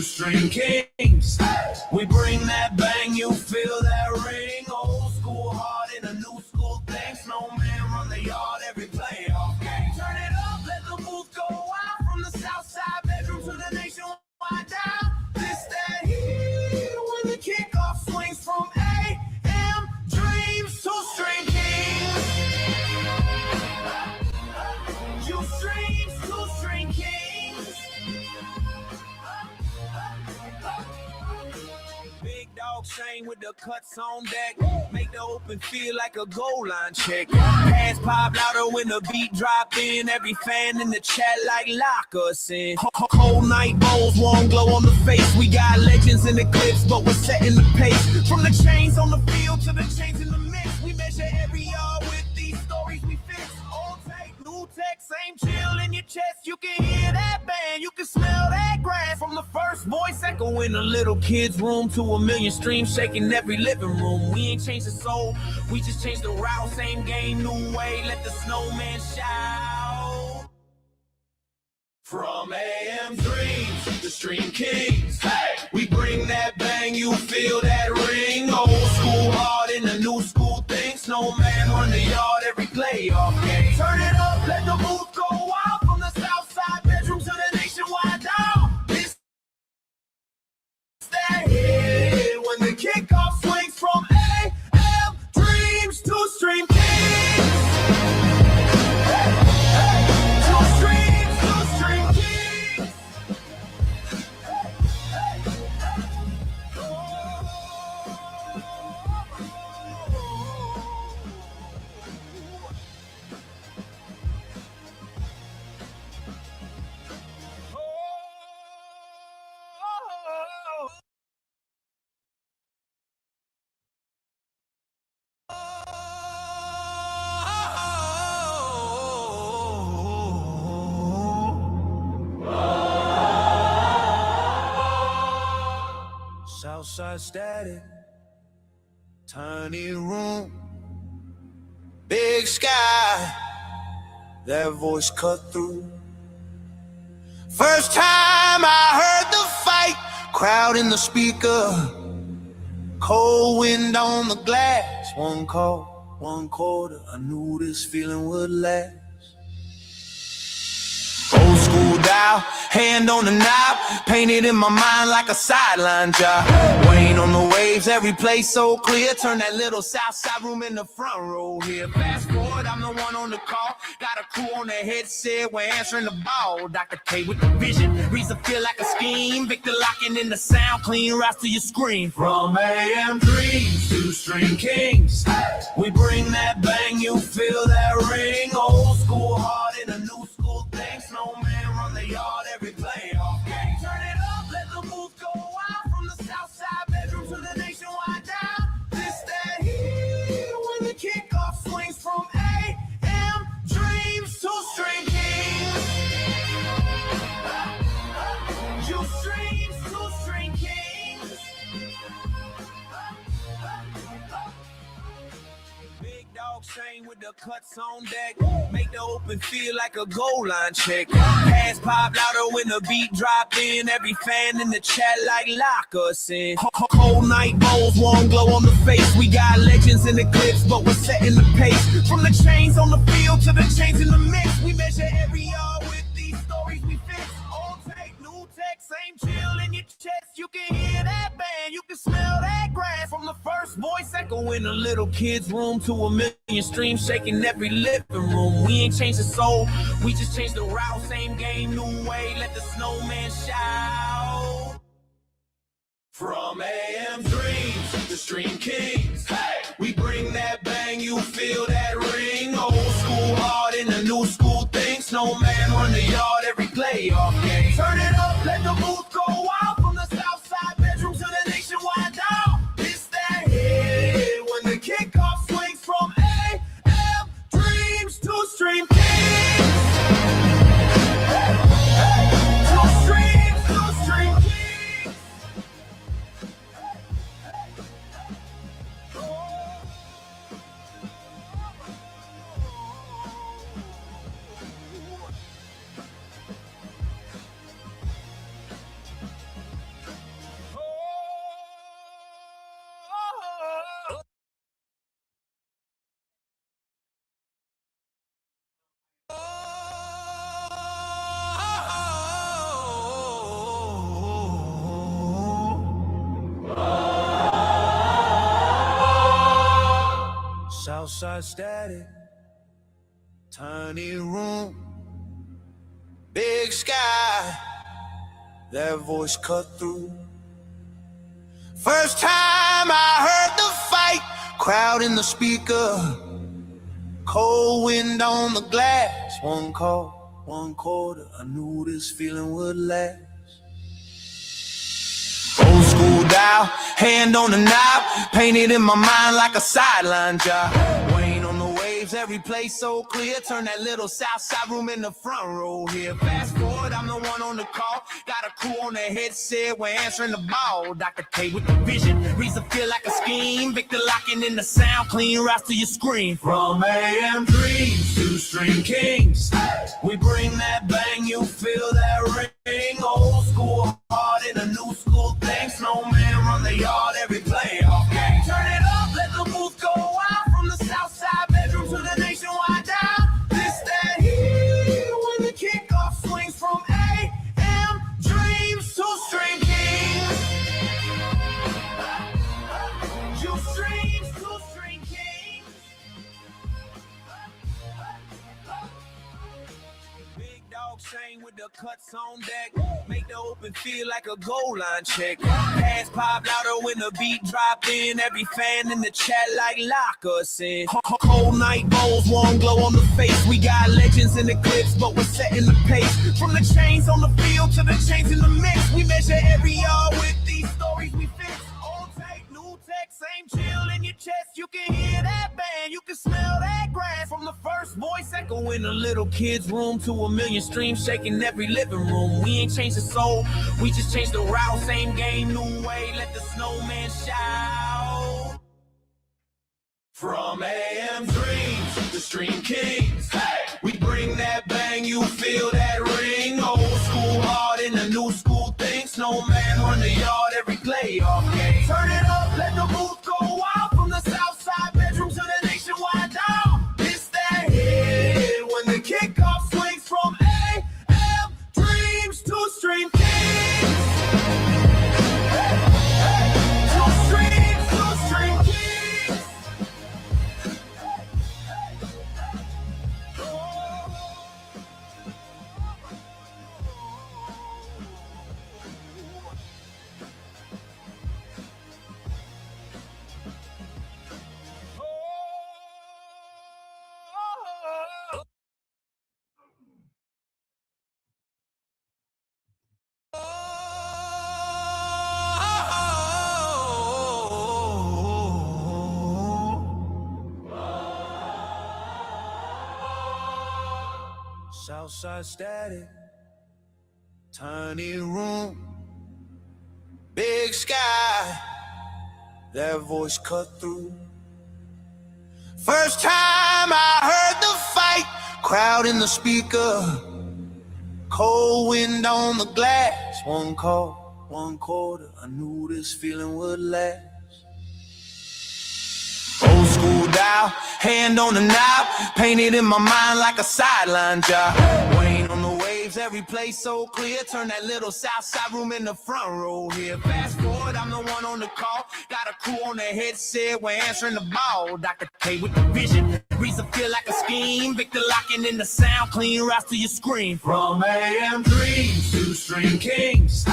String Kings, we bring that bang, you feel that ring. Old school heart in a new school thing. Snowman run the yard every playoff game. Turn it up, let the booth go out. From the south side bedroom to the nationwide dial. This that heat when the kickoff swings from AM dreams to String Kings. You streams to String Kings. Big dog chain with the cuts on deck. Make the open feel like a goal line check. Hands pop louder when the beat drop in. Every fan in the chat like lock us in. Cold night bowls, warm glow on the face. We got legends in the clips, but we're setting the pace. From the chains on the field to the chains in the mix. We measure every yard with these stories we fix. Old take, new tech, same chill in your chest. You can hear that band, you can smell that grass. From the first voice echo in a little kid's room to a million streams shaking every living room. We ain't changed the soul, we just changed the route. Same game, new way, let the snowman shout. From AM dreams to String Kings, hey, we bring that bang, you feel that ring. Old school heart in a new school thing. Snowman run the yard every playoff game. Turn it up, let the booth go out. From the south side bedroom to the nationwide dial. This that hit when the kickoff swings from AM dreams to String Kings. Southside static, tiny room, big sky, that voice cut through. First time I heard the fight, crowd in the speaker, cold wind on the glass. One call, one quarter, I knew this feeling would last. Old school dial, hand on the knob, painted in my mind like a sideline job. Wayne on the waves, every place so clear. Turn that little south side room in the front row here. Fast forward, I'm the one on the call. Got a crew on the headset, we're answering the ball. Dr. K with the vision, reason feel like a scheme. Victor locking in the sound, clean routes to your screen. From AM dreams to String Kings, we bring that bang, you feel that ring. Old school heart in a new school thing. Snowman run the yard every playoff game. Turn it up, let the booth go out. From the south side bedroom to the nationwide dial. This that heat when the kickoff swings from AM dreams to String Kings. You streams to String Kings. Big dog chain with the cuts on deck. Make the open feel like a goal line check. Hands pop louder when the beat drop in. Every fan in the chat like lock us in. Cold night bowls, warm glow on the face. We got legends in the clips, but we're setting the pace. From the chains on the field to the chains in the mix. We measure every yard with these stories we fix. Old take, new tech, same chill in your chest. You can hear that band, you can smell that grass. From the first voice echo in a little kid's room to a million streams shaking every living room. We ain't changed the soul, we just changed the route. Same game, new way, let the snowman shout. From AM dreams to String Kings, hey, we bring that bang, you feel that ring. Old school heart in a new school thing. Snowman run the yard every playoff game. Turn it up, let the booth go out. From the south side bedroom to the nationwide dial. This that hit when the kickoff swings from AM dreams to String Kings. To String Kings. Southside static, tiny room, big sky, that voice cut through. First time I heard the fight, crowd in the speaker, cold wind on the glass, one call, one quarter, I knew this feeling would last. Old school dial, hand on the knob, painted in my mind like a sideline job. Wayne on the waves, every place so clear, turn that little south side room in the front row here. Fast forward, I'm the one on the call, got a crew on the headset, we're answering the ball. Dr. K with the vision, reason feel like a scheme, Victor locking in the sound, clean routes to your screen. From AM dreams to Stream Kings, we bring that bang, you feel that ring. Old school hard in a new school thing, Snowman run the yard every playoff game. Turn it up, let the booth go wild, from the south side bedroom to the nationwide dial. This that here when the kickoff swings from AM dreams to Stream Kings. You streams to Stream Kings. Big dog Shane with the cuts on deck, make the open feel like a goal line check. Pass pop louder when the beat drop in, every fan in the chat like lock us in. Cold night bowls, warm glow on the face, we got legends in the clips, but we're setting the pace. From the chains on the field to the chains in the mix, we measure every yard with these stories we fix. Old take, new tech, same chill in your chest, you can hear that band, you can smell that grass. From the first voice echo in a little kid's room to a million streams shaking every living room. We ain't changed the soul, we just changed the route. Same game, new way, let the snowman shout. From AM dreams to Stream Kings, hey, we bring that bang, you feel that ring. Old school hard in a new school thing, Snowman run the yard every playoff game. Turn it up, let the booth go wild, from the south side bedroom to the nationwide dial. This that hit when the kickoff swings from AM dreams to Stream Kings. To Stream Kings. Southside static, tiny room, big sky, that voice cut through. First time I heard the fight, crowd in the speaker, cold wind on the glass, one call, one quarter, I knew this feeling would last. Old school dial, hand on the knob, painted in my mind like a sideline job. Wayne on the waves, every place so clear, turn that little south side room in the front row here. Fast forward, I'm the one on the call, got a crew on the headset, we're answering the ball. Dr. K with the vision, reason feel like a scheme, Victor locking in the sound, clean routes to your screen. From AM dreams to Stream Kings,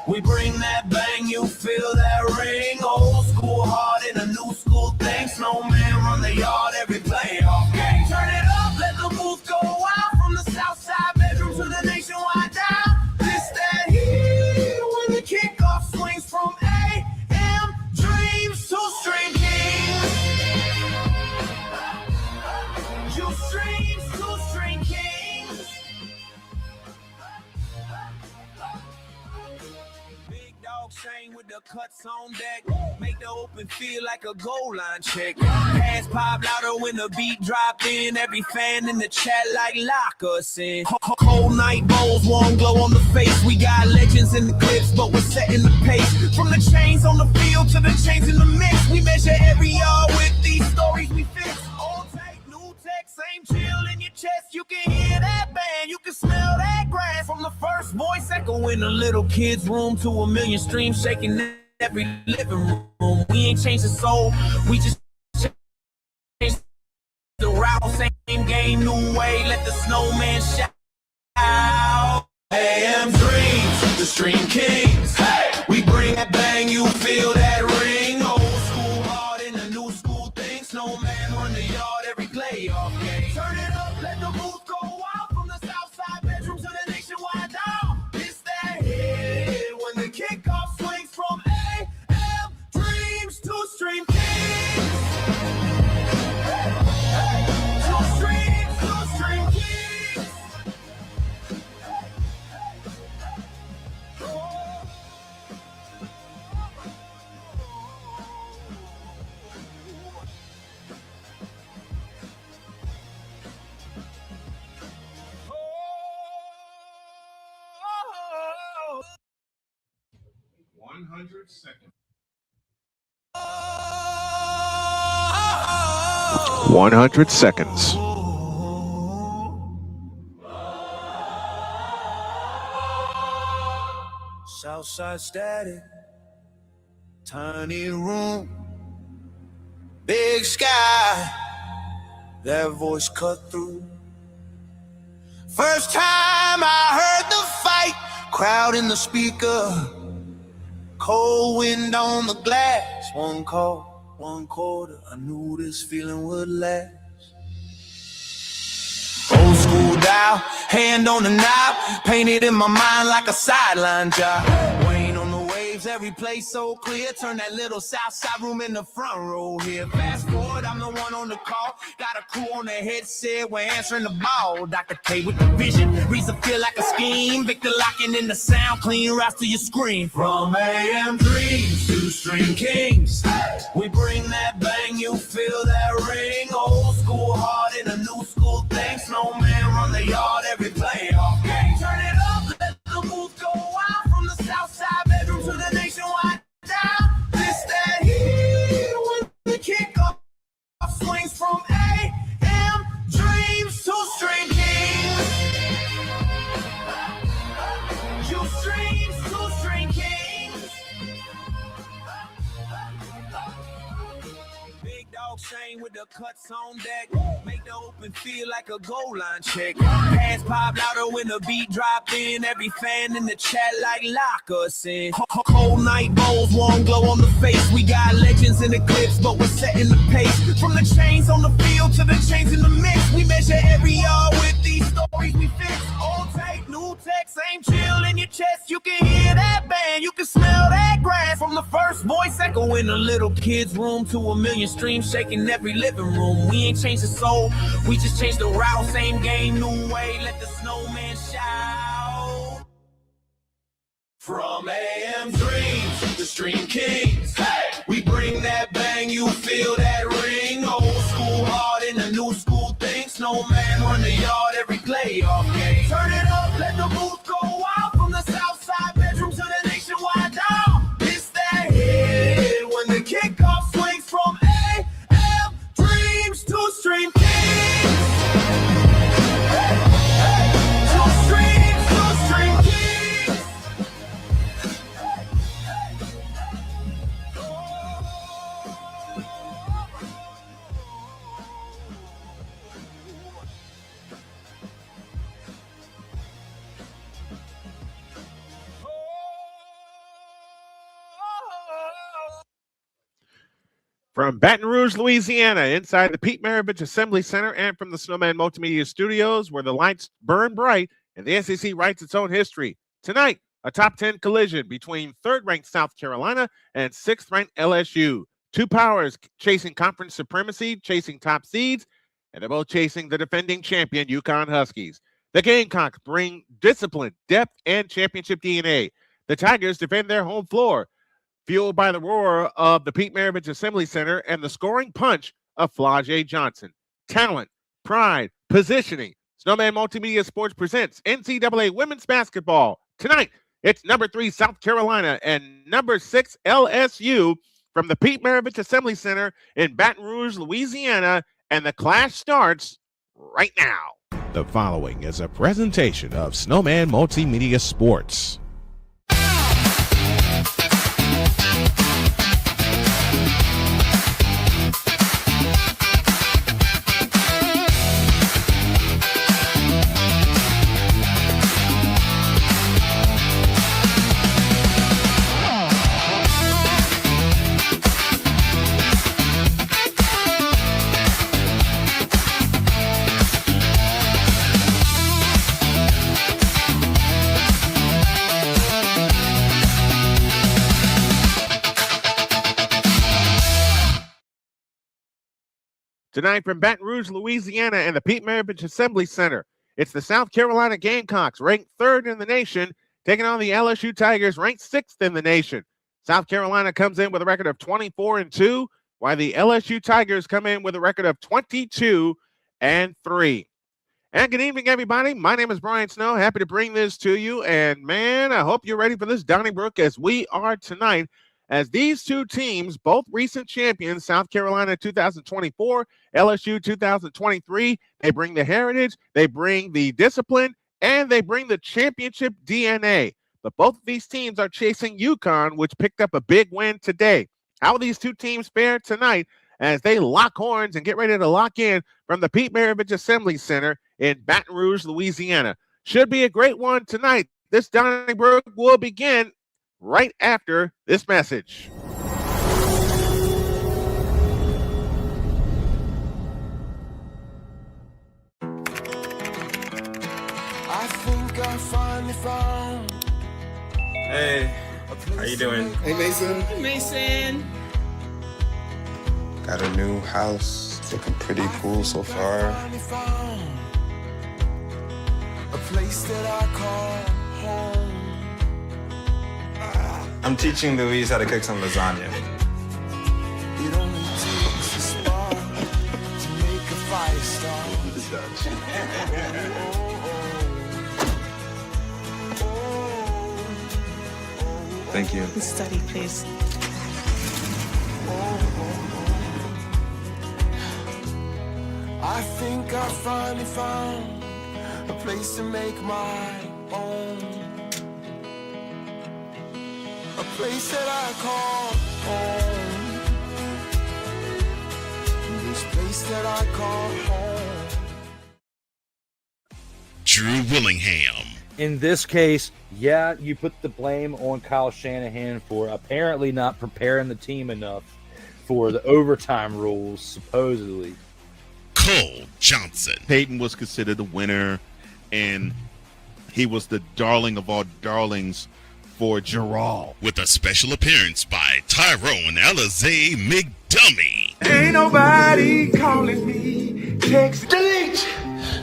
we bring that bang, you feel that ring. Old school hard in a new school thing, Snowman run the yard every playoff game. Turn it up, let the booth go wild, from the south side bedroom to the nationwide dial. This that here when the kickoff swings from AM dreams to Stream Kings. You streams to Stream Kings. Big dog Shane with the cuts on deck, make the open feel like a goal line check. Pass pop louder when the beat drop in, every fan in the chat like lock us in. Cold night bowls, warm glow on the face, we got legends in the clips, but we're setting the pace. From the chains on the field to the chains in the mix, we measure every yard with these stories we fix. Old take, new tech, same chill in your chest, you can hear that band, you can smell that grass. From the first voice echo in a little kid's room to a million streams shaking every living room. We ain't changed the soul, we just same game, new way. Let the snowman shout. AM Dreams, the Stream Kings. Hey, we bring that bang, you feel that ring. Old school hard in the new school thing. Snowman run the yard every playoff game. Turn it up, let the booth go wild. From the south side bedroom to the nationwide down. It's that hit when the kickoff swings from AM Dreams to Stream Kings. Hey, hey, to Stream Kings. 100 seconds. 100 seconds. Southside static, tiny room, big sky, that voice cut through. First time I heard the fight, crowd in the speaker, cold wind on the glass. One call, one quarter, I knew this feeling would last. Old school dial, hand on the knob, painted in my mind like a sideline job. Wayne on the waves, every place so clear. Turn that little south side room in the front row here. Fast forward, I'm the one on the call. Got a crew on the headset, we're answering the ball. Dr. K with the vision, reason feel like a scheme. Victor locking in the sound, clean routes to your screen. From AM Dreams to Stream Kings, we bring that bang, you feel that ring. Old school hard in a new school thing. Snowman run the yard every playoff game. Turn it up, let the move go wild. From the south side bedroom to the nationwide down. This that heat when the kickoff swings from AM Dreams to Stream Kings. You streams to Stream Kings. Big dog Shane with the cuts on deck. Make the open feel like a goal line check. Pass pop louder when the beat drop in. Every fan in the chat like lock us in. Cold night bowls, warm glow on the face. We got legends in the clips, but we're setting the pace. From the chains on the field to the chains in the mix. We measure every yard with these stories we fix. Old tape, new tech, same chill in your chest. You can hear that band, you can smell that grass. From the first voice echo in a little kid's room to a million streams shaking every living room. We ain't changed the soul, we just changed the route. Same game, new way, let the snowman shout. From AM Dreams to Stream Kings, hey, we bring that bang, you feel that ring. Old school hard in a new school thing. Snowman run the yard every playoff game. Turn it up, let the booth go wild. From the south side bedroom to the nationwide down. It's that hit when the kickoff swings from AM Dreams to Stream Kings. From Baton Rouge, Louisiana, inside the Pete Maravich Assembly Center, and from the Snowman Multimedia Studios, where the lights burn bright and the SEC writes its own history. Tonight, a top 10 collision between third-ranked South Carolina and sixth-ranked LSU. Two powers chasing conference supremacy, chasing top seeds, and they're both chasing the defending champion UConn Huskies. The Gamecocks bring discipline, depth, and championship DNA. The Tigers defend their home floor, fueled by the roar of the Pete Maravich Assembly Center and the scoring punch of Flau'jae Johnson. Talent, pride, positioning. Snowman Multimedia Sports presents NCAA Women's Basketball. Tonight, it's number 3 South Carolina and number 6 LSU from the Pete Maravich Assembly Center in Baton Rouge, Louisiana, and the clash starts right now. The following is a presentation of Snowman Multimedia Sports. Tonight from Baton Rouge, Louisiana, and the Pete Maravich Assembly Center, it's the South Carolina Gamecocks, ranked 3rd in the nation, taking on the LSU Tigers, ranked 6th in the nation. South Carolina comes in with a record of 24-2, while the LSU Tigers come in with a record of 22-3. And good evening, everybody. My name is Brian Snow. Happy to bring this to you. And, man, I hope you're ready for this, Donnybrook, as we are tonight, as these two teams, both recent champions, South Carolina 2024, LSU 2023, they bring the heritage, they bring the discipline, and they bring the championship DNA. But both of these teams are chasing UConn, which picked up a big win today. How will these two teams fare tonight as they lock horns and get ready to lock in from the Pete Maravich Assembly Center in Baton Rouge, Louisiana? Should be a great one tonight. This Donnybrook will begin right after this message. I think I finally found. Hey, how you doing? Hey, Mason. Hey, Mason. Got a new house. It's looking pretty cool so far. A place that I call home. I'm teaching Louise how to cook some lasagna. It only takes a spark to make a fire start. Thank you. Study, please. I think I finally found a place to make my own. A place that I call home. This place that I call home. Drew Willingham. In this case, yeah, you put the blame on Kyle Shanahan for apparently not preparing the team enough for the overtime rules, supposedly. Cole Johnson. Peyton was considered the winner, and he was the darling of all darlings for Gerald. With a special appearance by Tyrone Alizé McDummy. Ain't nobody calling me. Text delete,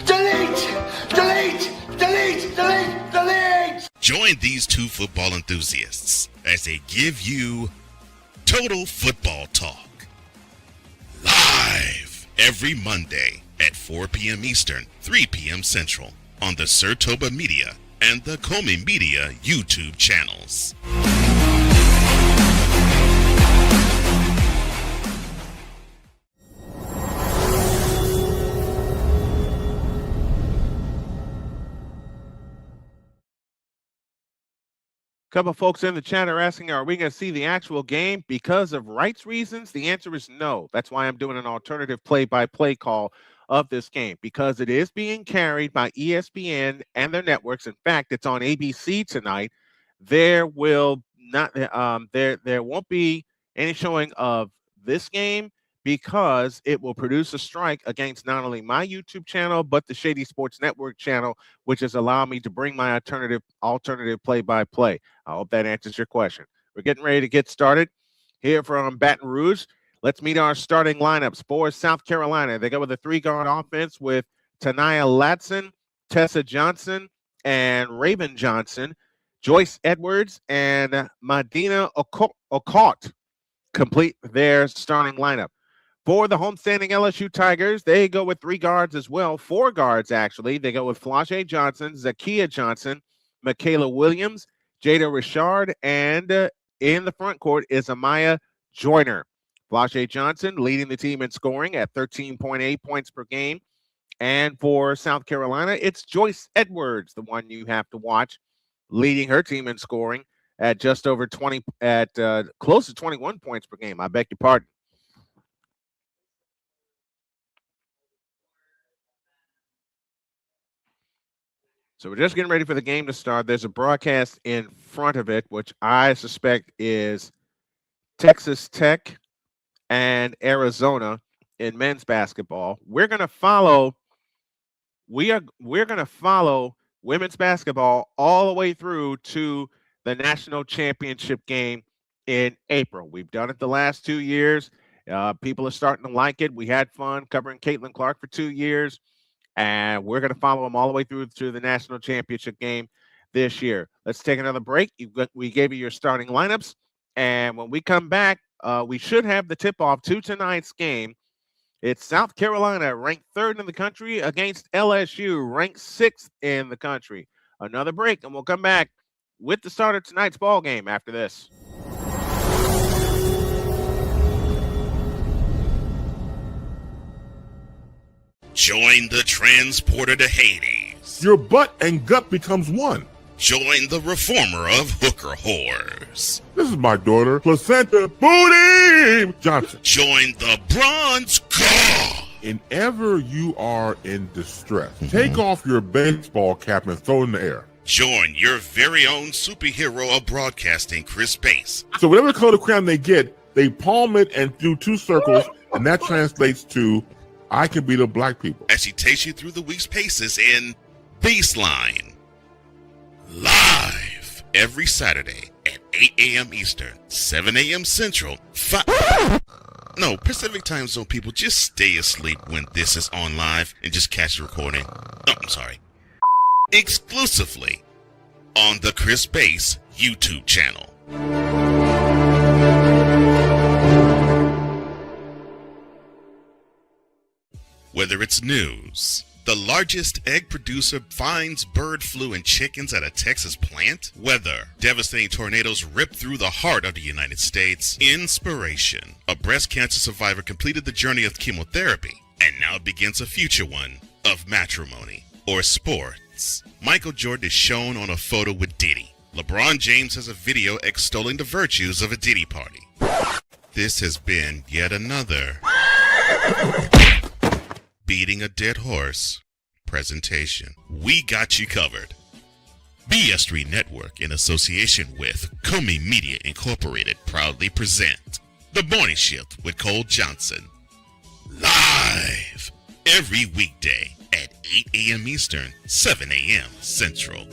delete, delete, delete, delete, delete. Join these two football enthusiasts as they give you Total Football Talk. Live every Monday at 4 p.m. Eastern, 3 p.m. Central on the Sertoba Media and the Comey Media YouTube channels. Couple folks in the chat are asking, are we going to see the actual game? Because of rights reasons, the answer is no. That's why I'm doing an alternative play-by-play call of this game, because it is being carried by ESPN and their networks. In fact, it's on ABC tonight. There will not there won't be any showing of this game because it will produce a strike against not only my YouTube channel, but the Shady Sports Network channel, which is allowing me to bring my alternative play-by-play. I hope that answers your question. We're getting ready to get started here from Baton Rouge. Let's meet our starting lineups for South Carolina. They go with a 3-guard offense with Tanaya Latson, Tessa Johnson, and Raven Johnson. Joyce Edwards and Madina Okot complete their starting lineup. For the homestanding LSU Tigers, they go with 3 guards as well, 4 guards actually. They go with Flau'jae Johnson, Zakiya Johnson, Michaela Williams, Jada Richard, and in the front court is Amaya Joyner. Flau'jae Johnson leading the team in scoring at 13.8 points per game. And for South Carolina, it's Joyce Edwards, the one you have to watch, leading her team in scoring at just over 20, at close to 21 points per game. I beg your pardon. So we're just getting ready for the game to start. There's a broadcast in front of it, which I suspect is Texas Tech and Arizona in men's basketball. We're going to follow we're going to follow women's basketball all the way through to the national championship game in April. We've done it the last 2 years, People are starting to like it. We had fun covering Caitlin Clark for 2 years, and we're going to follow them all the way through to the national championship game this year. Let's take another break. We gave you your starting lineups, and when we come back, we should have the tip-off to tonight's game. It's South Carolina, ranked 3rd in the country, against LSU, ranked 6th in the country. Another break, and we'll come back with the start of tonight's ball game after this. Join the transporter to Hades. Your butt and gut becomes one. Join the reformer of hooker whores. This is my daughter, Placenta Booty Johnson. Join the bronze god. Whenever you are in distress, take off your baseball cap and throw it in the air. Join your very own superhero of broadcasting, Chris Bass. So whatever color crown they get, they palm it and do 2 circles, and that translates to, I can beat the black people. As she takes you through the week's paces in Baseline. Live every Saturday at 8 a.m. Eastern, 7 a.m. Central, Pacific time zone people, just stay asleep when this is on live and just catch the recording. Exclusively on the Chris Bass YouTube channel. Whether it's news, the largest egg producer finds bird flu in chickens at a Texas plant, weather, devastating tornadoes rip through the heart of the United States, inspiration, a breast cancer survivor completed the journey of chemotherapy, and now begins a future one of matrimony or sports. Michael Jordan is shown on a photo with Diddy. LeBron James has a video extolling the virtues of a Diddy party. This has been yet another beating a dead horse presentation. We got you covered. BS3 Network, in association with Comey Media Incorporated, proudly present The Morning Shift with Cole Johnson. Live every weekday at 8 a.m. Eastern, 7 a.m. Central.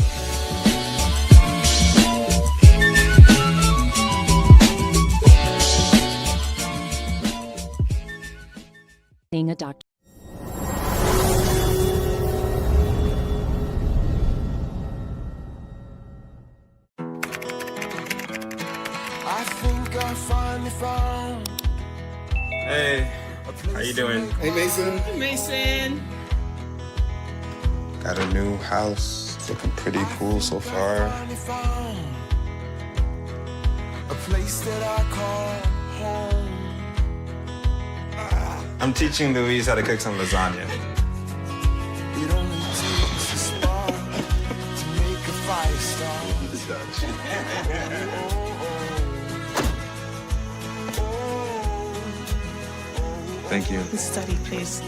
Being a doctor. I think I finally found. Hey, how you doing? Hey, Mason. Mason. Got a new house. It's looking pretty cool so far. A place that I call home. I'm teaching Louise how to cook some lasagna. It only takes a spark to make a fire start. Thank you. Study, please.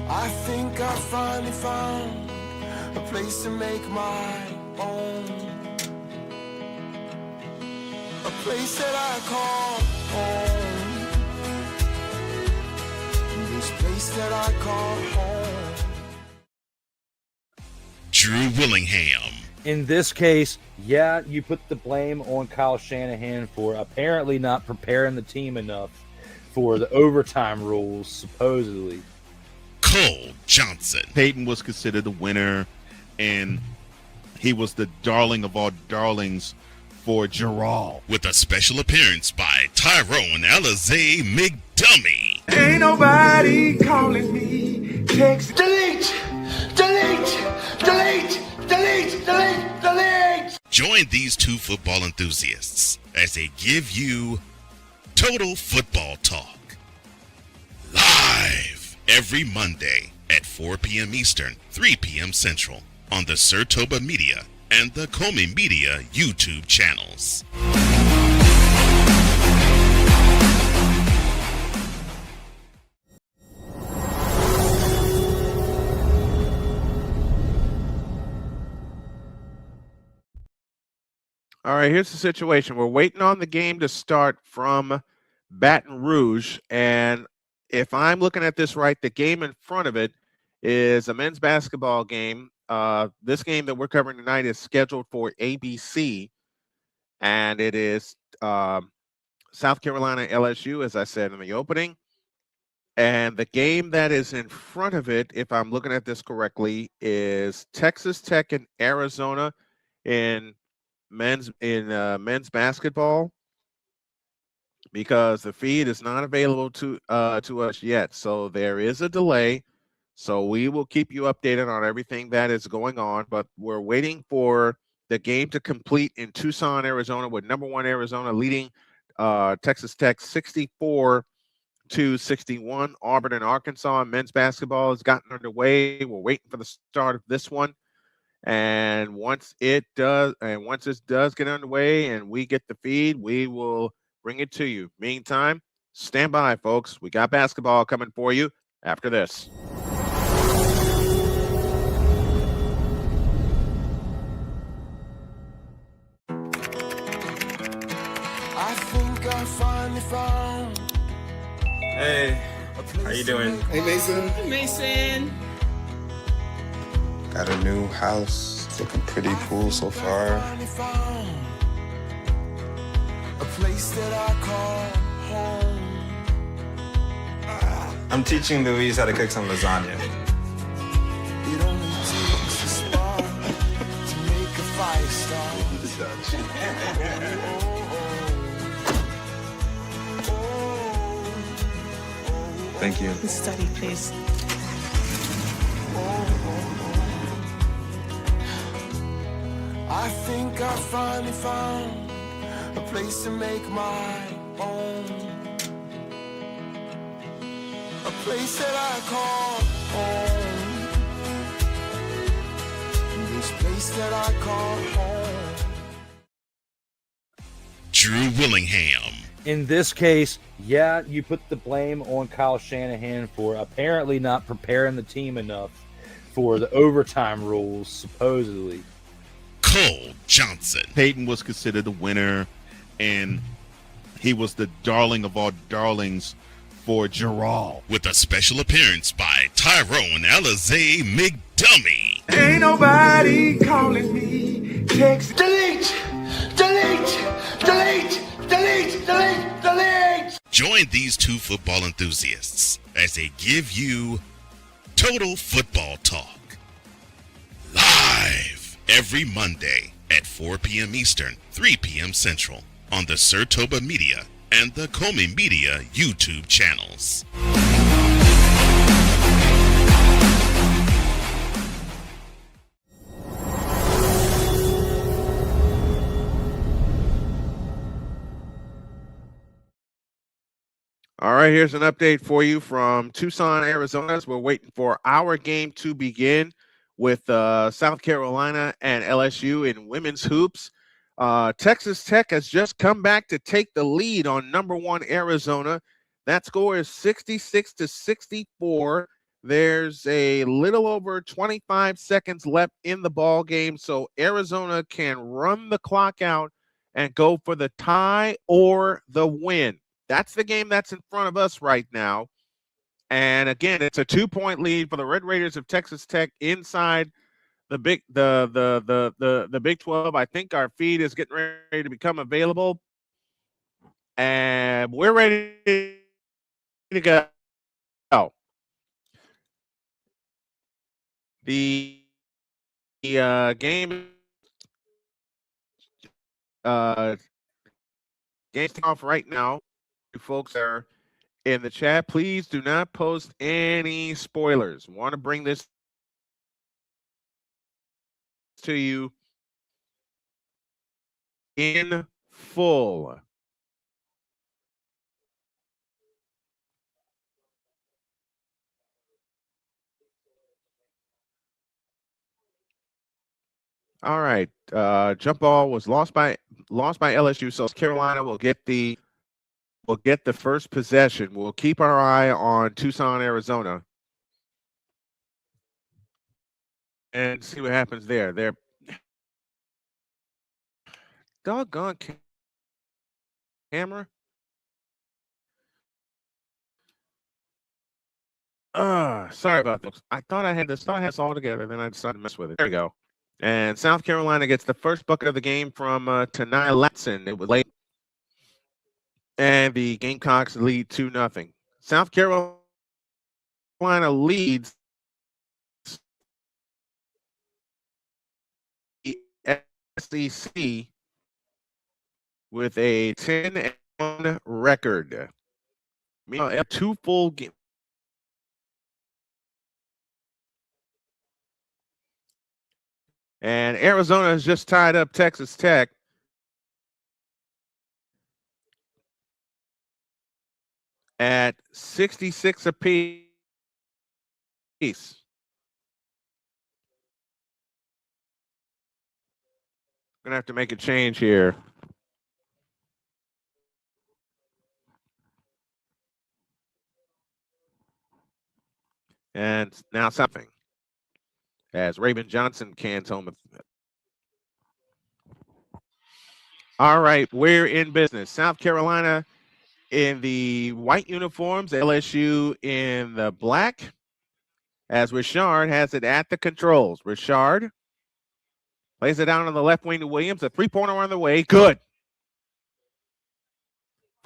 I think I finally found a place to make my own. A place that I call home. This place that I call home. Drew Willingham. In this case, yeah, you put the blame on Kyle Shanahan for apparently not preparing the team enough for the overtime rules, supposedly. Cole Johnson. Peyton was considered the winner, and he was the darling of all darlings for Jarrell. With a special appearance by Tyrone Alizé McDummy. Ain't nobody calling me. Text delete, delete, delete, delete, delete, delete. Join these two football enthusiasts as they give you total football talk. Live every Monday at 4 p.m. Eastern, 3 p.m. Central on the Surtoba Media and the Comey Media YouTube channels. All right, here's the situation. We're waiting on the game to start from Baton Rouge. And if I'm looking at this right, the game in front of it is a men's basketball game. This game that we're covering tonight is scheduled for ABC. and it is South Carolina LSU, as I said in the opening. And the game that is in front of it, if I'm looking at this correctly, is Texas Tech and Arizona in men's basketball, because the feed is not available to us yet. So there is a delay. So we will keep you updated on everything that is going on, but we're waiting for the game to complete in Tucson, Arizona, with number 1 Arizona leading Texas Tech 64-61. Auburn and Arkansas men's basketball has gotten underway. We're waiting for the start of this one. And once this does get underway and we get the feed, we will bring it to you. Meantime, stand by, folks. We got basketball coming for you after this. I think I finally found. Hey, how you doing? Hey, Mason. Mason. Got a new house. It's looking pretty cool so far. A place that I call home. I'm teaching Louise how to cook some lasagna. It only takes a spark to make a fire start. Thank you. Study, please. I think I finally found a place to make my own. A place that I call home. This place that I call home. Drew Willingham. In this case, yeah, you put the blame on Kyle Shanahan for apparently not preparing the team enough for the overtime rules, supposedly. Cole Johnson. Peyton was considered the winner, and he was the darling of all darlings for Gerald. With a special appearance by Tyrone Alizé McDummy. Ain't nobody calling me. Text delete, delete, delete, delete, delete, delete. Join these two football enthusiasts as they give you Total Football Talk. Live every Monday at 4 p.m. Eastern, 3 p.m. Central on the Sertoba Media and the Comey Media YouTube channels. All right, here's an update for you from Tucson, Arizona. We're waiting for our game to begin with South Carolina and LSU in women's hoops. Texas Tech has just come back to take the lead on number 1 Arizona. That score is 66-64. There's a little over 25 seconds left in the ball game, so Arizona can run the clock out and go for the tie or the win. That's the game that's in front of us right now. And again, it's a 2-point lead for the Red Raiders of Texas Tech inside the Big 12. I think our feed is getting ready to become available. And we're ready to go. The game game's off right now. You folks are in the chat. Please do not post any spoilers. Want to bring this to you in full. All right. Jump ball was lost by LSU. So Carolina will get the first possession. We'll keep our eye on Tucson, Arizona, and see what happens there. They're doggone camera. Sorry about this. I thought I had this all together, then I decided to mess with it. There we go. And South Carolina gets the first bucket of the game from Tanai Latson. It was late. And the Gamecocks lead 2-0. South Carolina leads the SEC with a 10-1 record. Meanwhile, 2 full games. And Arizona has just tied up Texas Tech. At 66 apiece. Gonna have to make a change here. And now something. As Raven Johnson cans home. All right, we're in business. South Carolina in the white uniforms, LSU in the black. As Richard has it at the controls. Richard plays it down on the left wing to Williams. A 3-pointer on the way. Good.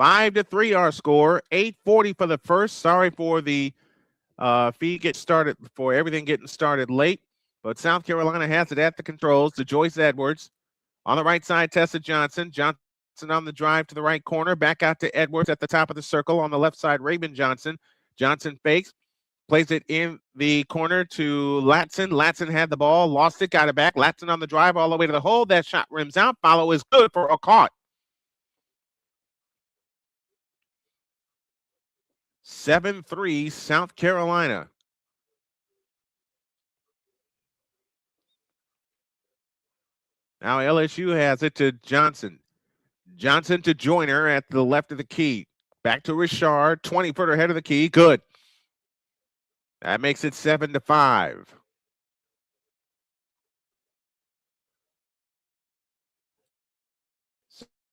5-3 our score. 8:40 for the first. Sorry for the feed get started for everything getting started late. But South Carolina has it at the controls to Joyce Edwards. On the right side, Tessa Johnson. Johnson on the drive to the right corner. Back out to Edwards at the top of the circle. On the left side, Raven Johnson. Johnson fakes. Plays it in the corner to Latson. Latson had the ball. Lost it. Got it back. Latson on the drive all the way to the hole. That shot rims out. Follow is good for a caught. 7-3 South Carolina. Now LSU has it to Johnson. Johnson to Joyner at the left of the key. Back to Richard. 20-footer ahead of the key. Good. That makes it 7-5.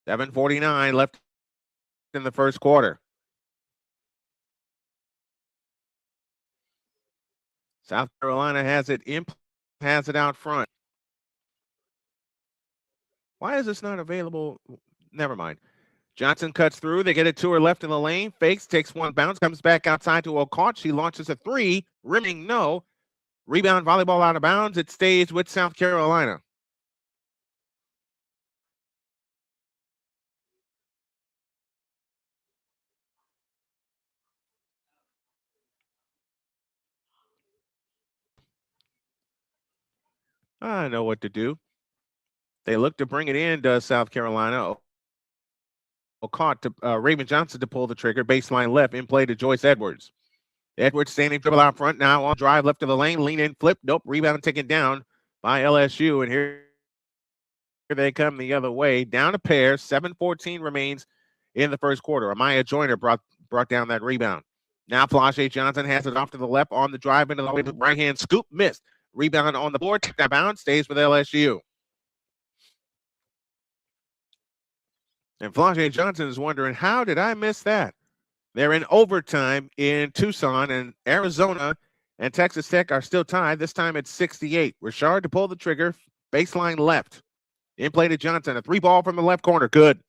$7:49 left in the first quarter. South Carolina has it out front. Why is this not available? Never mind. Johnson cuts through. They get it to her left in the lane. Fakes, takes one bounce, comes back outside to O'Cott. She launches a 3. Rimming, no. Rebound, volleyball out of bounds. It stays with South Carolina. I know what to do. They look to bring it in, does South Carolina. O'Cott to Raven Johnson to pull the trigger. Baseline left, in play to Joyce Edwards. Edwards standing dribble out front now on drive left of the lane. Lean in, flip. Nope. Rebound taken down by LSU. And here they come the other way. Down a pair. 7:14 remains in the first quarter. Amaya Joyner brought down that rebound. Now Flau'jae Johnson has it off to the left on the drive into the right hand scoop. Missed. Rebound on the board. That bounce stays with LSU. And Flau'jae Johnson is wondering, how did I miss that? They're in overtime in Tucson, and Arizona and Texas Tech are still tied. This time it's 68. Richard to pull the trigger. Baseline left. In play to Johnson. A 3-ball from the left corner. Good.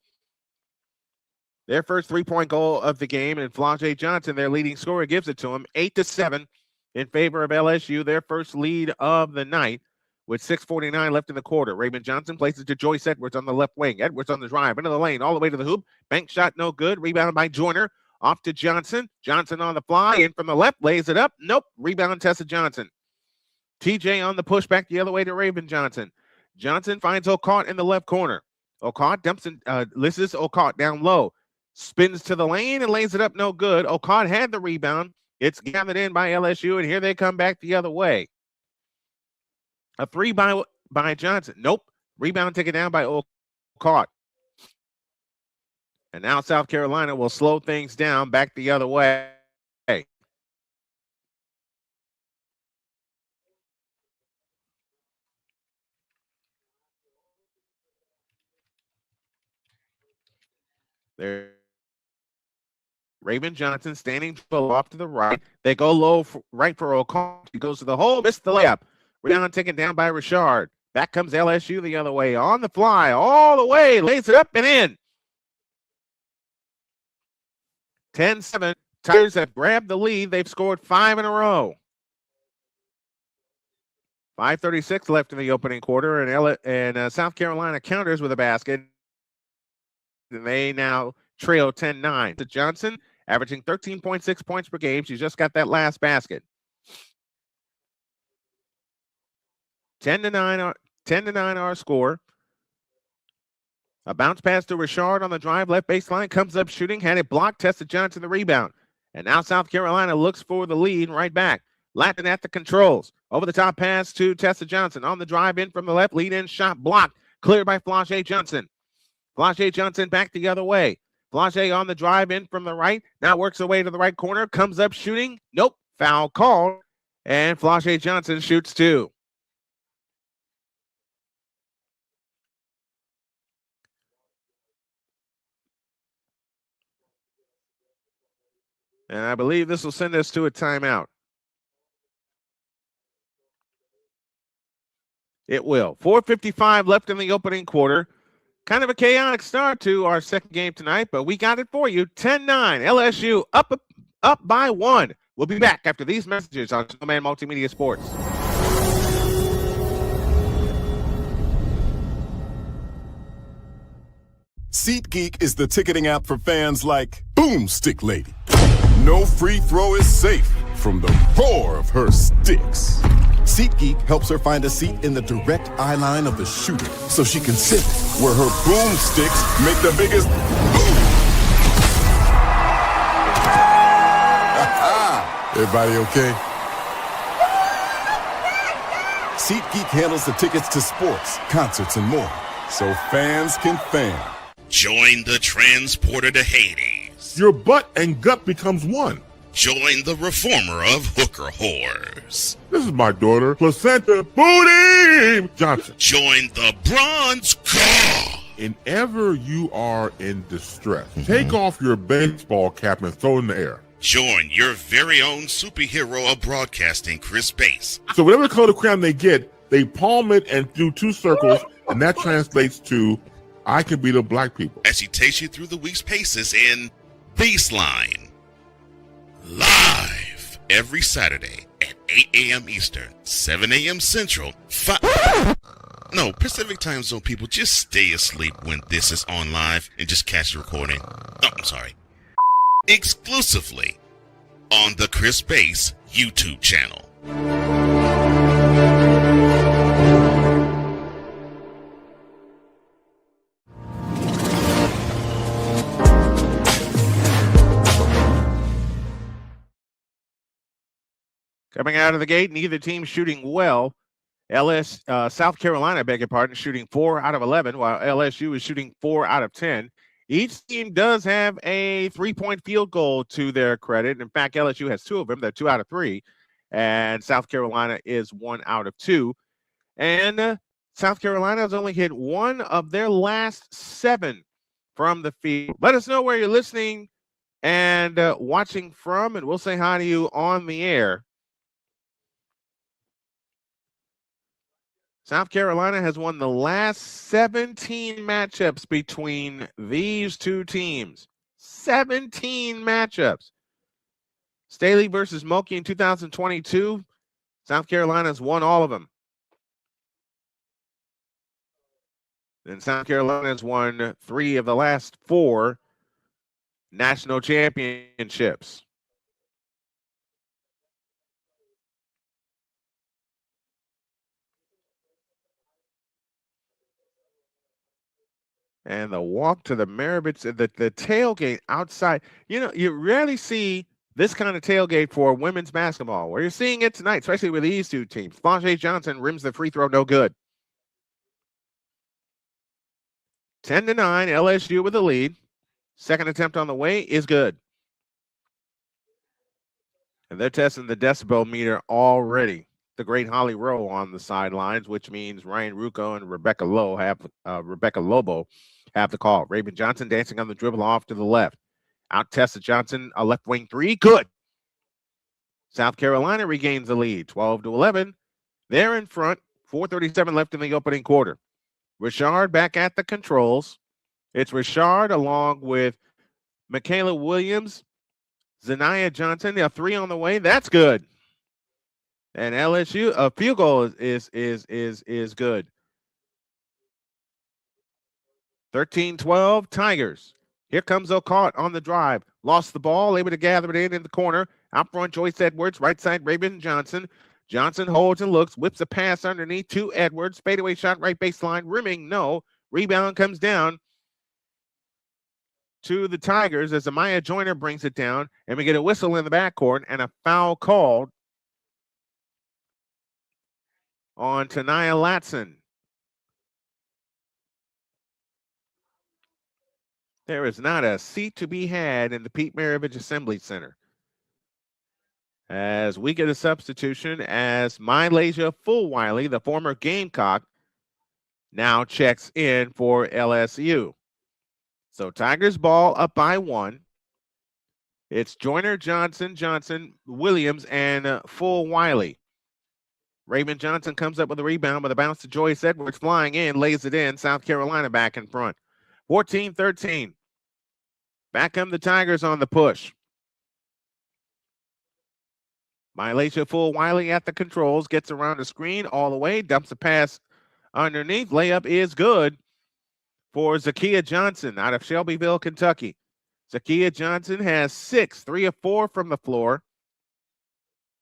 Their first 3-point goal of the game, and Flau'jae Johnson, their leading scorer, gives it to him. 8-7 in favor of LSU. Their first lead of the night. With 6:49 left in the quarter. Raven Johnson places it to Joyce Edwards on the left wing. Edwards on the drive, into the lane, all the way to the hoop. Bank shot no good. Rebound by Joyner. Off to Johnson. Johnson on the fly. In from the left. Lays it up. Nope. Rebound Tessa Johnson. TJ on the pushback the other way to Raven Johnson. Johnson finds O'Cott in the left corner. O'Cott dumps in. This is O'Cott down low. Spins to the lane and lays it up no good. O'Cott had the rebound. It's gathered in by LSU, and here they come back the other way. A 3 by Johnson. Nope. Rebound taken down by O'Cott. And now South Carolina will slow things down back the other way. There. Raven Johnson standing off to the right. They go low right for O'Connor. He goes to the hole, missed the layup. Rebound taken down by Richard. Back comes LSU the other way. On the fly, all the way, lays it up and in. 10-7. Tigers have grabbed the lead. They've scored 5 in a row. 5:36 left in the opening quarter, and South Carolina counters with a basket. And they now trail 10-9. To Johnson, averaging 13.6 points per game. She just got that last basket. 10-9 our score. A bounce pass to Richard on the drive, left baseline, comes up shooting, had it blocked, Tessa Johnson the rebound. And now South Carolina looks for the lead right back. Latin at the controls. Over the top pass to Tessa Johnson. On the drive in from the left, lead in shot blocked. Cleared by Flau'jae Johnson. Flau'jae Johnson back the other way. Flau'jae on the drive in from the right. Now works her way to the right corner. Comes up shooting. Nope. Foul called. And Flau'jae Johnson shoots 2. And I believe this will send us to a timeout. It will. 4:55 left in the opening quarter. Kind of a chaotic start to our second game tonight, but we got it for you. 10-9. LSU up by 1. We'll be back after these messages on Snowman Multimedia Sports. SeatGeek is the ticketing app for fans like Boomstick Lady. No free throw is safe from the roar of her sticks. SeatGeek helps her find a seat in the direct eye line of the shooter so she can sit where her boomsticks make the biggest boom. Everybody okay? SeatGeek handles the tickets to sports, concerts, and more, so fans can fan. Join the transporter to Hades. Your butt and gut becomes one. Join the reformer of hooker whores. This is my daughter, Placenta Booty Johnson. Join the bronze car. Whenever you are in distress, take off your baseball cap and throw it in the air. Join your very own superhero of broadcasting, Chris Bass. So whatever color crayon they get, they palm it and do 2 circles, and that translates to, I can be the black people. As he takes you through the week's paces in Baseline. Live every Saturday at 8 a.m. Eastern, 7 a.m. Central, Pacific Time Zone people, just stay asleep when this is on live and just catch the recording. Oh, I'm sorry. Exclusively on the Chris Bass YouTube channel. Coming out of the gate, neither team shooting well. South Carolina, beg your pardon, shooting 4 out of 11, while LSU is shooting 4 out of 10. Each team does have a 3-point field goal to their credit. In fact, LSU has 2 of them. They're 2 out of 3. And South Carolina is 1 out of 2. And South Carolina has only hit 1 of their last 7 from the field. Let us know where you're listening and watching from, and we'll say hi to you on the air. South Carolina has won the last 17 matchups between these 2 teams. 17 matchups. Staley versus Moki in 2022. South Carolina's won all of them. And South Carolina's won 3 of the last 4 national championships. And the walk to the Maravich, the tailgate outside. You know, you rarely see this kind of tailgate for women's basketball. Where you're seeing it tonight, especially with these 2 teams. Flau'jae Johnson rims the free throw, no good. 10-9, LSU with the lead. Second attempt on the way is good. And they're testing the decibel meter already. The great Holly Rowe on the sidelines, which means Ryan Rucco and Rebecca Lobo have the call. Raven Johnson dancing on the dribble off to the left. Out Tessa Johnson, a left wing 3, good. South Carolina regains the lead, 12-11. They're in front, 4:37 left in the opening quarter. Richard back at the controls. It's Richard along with Michaela Williams, Zanaya Johnson. A 3 on the way. That's good. And LSU, a field goal is good. 13-12 Tigers. Here comes O'Cott on the drive. Lost the ball, able to gather it in the corner. Out front, Joyce Edwards. Right side, Raven Johnson. Johnson holds and looks, whips a pass underneath to Edwards. Fadeaway shot, right baseline. Rimming, no. Rebound comes down to the Tigers as Amaya Joyner brings it down. And we get a whistle in the backcourt and a foul called on Tanaya Latson. There is not a seat to be had in the Pete Maravich Assembly Center. As we get a substitution as Mylasia Fulwiley, the former Gamecock, now checks in for LSU. So Tigers ball up by 1. It's Joyner, Johnson, Williams, and Fulwiley. Raven Johnson comes up with a rebound with a bounce to Joyce Edwards, flying in, lays it in. South Carolina back in front. 14-13. Back come the Tigers on the push. Mylasia Fulwiley at the controls, gets around the screen all the way, dumps a pass underneath. Layup is good for Zakiya Johnson out of Shelbyville, Kentucky. Zakiya Johnson has 6, 3 of 4 from the floor.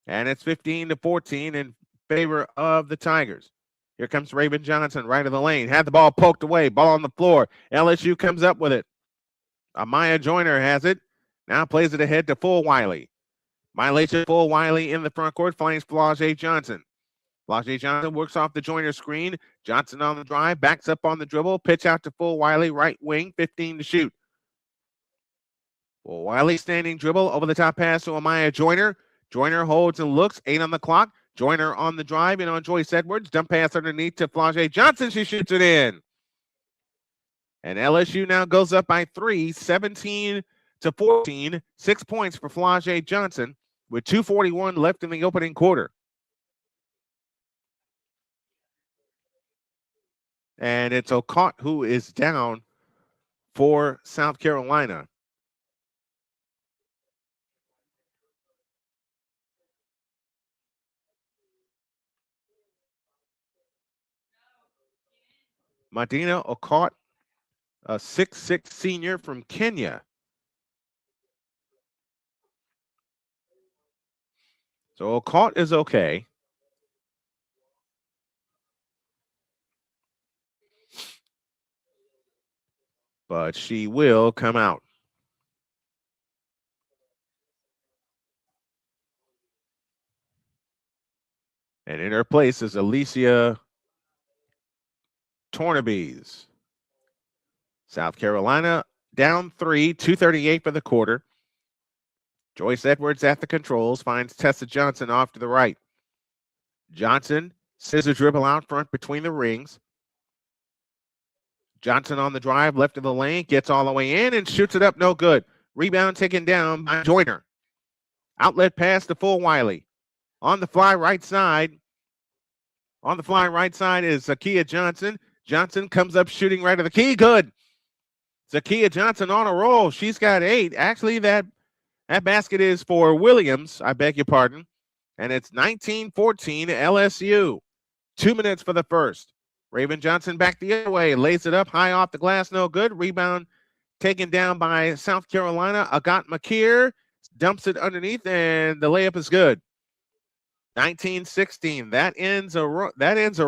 And it's 15-14 in favor of the Tigers. Here comes Raven Johnson right of the lane. Had the ball poked away, ball on the floor. LSU comes up with it. Amaya Joyner has it. Now plays it ahead to Fulwiley. Mylasia Fulwiley in the front court finds Flau'jae Johnson. Flau'jae Johnson works off the Joyner screen. Johnson on the drive, backs up on the dribble, pitch out to Fulwiley, right wing, 15 to shoot. Fulwiley standing dribble, over the top pass to Amaya Joyner. Joyner holds and looks, 8 on the clock. Joyner on the drive and on Joyce Edwards. Dump pass underneath to Flau'jae Johnson. She shoots it in. And LSU now goes up by 3, 17-14. 6 points for Flau'jae Johnson with 2:41 left in the opening quarter. And it's O'Cott who is down for South Carolina. Madina O'Cott, a 6'6" senior from Kenya. So O'Cott is okay. But she will come out. And in her place is Alicia Tornabes. South Carolina down 3, 2:38 for the quarter. Joyce Edwards at the controls, finds Tessa Johnson off to the right. Johnson, scissor dribble out front between the rings. Johnson on the drive, left of the lane, gets all the way in and shoots it up, no good. Rebound taken down by Joyner. Outlet pass to Fulwiley. On the fly right side. On the fly right side is Zakiya Johnson. Johnson comes up shooting right of the key, good. Zakiya Johnson on a roll. She's got 8. Actually, that basket is for Williams. I beg your pardon. And it's 19-14 LSU. 2 minutes for the first. Raven Johnson back the other way. Lays it up high off the glass. No good. Rebound taken down by South Carolina. Agat Makir dumps it underneath, and the layup is good. 19-16. That ends a run. That ended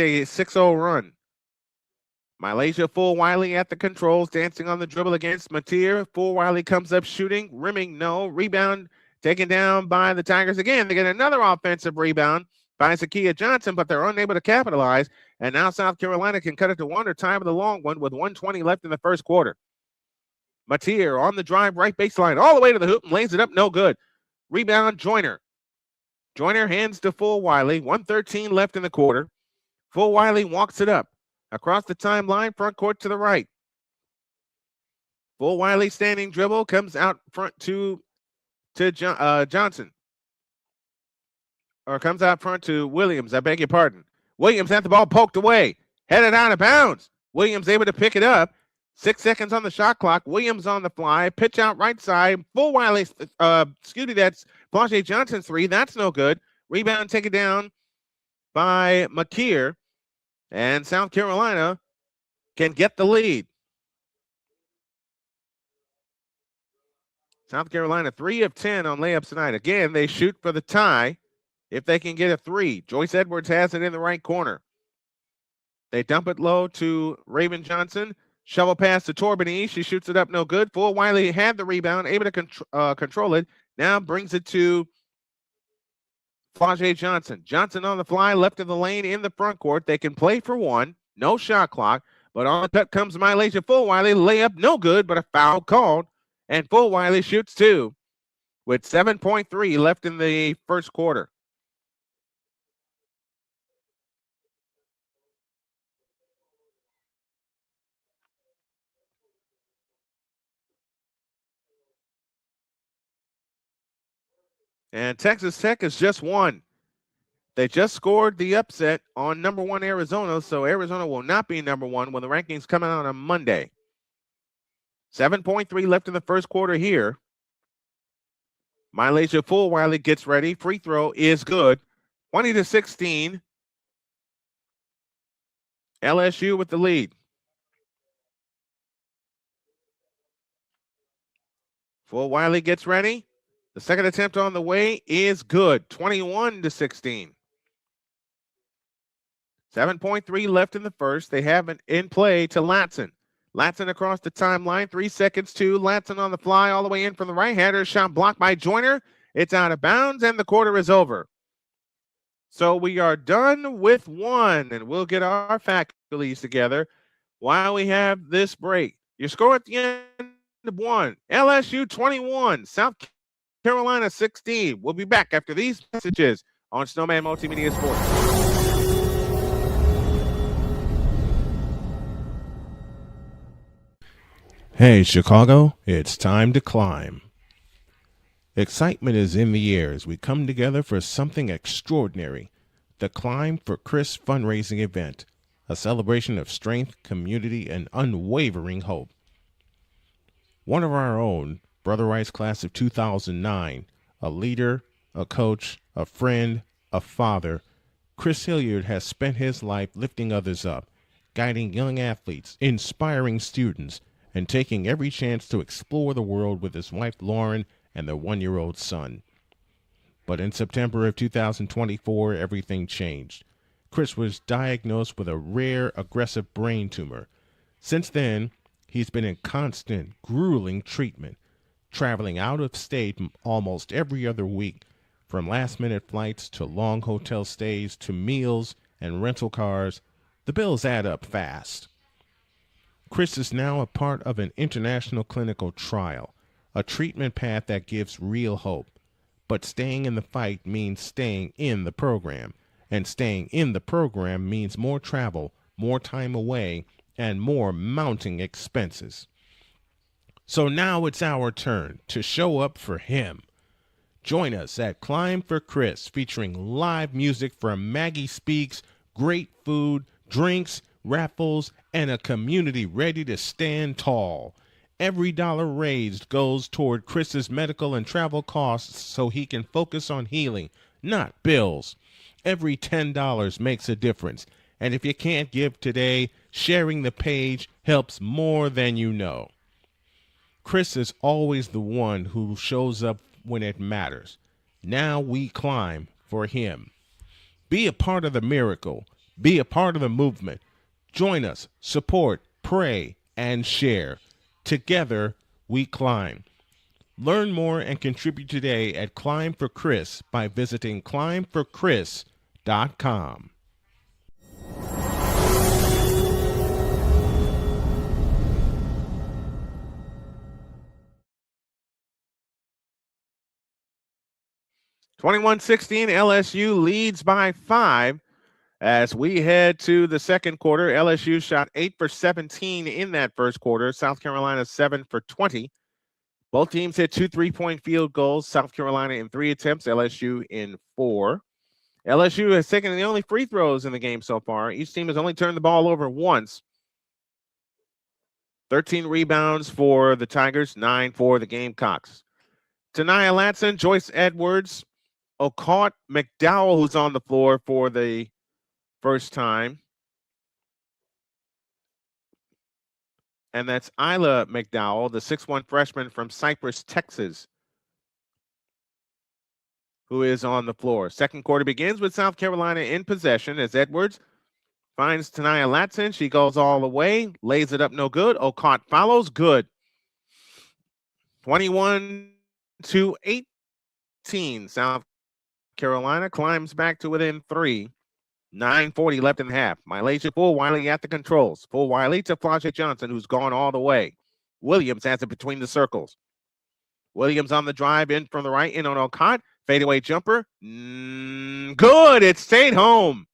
a 6-0 run. Mylasia Fulwiley at the controls, dancing on the dribble against Matir. Fulwiley comes up shooting, rimming, no. Rebound taken down by the Tigers again. They get another offensive rebound by Zakiya Johnson, but they're unable to capitalize. And now South Carolina can cut it to 1 or tie with a long one with 1:20 left in the first quarter. Matir on the drive, right baseline, all the way to the hoop and lays it up, no good. Rebound, Joyner. Joyner hands to Fulwiley, 1:13 left in the quarter. Fulwiley walks it up. Across the timeline, front court to the right. Fulwiley standing dribble, comes out front to Johnson. comes out front to Williams. I beg your pardon. Williams had the ball poked away, headed out of bounds. Williams able to pick it up. 6 seconds on the shot clock. Williams on the fly. Pitch out right side. Full Wiley. That's Flau'jae Johnson 3. That's no good. Rebound taken down by McKeer. And South Carolina can get the lead. South Carolina 3 of 10 on layups tonight. Again, they shoot for the tie if they can get a 3. Joyce Edwards has it in the right corner. They dump it low to Raven Johnson. Shovel pass to Torbini. She shoots it up, no good. Full Wiley had the rebound, able to control it. Now brings it to Flau'jae Johnson. Johnson on the fly, left of the lane in the front court. They can play for 1. No shot clock. But on the cut comes Mylasia Full Wiley. Layup, no good, but a foul called. And Full Wiley shoots 2 with 7.3 left in the first quarter. And Texas Tech has just won. They just scored the upset on number 1 Arizona, so Arizona will not be number 1 when the rankings come out on Monday. 7.3 left in the first quarter here. Mylasia Full Wiley gets ready. Free throw is good. 20-16. LSU with the lead. Full Wiley gets ready. The second attempt on the way is good. 21-16. 7.3 left in the first. They have it in play to Latson. Latson across the timeline. 3 seconds to Latson on the fly all the way in from the right-hander. Shot blocked by Joyner. It's out of bounds, and the quarter is over. So we are done with 1, and we'll get our faculties together while we have this break. Your score at the end of 1. LSU 21. South Carolina 16. We'll be back after these messages on Snowman Multimedia Sports. Hey, Chicago, it's time to climb. Excitement is in the air as we come together for something extraordinary. The Climb for Chris fundraising event, a celebration of strength, community, and unwavering hope. One of our own, Brother Rice class of 2009, a leader, a coach, a friend, a father, Chris Hilliard has spent his life lifting others up, guiding young athletes, inspiring students, and taking every chance to explore the world with his wife Lauren and their 1-year-old son. But in September of 2024, everything changed. Chris was diagnosed with a rare, aggressive brain tumor. Since then, he's been in constant, grueling treatment, traveling out of state almost every other week, from last-minute flights to long hotel stays to meals and rental cars. The bills add up fast. Chris is now a part of an international clinical trial, a treatment path that gives real hope. But staying in the fight means staying in the program, and staying in the program means more travel, more time away, and more mounting expenses. So now it's our turn to show up for him. Join us at Climb for Chris, featuring live music from Maggie Speaks, great food, drinks, raffles, and a community ready to stand tall. Every dollar raised goes toward Chris's medical and travel costs so he can focus on healing, not bills. Every $10 makes a difference. And if you can't give today, sharing the page helps more than you know. Chris is always the one who shows up when it matters. Now we climb for him. Be a part of the miracle. Be a part of the movement. Join us, support, pray, and share. Together, we climb. Learn more and contribute today at Climb for Chris by visiting climbforchris.com. (21-16) LSU leads by 5. As we head to the second quarter, LSU shot 8 for 17 in that first quarter. South Carolina 7 for 20. Both teams hit 2 3-point field goals. South Carolina in 3 attempts, LSU in 4. LSU has taken the only free throws in the game so far. Each team has only turned the ball over once. 13 rebounds for the Tigers, 9 for the Gamecocks. Tanaya Latson, Joyce Edwards, Okot McDowell, who's on the floor for the first time. And that's Isla McDowell, the 6'1" freshman from Cypress, Texas, who is on the floor. Second quarter begins with South Carolina in possession as Edwards finds Tanaya Latson. She goes all the way, lays it up, no good. Okot follows, good. 21-18. South Carolina climbs back to within 3. 9:40 left in the half. Mylasia Fulwiley at the controls. Fulwiley to Flau'jae Johnson, who's gone all the way. Williams has it between the circles. Williams on the drive in from the right, in on Okot. Fadeaway jumper. Good. It stayed home.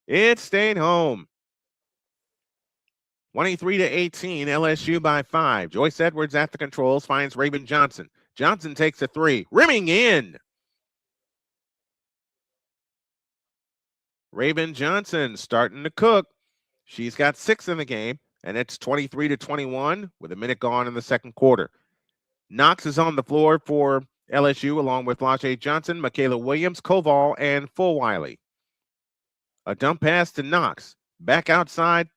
It stayed home. 23-18. LSU by 5. Joyce Edwards at the controls finds Raven Johnson. Johnson takes a 3. Rimming in. Raven Johnson starting to cook. She's got 6 in the game, and it's 23-21 with a minute gone in the second quarter. Knox is on the floor for LSU along with Flau'jae Johnson, Michaela Williams, Koval, and Fulwiley. A dump pass to Knox. Back outside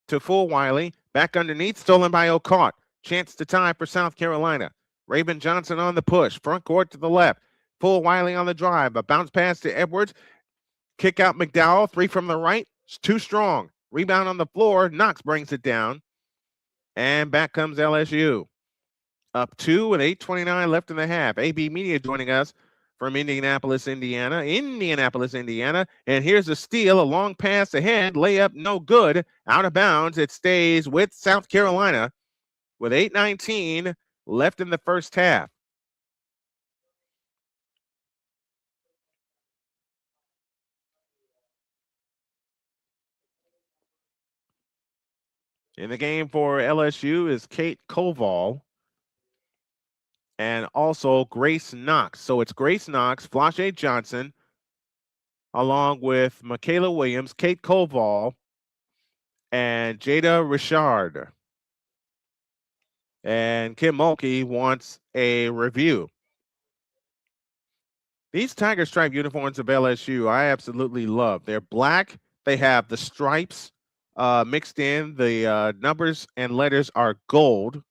to Fulwiley. Back underneath, stolen by Okot. Chance to tie for South Carolina. Raven Johnson on the push. Front court to the left. Fulwiley on the drive. A bounce pass to Edwards. Kick out McDowell. 3 from the right. It's too strong. Rebound on the floor. Knox brings it down. And back comes LSU. Up 2 with 8:29 left in the half. AB Media joining us from Indianapolis, Indiana. And here's a steal. A long pass ahead. Layup no good. Out of bounds. It stays with South Carolina with 8:19 left in the first half. In the game for LSU is Kate Koval and also Grace Knox. So it's Grace Knox, Flau'jae Johnson, along with Michaela Williams, Kate Koval, and Jada Richard. And Kim Mulkey wants a review. These tiger stripe uniforms of LSU, I absolutely love. They're black. They have the stripes mixed in. The numbers and letters are gold.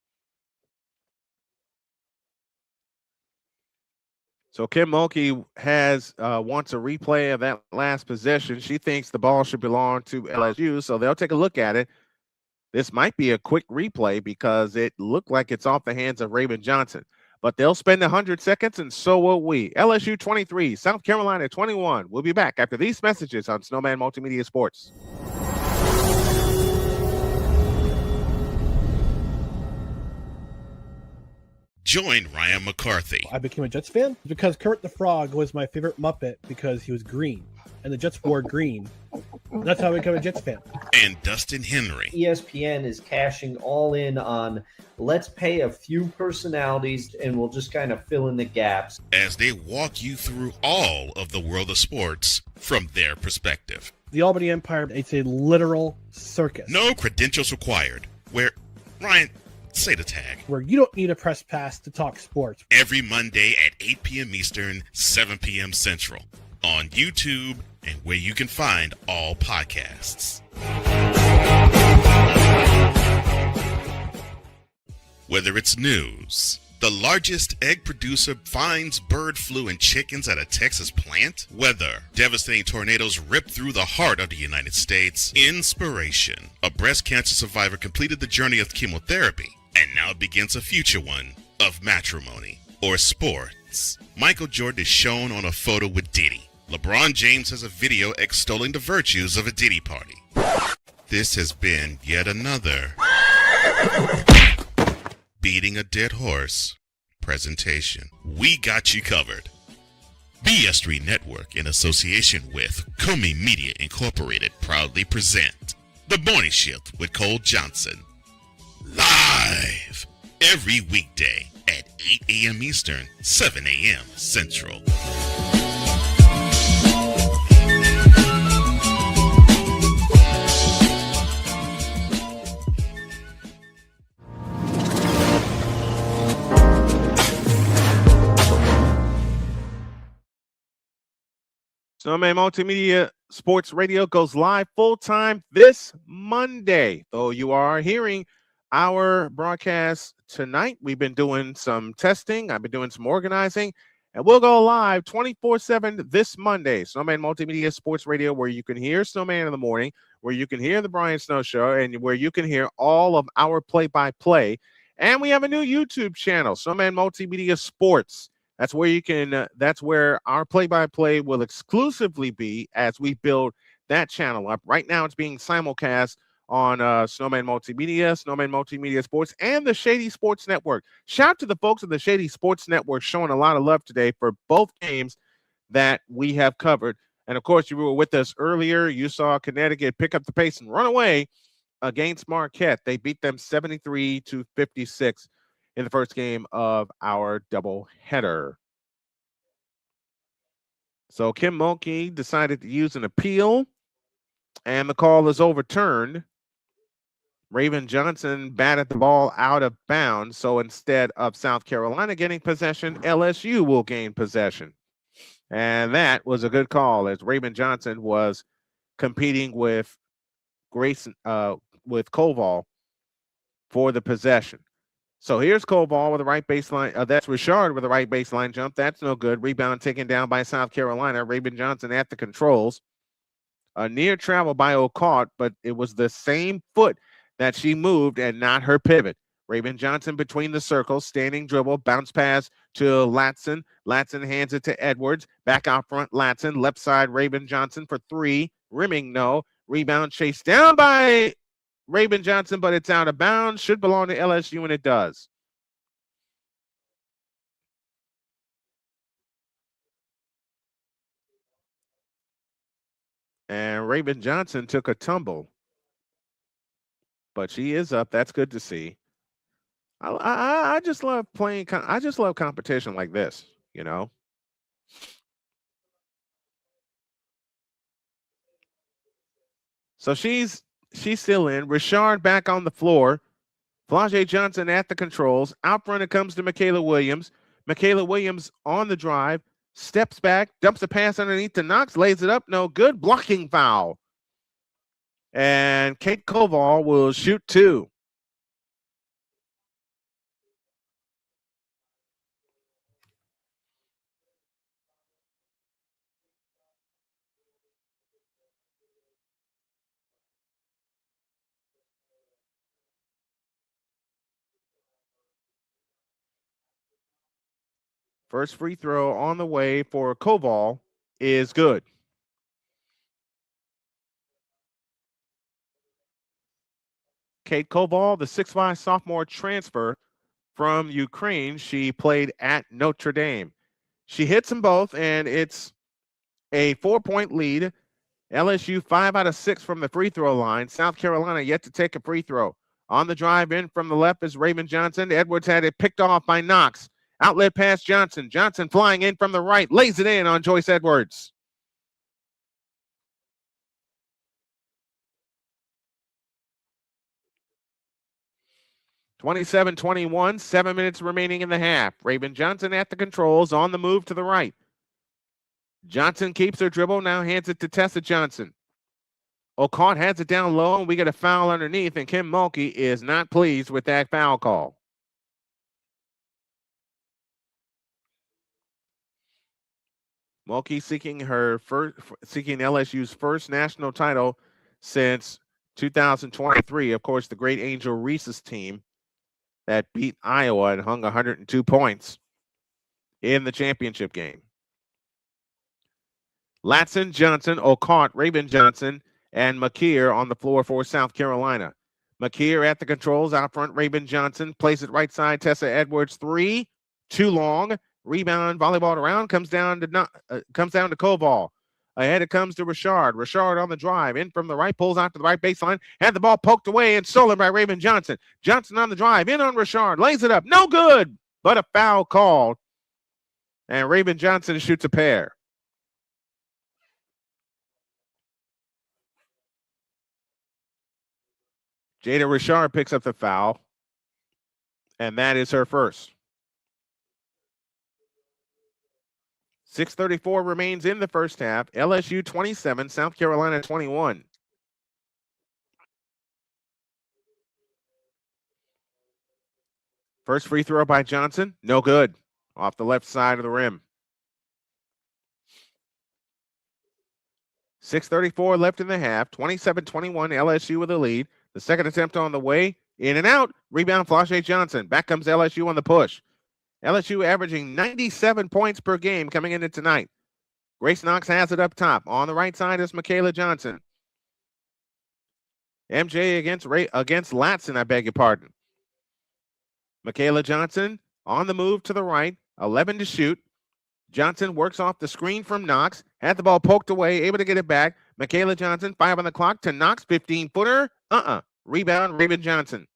So Kim Mulkey has wants a replay of that last possession. She thinks the ball should belong to LSU, so they'll take a look at it. This might be a quick replay because it looked like it's off the hands of Raven Johnson. But they'll spend 100 seconds, and so will we. LSU 23, South Carolina 21. We'll be back after these messages on Snowman Multimedia Sports. Join Ryan McCarthy. I became a Jets fan because Kermit the Frog was my favorite Muppet because he was green, and the Jets wore green. That's how I became a Jets fan. And Dustin Henry. ESPN is cashing all in on let's pay a few personalities and we'll just kind of fill in the gaps. As they walk you through all of the world of sports from their perspective. The Albany Empire, it's a literal circus. No credentials required. Where, Ryan, say the tag. Where you don't need a press pass to talk sports. Every Monday at 8 p.m. Eastern, 7 p.m. Central. On YouTube and where you can find all podcasts. Whether it's news, the largest egg producer finds bird flu in chickens at a Texas plant, weather, devastating tornadoes rip through the heart of the United States, inspiration, a breast cancer survivor completed the journey of chemotherapy, and now begins a future one of matrimony or sports. Michael Jordan is shown on a photo with Diddy. LeBron James has a video extolling the virtues of a Diddy party. This has been yet another beating a dead horse presentation. We got you covered. BS3 Network, in association with Comey Media Incorporated, proudly present The Morning Shift with Cole Johnson. Live every weekday at 8 a.m. Eastern, 7 a.m. Central. Snowman Multimedia Sports Radio goes live full-time this Monday. Though you are hearing our broadcast tonight, we've been doing some testing. I've been doing some organizing, and we'll go live 24/7 this Monday. Snowman Multimedia Sports Radio, where you can hear Snowman in the morning, where you can hear the Brian Snow Show, and where you can hear all of our play-by-play. And we have a new YouTube channel, Snowman Multimedia Sports. That's where you can. That's where our play-by-play will exclusively be as we build that channel up. Right now, it's being simulcast on Snowman Multimedia Sports, and the Shady Sports Network. Shout out to the folks at the Shady Sports Network showing a lot of love today for both games that we have covered. And of course, you were with us earlier. You saw Connecticut pick up the pace and run away against Marquette. They beat them 73-56 in the first game of our doubleheader. So Kim Mulkey decided to use an appeal, and the call is overturned. Raven Johnson batted the ball out of bounds, so instead of South Carolina getting possession, LSU will gain possession. And that was a good call, as Raven Johnson was competing with Koval for the possession. So here's Koval with the right baseline. That's Richard with the right baseline jump. That's no good. Rebound taken down by South Carolina. Raven Johnson at the controls. A near travel by O'Cott, but it was the same foot that she moved and not her pivot. Raven Johnson between the circles, standing dribble, bounce pass to Latson. Latson hands it to Edwards. Back out front, Latson. Left side, Raven Johnson for three. Rimming, no. Rebound chased down by Raven Johnson, but it's out of bounds. Should belong to LSU, and it does. And Raven Johnson took a tumble, but she is up. That's good to see. I just love playing. I just love competition like this, you know. So she's still in. Richard back on the floor. Flau'jae Johnson at the controls. Out front it comes to Michaela Williams. Michaela Williams on the drive. Steps back. Dumps a pass underneath to Knox. Lays it up. No good. Blocking foul. And Kate Koval will shoot two. First free throw on the way for Koval is good. Kate Koval, the 6'5" sophomore transfer from Ukraine. She played at Notre Dame. She hits them both, and it's a 4-point lead. LSU 5 out of 6 from the free throw line. South Carolina yet to take a free throw. On the drive in from the left is Raven Johnson. Edwards had it picked off by Knox. Outlet pass Johnson. Johnson flying in from the right. Lays it in on Joyce Edwards. (27-21), 7 minutes remaining in the half. Raven Johnson at the controls, on the move to the right. Johnson keeps her dribble, now hands it to Tessa Johnson. O'Cott has it down low, and we get a foul underneath, and Kim Mulkey is not pleased with that foul call. Mulkey seeking LSU's first national title since 2023. Of course, the great Angel Reese's team that beat Iowa and hung 102 points in the championship game. Latson, Johnson, O'Cott, Raven Johnson, and McKeer on the floor for South Carolina. McKeer at the controls, out front, Raven Johnson, plays it right side, Tessa Edwards, three, too long. Rebound, volleyball around, comes down to Koval. Ahead it comes to Richard. Richard on the drive, in from the right, pulls out to the right baseline, had the ball poked away and stolen by Raven Johnson. Johnson on the drive, in on Richard, lays it up, no good, but a foul called. And Raven Johnson shoots a pair. Jada Richard picks up the foul, and that is her first. 6:34 remains in the first half. LSU 27, South Carolina 21. First free throw by Johnson, no good. Off the left side of the rim. 6:34 left in the half. 27-21, LSU with the lead. The second attempt on the way, in and out. Rebound, Flau'jae Johnson. Back comes LSU on the push. LSU averaging 97 points per game coming into tonight. Grace Knox has it up top. On the right side is Michaela Johnson. MJ against Latson, I beg your pardon. Michaela Johnson on the move to the right. 11 to shoot. Johnson works off the screen from Knox. Had the ball poked away, able to get it back. Michaela Johnson, 5 on the clock to Knox, 15-footer. Rebound, Raven Johnson.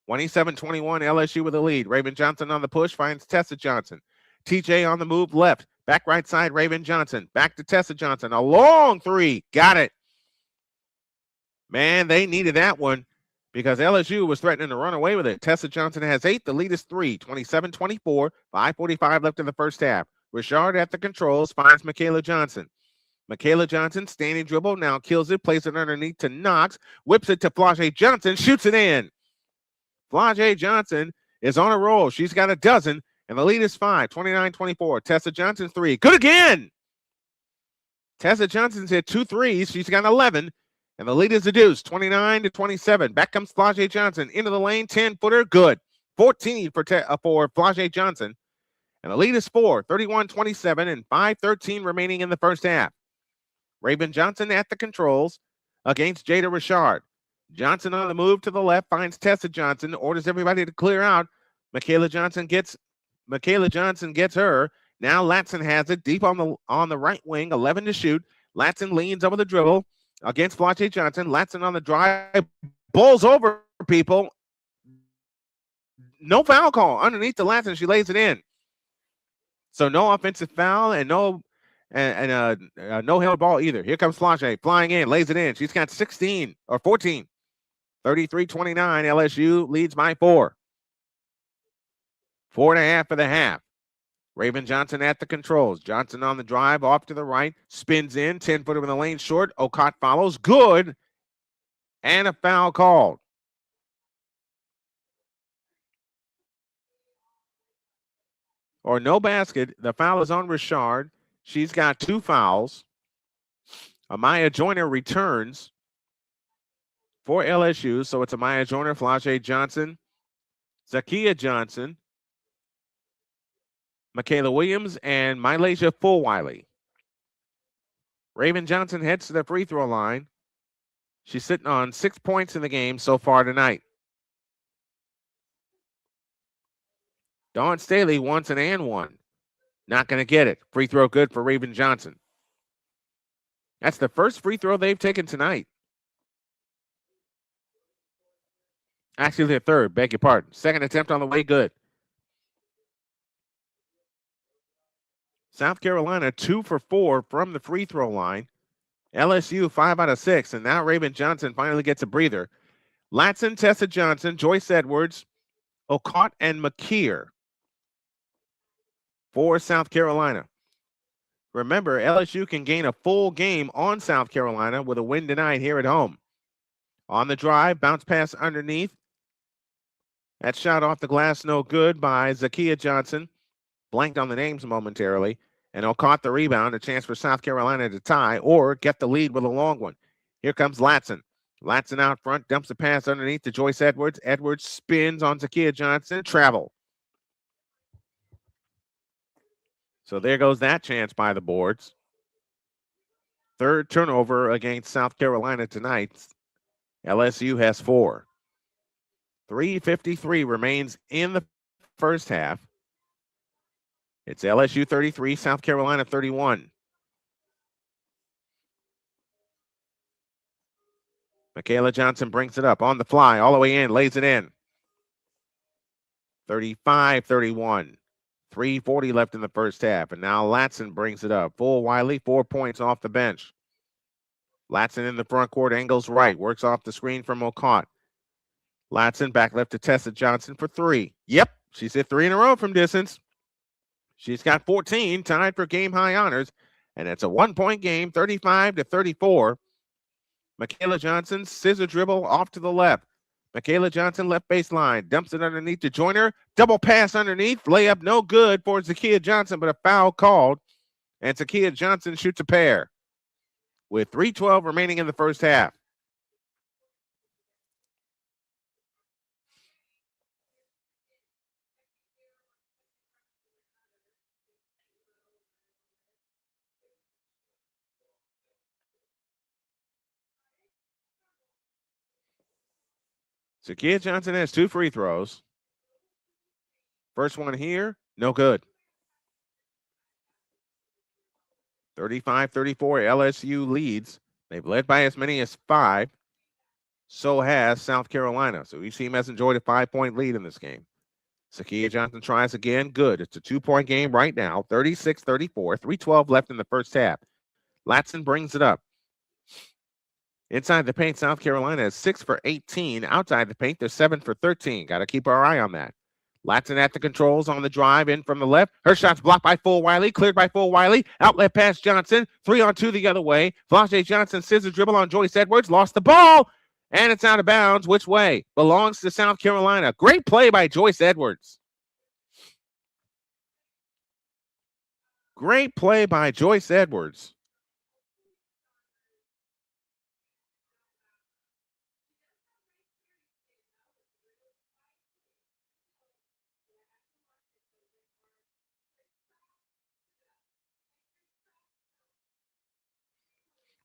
27-21, LSU with the lead. Raven Johnson on the push, finds Tessa Johnson. TJ on the move left. Back right side, Raven Johnson. Back to Tessa Johnson. A long three. Got it. Man, they needed that one because LSU was threatening to run away with it. Tessa Johnson has 8. The lead is 3. 27-24. 5:45 left in the first half. Richard at the controls finds Michaela Johnson. Michaela Johnson, standing dribble, now kills it, plays it underneath to Knox, whips it to Flau'jae Johnson, shoots it in. Flau'jae Johnson is on a roll. She's got a dozen, and the lead is 5, 29-24. Tessa Johnson, 3. Good again. Tessa Johnson's hit 2 threes. She's got 11, and the lead is the deuce, 29-27. Back comes Flau'jae Johnson into the lane, 10-footer, good. 14 for Flau'jae Johnson, and the lead is 4, 31-27, and 5:13 remaining in the first half. Raven Johnson at the controls against Jada Richard. Johnson on the move to the left, finds Tessa Johnson, orders everybody to clear out. Michaela Johnson gets her. Now Latson has it deep on the right wing, 11 to shoot. Latson leans over the dribble against Flau'jae Johnson. Latson on the drive, bowls over people. No foul call underneath the Latson. She lays it in. So no offensive foul and no held ball either. Here comes Flau'jae flying in, lays it in. She's got 16 or 14. 33-29. LSU leads by 4. 4.5 for the half. Raven Johnson at the controls. Johnson on the drive, off to the right, spins in, 10-footer in the lane short. Okot follows, good, and a foul called. Or no basket. The foul is on Richard. She's got 2 fouls. Amaya Joyner returns for LSU. So it's Amaya Joyner, Flau'jae Johnson, Zakia Johnson, Michaela Williams, and Mylasia Fulwiley. Raven Johnson heads to the free throw line. She's sitting on 6 points in the game so far tonight. Dawn Staley wants an and one. Not going to get it. Free throw good for Raven Johnson. That's the first free throw they've taken tonight. Actually, their third, beg your pardon. Second attempt on the way, good. South Carolina 2 for 4 from the free throw line. LSU 5 out of 6, and now Raven Johnson finally gets a breather. Latson, Tessa Johnson, Joyce Edwards, Okot, and McKeer for South Carolina. Remember, LSU can gain a full game on South Carolina with a win tonight here at home. On the drive, bounce pass underneath. That shot off the glass, no good by Zakia Johnson. Blanked on the names momentarily. And Okot the rebound, a chance for South Carolina to tie or get the lead with a long one. Here comes Latson. Latson out front, dumps a pass underneath to Joyce Edwards. Edwards spins on Zakia Johnson. Travel. So there goes that chance by the boards. Third turnover against South Carolina tonight. LSU has 4. 3:53 remains in the first half. It's LSU 33, South Carolina 31. Michaela Johnson brings it up on the fly, all the way in, lays it in. 35-31. 3:40 left in the first half, and now Latson brings it up. Fulwiley, 4 points off the bench. Latson in the front court, angles right, works off the screen from Okot. Latson back left to Tessa Johnson for 3. Yep, she's hit 3 in a row from distance. She's got 14, tied for game high honors, and it's a 1-point game, 35-34. Michaela Johnson, scissor dribble off to the left. Michaela Johnson, left baseline, dumps it underneath to Joyner. Double pass underneath, layup no good for Zakiya Johnson, but a foul called, and Zakiya Johnson shoots a pair with 3:12 remaining in the first half. Zakiya Johnson has 2 free throws. First one here, no good. 35-34, LSU leads. They've led by as many as 5. So has South Carolina. So each team has enjoyed a 5-point lead in this game. Zakiya Johnson tries again. Good. It's a 2-point game right now. 36-34. 3:12 left in the first half. Latson brings it up. Inside the paint, South Carolina is 6 for 18. Outside the paint, they're 7 for 13. Got to keep our eye on that. Latson at the controls on the drive in from the left. Her shot's blocked by Flau'jae, cleared by Flau'jae. Outlet pass Johnson. 3-on-2 the other way. Flau'jae Johnson scissor dribble on Joyce Edwards. Lost the ball. And it's out of bounds. Which way? Belongs to South Carolina. Great play by Joyce Edwards. Great play by Joyce Edwards.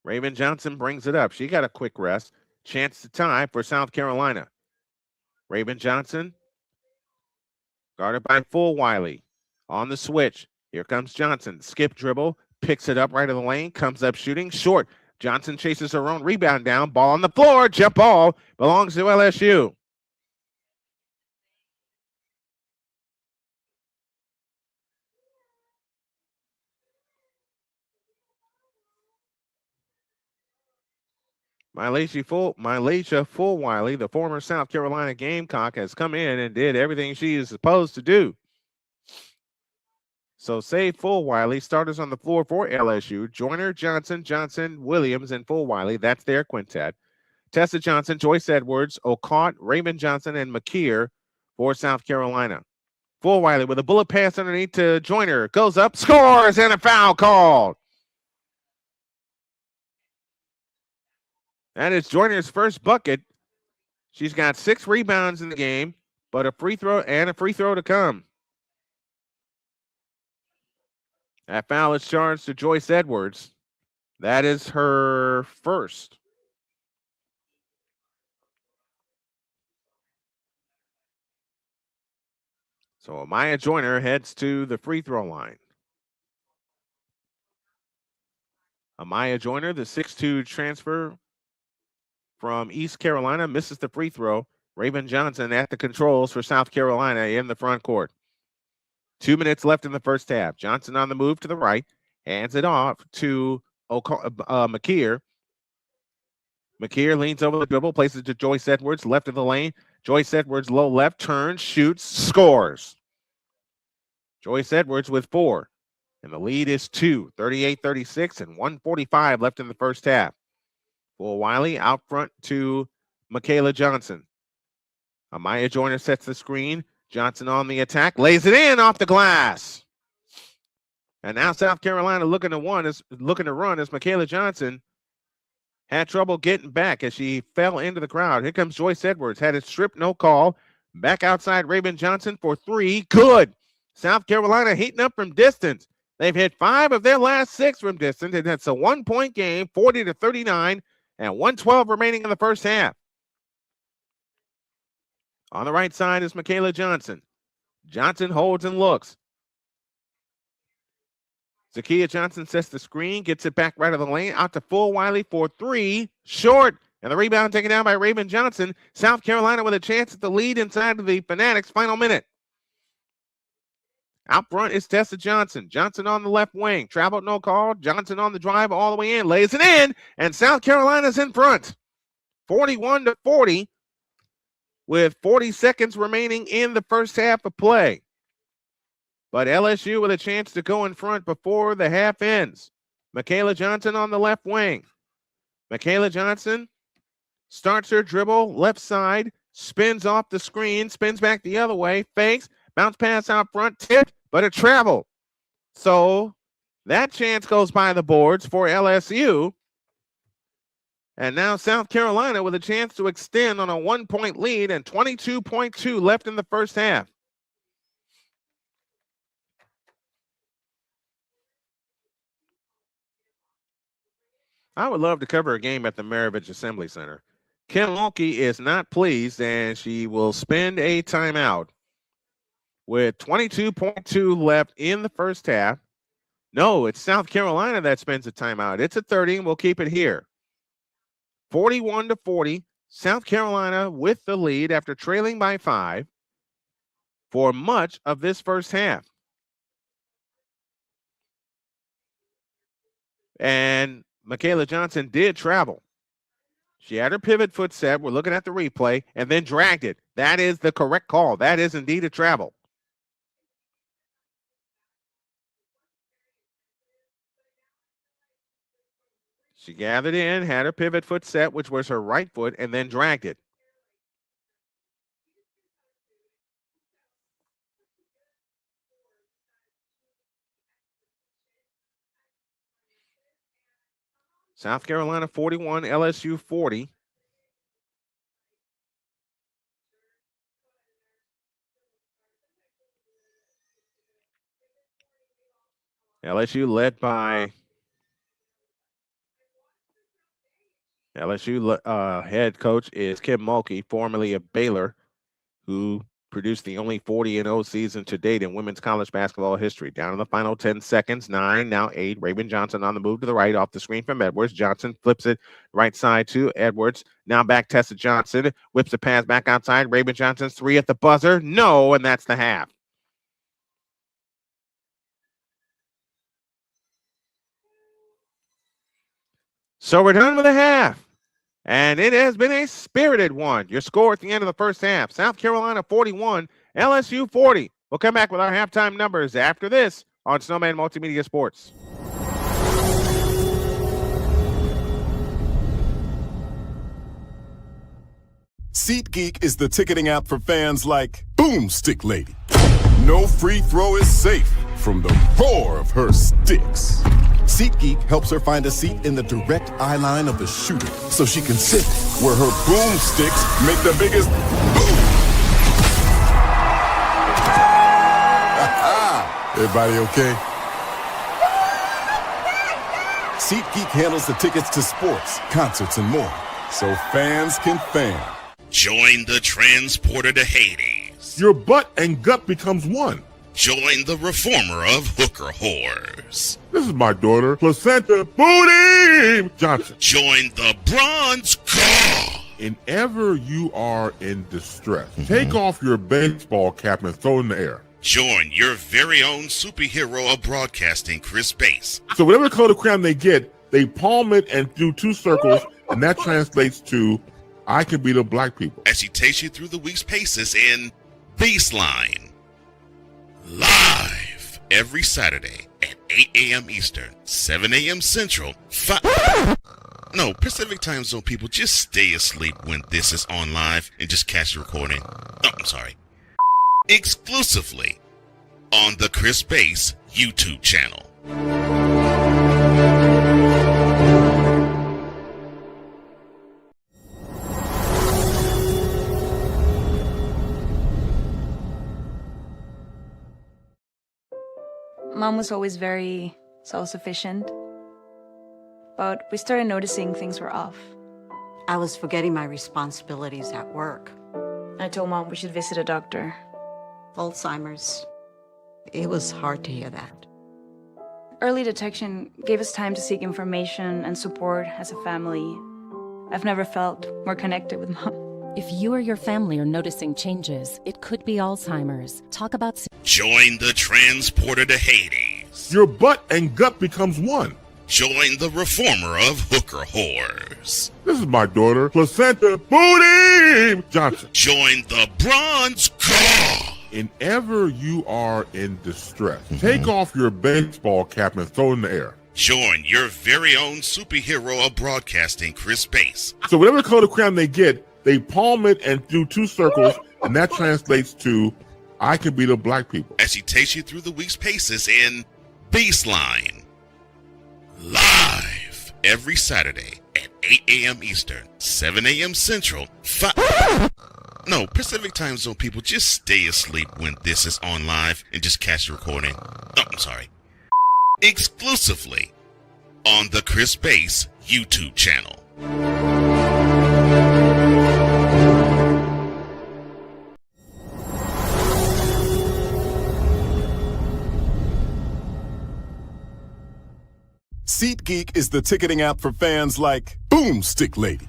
Raven Johnson brings it up. She got a quick rest. Chance to tie for South Carolina. Raven Johnson, guarded by Flau'jae. On the switch. Here comes Johnson. Skip dribble. Picks it up right in the lane. Comes up shooting. Short. Johnson chases her own rebound down. Ball on the floor. Jump ball. Belongs to LSU. Mylacia Flau'jae, the former South Carolina Gamecock, has come in and did everything she is supposed to do. So save Flau'jae. Starters on the floor for LSU. Joyner, Johnson, Williams, and Flau'jae. That's their quintet. Tessa Johnson, Joyce Edwards, Okot, Raymond Johnson, and McKeer for South Carolina. Flau'jae with a bullet pass underneath to Joyner. Goes up, scores, and a foul called. That is Joyner's first bucket. She's got 6 rebounds in the game, but a free throw to come. That foul is charged to Joyce Edwards. That is her first. So Amaya Joyner heads to the free throw line. Amaya Joyner, the 6'2 transfer from East Carolina, misses the free throw. Raven Johnson at the controls for South Carolina in the front court. 2 minutes left in the first half. Johnson on the move to the right. Hands it off to McKeer. McKeer leans over the dribble, places it to Joyce Edwards, left of the lane. Joyce Edwards, low left, turns, shoots, scores. Joyce Edwards with 4. And the lead is 2, 38-36, and 1:45 left in the first half. Flau'jae out front to Michaela Johnson. Amaya Joyner sets the screen. Johnson on the attack, lays it in off the glass. And now South Carolina looking to run as Michaela Johnson had trouble getting back as she fell into the crowd. Here comes Joyce Edwards, had it stripped, no call. Back outside Raven Johnson for 3, good. South Carolina heating up from distance. They've hit 5 of their last 6 from distance, and it's a 1-point game, 40-39, and 1:12 remaining in the first half. On the right side is Michaela Johnson. Johnson holds and looks. Zakiya Johnson sets the screen, gets it back right of the lane, out to Flau'jae for 3, short, and the rebound taken down by Raven Johnson. South Carolina with a chance at the lead inside of the Fanatics' final minute. Out front is Tessa Johnson. Johnson on the left wing. Traveled, no call. Johnson on the drive all the way in. Lays it in, and South Carolina's in front. 41-40 with 40 seconds remaining in the first half of play. but LSU with a chance to go in front before the half ends. Michaela Johnson on the left wing. Michaela Johnson starts her dribble, left side, spins off the screen, spins back the other way, fakes, bounce pass out front, tipped, but it traveled. So that chance goes by the boards for LSU. And now South Carolina with a chance to extend on a 1-point lead and 22.2 left in the first half. I would love to cover a game at the Maravich Assembly Center. Kim Mulkey is not pleased, and she will spend a timeout with 22.2 left in the first half. No, it's South Carolina that spends a timeout. It's a 30, and we'll keep it here. 41-40, South Carolina with the lead after trailing by 5 for much of this first half. And Michaela Johnson did travel. She had her pivot foot set. We're looking at the replay and then dragged it. That is the correct call. That is indeed a travel. She gathered in, had her pivot foot set, which was her right foot, and then dragged it. South Carolina 41, LSU 40. LSU led by LSU head coach is Kim Mulkey, formerly of Baylor, who produced the only 40-0 season to date in women's college basketball history. Down in the final 10 seconds, 9, now 8. Raven Johnson on the move to the right off the screen from Edwards. Johnson flips it right side to Edwards. Now back Tessa Johnson. Whips the pass back outside. Raven Johnson's 3 at the buzzer. No, and that's the half. So we're done with the half. And it has been a spirited one. Your score at the end of the first half. South Carolina 41, LSU 40. We'll come back with our halftime numbers after this on Snowman Multimedia Sports. SeatGeek is the ticketing app for fans like Boomstick Lady. No free throw is safe from the roar of her sticks. SeatGeek helps her find a seat in the direct eye line of the shooter so she can sit where her boomsticks make the biggest boom. Everybody okay? SeatGeek handles the tickets to sports, concerts, and more, so fans can fan. Join the transporter to Hades. Your butt and gut becomes one. Join the reformer of hooker whores. This is my daughter, Placenta Booty Johnson. Join the bronze car. Whenever you are in distress, take off your baseball cap and throw it in the air. Join your very own superhero of broadcasting, Chris Bass. So whatever color crayon they get, they palm it and do 2 circles, and that translates to, I can beat up black people. As she takes you through the week's paces in Baseline. Live every Saturday at 8 a.m. Eastern, 7 a.m. Central, Pacific Time Zone people, just stay asleep when this is on live and just catch the recording. Oh, I'm sorry. Exclusively on the Chris Bass YouTube channel. Mom was always very self-sufficient, but we started noticing things were off. I was forgetting my responsibilities at work. I told Mom we should visit a doctor. Alzheimer's. It was hard to hear that. Early detection gave us time to seek information and support as a family. I've never felt more connected with Mom. If you or your family are noticing changes, it could be Alzheimer's. Talk about... Join the transporter to Hades. Your butt and gut becomes one. Join the reformer of hooker whores. This is my daughter, Placenta Booty Johnson. Join the bronze car. Whenever you are in distress, take off your baseball cap and throw it in the air. Join your very own superhero of broadcasting, Chris Bass. So whatever color crayon they get, they palm it and do two circles, and that translates to, I can beat up black people. As he takes you through the week's paces in Baseline. Live every Saturday at 8 a.m. Eastern, 7 a.m. Central, No, Pacific time zone people, just stay asleep when this is on live and just catch the recording. Oh, I'm sorry. Exclusively on the Chris Bass YouTube channel. SeatGeek is the ticketing app for fans like Boomstick Lady.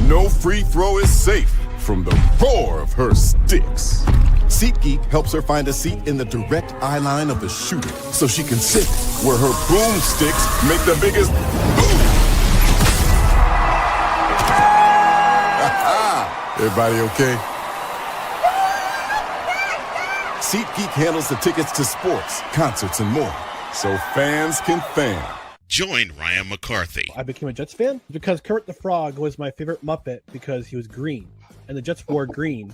No free throw is safe from the roar of her sticks. SeatGeek helps her find a seat in the direct eye line of the shooter so she can sit where her boomsticks make the biggest boom. Everybody okay? SeatGeek handles the tickets to sports, concerts, and more so fans can fan. Join Ryan McCarthy. I became a Jets fan because Kurt the Frog was my favorite Muppet because he was green, and the Jets wore green.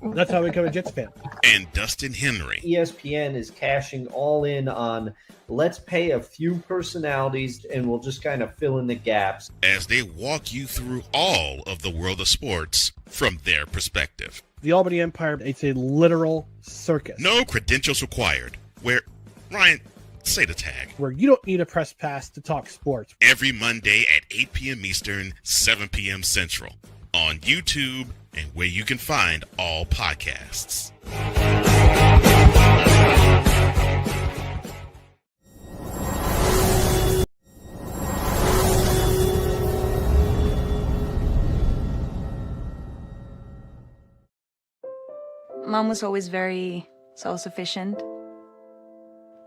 That's how I became a Jets fan. And Dustin Henry. ESPN is cashing all in on let's pay a few personalities and we'll just kind of fill in the gaps. As they walk you through all of the world of sports from their perspective. The Albany Empire, it's a literal circus. No credentials required. Where, Ryan, say the tag. Where you don't need a press pass to talk sports. Every Monday at 8 p.m. Eastern, 7 p.m. Central. On YouTube and where you can find all podcasts. Mom was always very self-sufficient,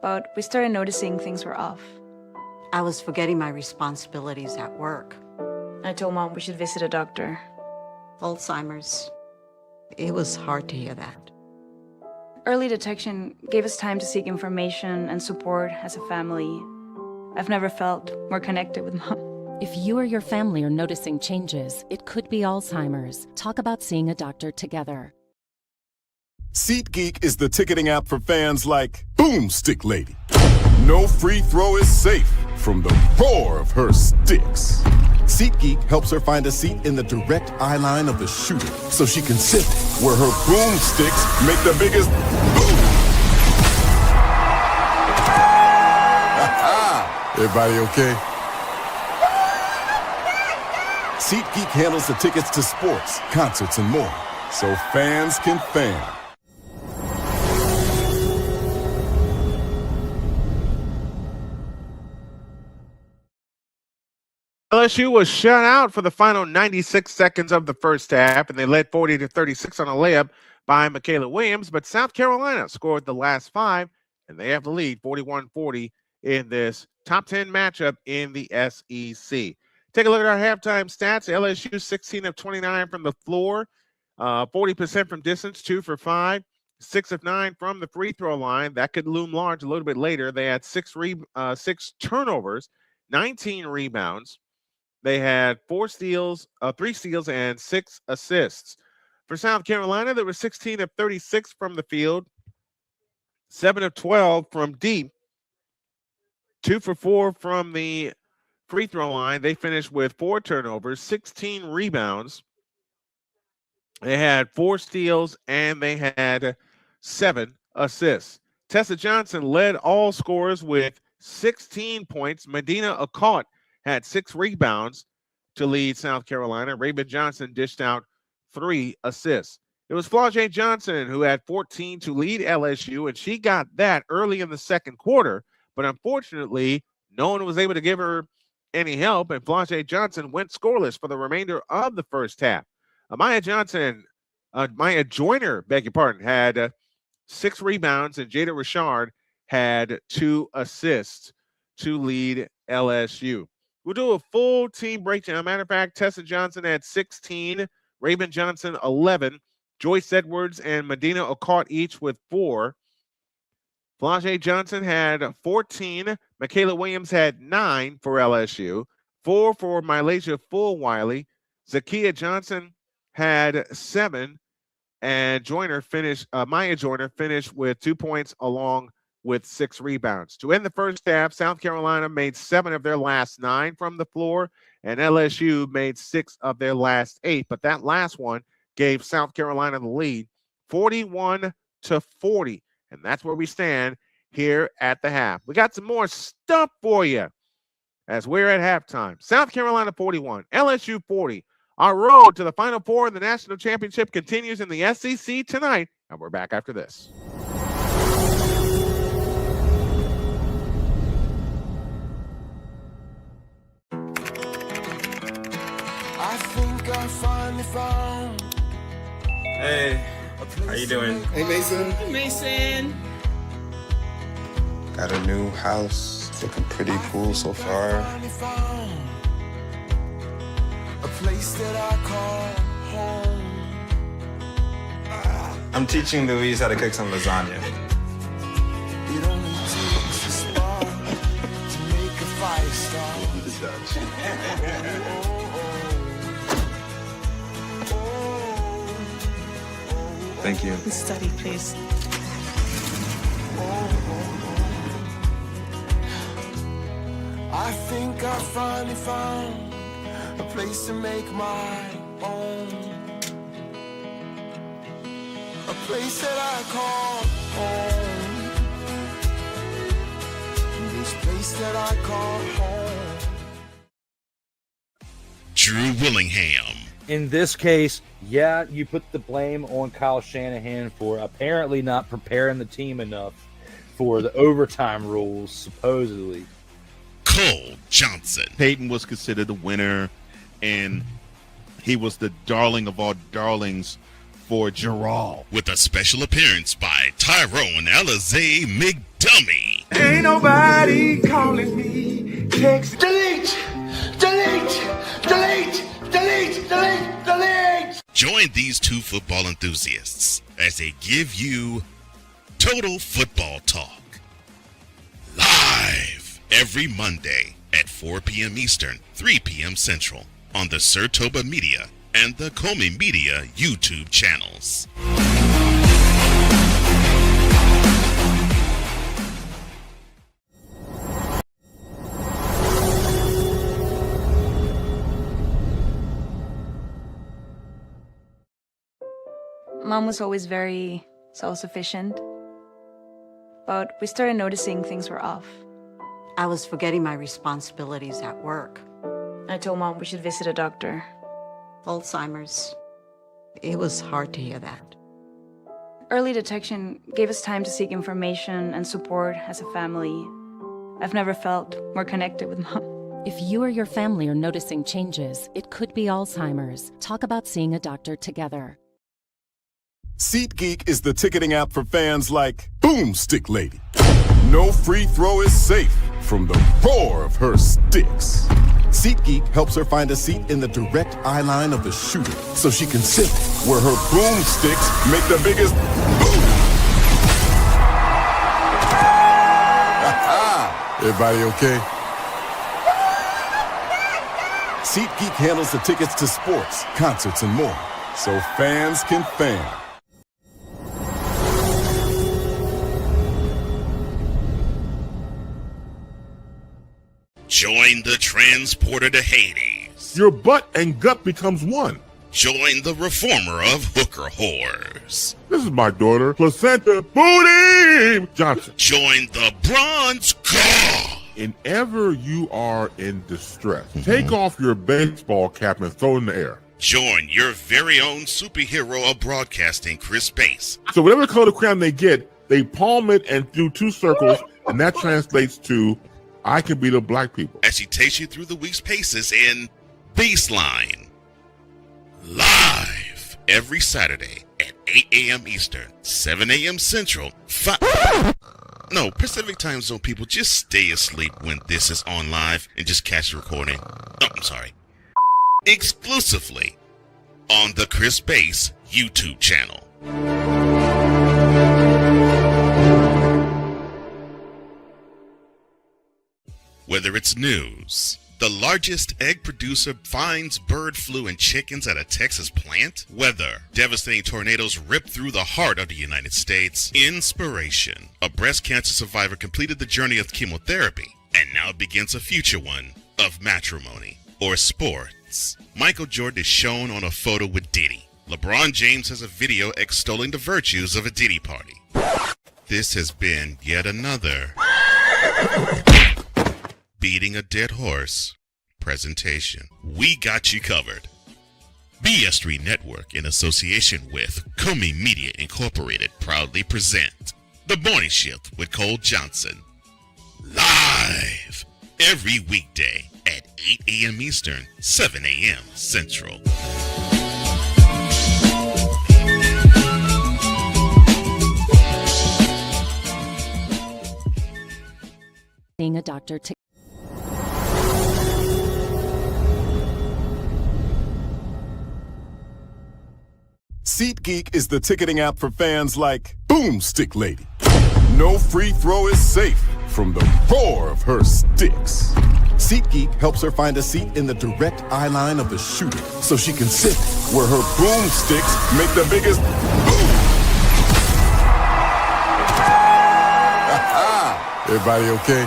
but we started noticing things were off. I was forgetting my responsibilities at work. I told Mom we should visit a doctor. Alzheimer's. It was hard to hear that. Early detection gave us time to seek information and support as a family. I've never felt more connected with Mom. If you or your family are noticing changes, it could be Alzheimer's. Talk about seeing a doctor together. SeatGeek is the ticketing app for fans like Boomstick Lady. No free throw is safe from the roar of her sticks. SeatGeek helps her find a seat in the direct eye line of the shooter so she can sit where her boomsticks make the biggest boom. Everybody okay? SeatGeek handles the tickets to sports, concerts, and more so fans can fan. LSU was shut out for the final 96 seconds of the first half, and they led 40-36 on a layup by Michaela Williams, but South Carolina scored the last 5, and they have the lead 41-40 in this top 10 matchup in the SEC. Take a look at our halftime stats. LSU 16 of 29 from the floor, 40% from distance, 2 for 5, 6 of 9 from the free throw line. That could loom large a little bit later. They had 6 turnovers, 19 rebounds. They had 3 steals, and 6 assists. For South Carolina, there were 16 of 36 from the field, 7 of 12 from deep, 2 for 4 from the free throw line. They finished with 4 turnovers, 16 rebounds. They had 4 steals, and they had 7 assists. Tessa Johnson led all scorers with 16 points. Medina Acott had 6 rebounds to lead South Carolina. Raven Johnson dished out 3 assists. It was Flau'jae Johnson who had 14 to lead LSU, and she got that early in the second quarter, but unfortunately, no one was able to give her any help, and Flau'jae Johnson went scoreless for the remainder of the first half. Maya Joyner, had 6 rebounds, and Jada Richard had 2 assists to lead LSU. We'll do a full team breakdown. Matter of fact, Tessa Johnson had 16, Raven Johnson 11, Joyce Edwards and Medina Okot each with 4. Flau'jae Johnson had 14. Michaela Williams had 9 for LSU. 4 for Malaysia Fulwiley. Zakia Johnson had 7. And Maya Joyner finished with 2 points along with 6 rebounds. To end the first half, South Carolina made 7 of their last 9 from the floor, and LSU made 6 of their last 8. But that last one gave South Carolina the lead, 41-40. And that's where we stand here at the half. We got some more stuff for you as we're at halftime. South Carolina 41, LSU 40. Our road to the Final Four in the national championship continues in the SEC tonight, and we're back after this. I think I finally found. Hey, how you doing? Hey, Mason. Hey, Mason. Got a new house. It's looking pretty cool so far. A place that I call home. I'm teaching Louise how to cook some lasagna. It only takes a spark to make a fire start. Thank you. Study, please. I think I finally found a place to make my own. A place that I call home. This place that I call home. Drew Willingham. In this case, yeah, you put the blame on Kyle Shanahan for apparently not preparing the team enough for the overtime rules, supposedly. Cole Johnson. Peyton was considered the winner, and he was the darling of all darlings for Gerald. With a special appearance by Tyrone Alizé McDummy. Ain't nobody calling me. Text. Delete! Delete! Delete! Delete! Delete! Delete! Join these two football enthusiasts as they give you Total Football Talk. Live every Monday at 4 p.m. Eastern, 3 p.m. Central on the Sertoba Media and the Comey Media YouTube channels. Mom was always very self-sufficient, but we started noticing things were off. I was forgetting my responsibilities at work. I told Mom we should visit a doctor. Alzheimer's. It was hard to hear that. Early detection gave us time to seek information and support as a family. I've never felt more connected with Mom. If you or your family are noticing changes, it could be Alzheimer's. Talk about seeing a doctor together. SeatGeek is the ticketing app for fans like Boomstick Lady. No free throw is safe from the roar of her sticks. SeatGeek helps her find a seat in the direct eye line of the shooter so she can sit where her boomsticks make the biggest boom. Everybody okay? SeatGeek handles the tickets to sports, concerts, and more, so fans can fan. Join the transporter to Hades. Your butt and gut becomes one. Join the reformer of hooker whores. This is my daughter, Placenta Booty Johnson. Join the bronze car. Whenever you are in distress, take off your baseball cap and throw it in the air. Join your very own superhero of broadcasting, Chris Bass. So whatever color crayon they get, they palm it and do 2 circles, and that translates to I can beat up black people. As she takes you through the week's paces in Baseline. Live every Saturday at 8 a.m. Eastern, 7 a.m. Central, Pacific Time Zone people, just stay asleep when this is on live and just catch the recording. Oh, I'm sorry. Exclusively on the Chris Base YouTube channel. Whether it's news, the largest egg producer finds bird flu in chickens at a Texas plant, weather, devastating tornadoes rip through the heart of the United States, inspiration, a breast cancer survivor completed the journey of chemotherapy, and now begins a future one of matrimony or sports. Michael Jordan is shown on a photo with Diddy. LeBron James has a video extolling the virtues of a Diddy party. This has been yet another beating a dead horse presentation. We got you covered. BS3 Network, in association with Comey Media Incorporated, proudly present The Morning Shift with Cole Johnson. Live every weekday at 8 a.m. Eastern, 7 a.m. Central. Being a doctor to SeatGeek is the ticketing app for fans like Boomstick Lady. No free throw is safe from the roar of her sticks. SeatGeek helps her find a seat in the direct eye line of the shooter so she can sit where her boomsticks make the biggest boom. Everybody okay?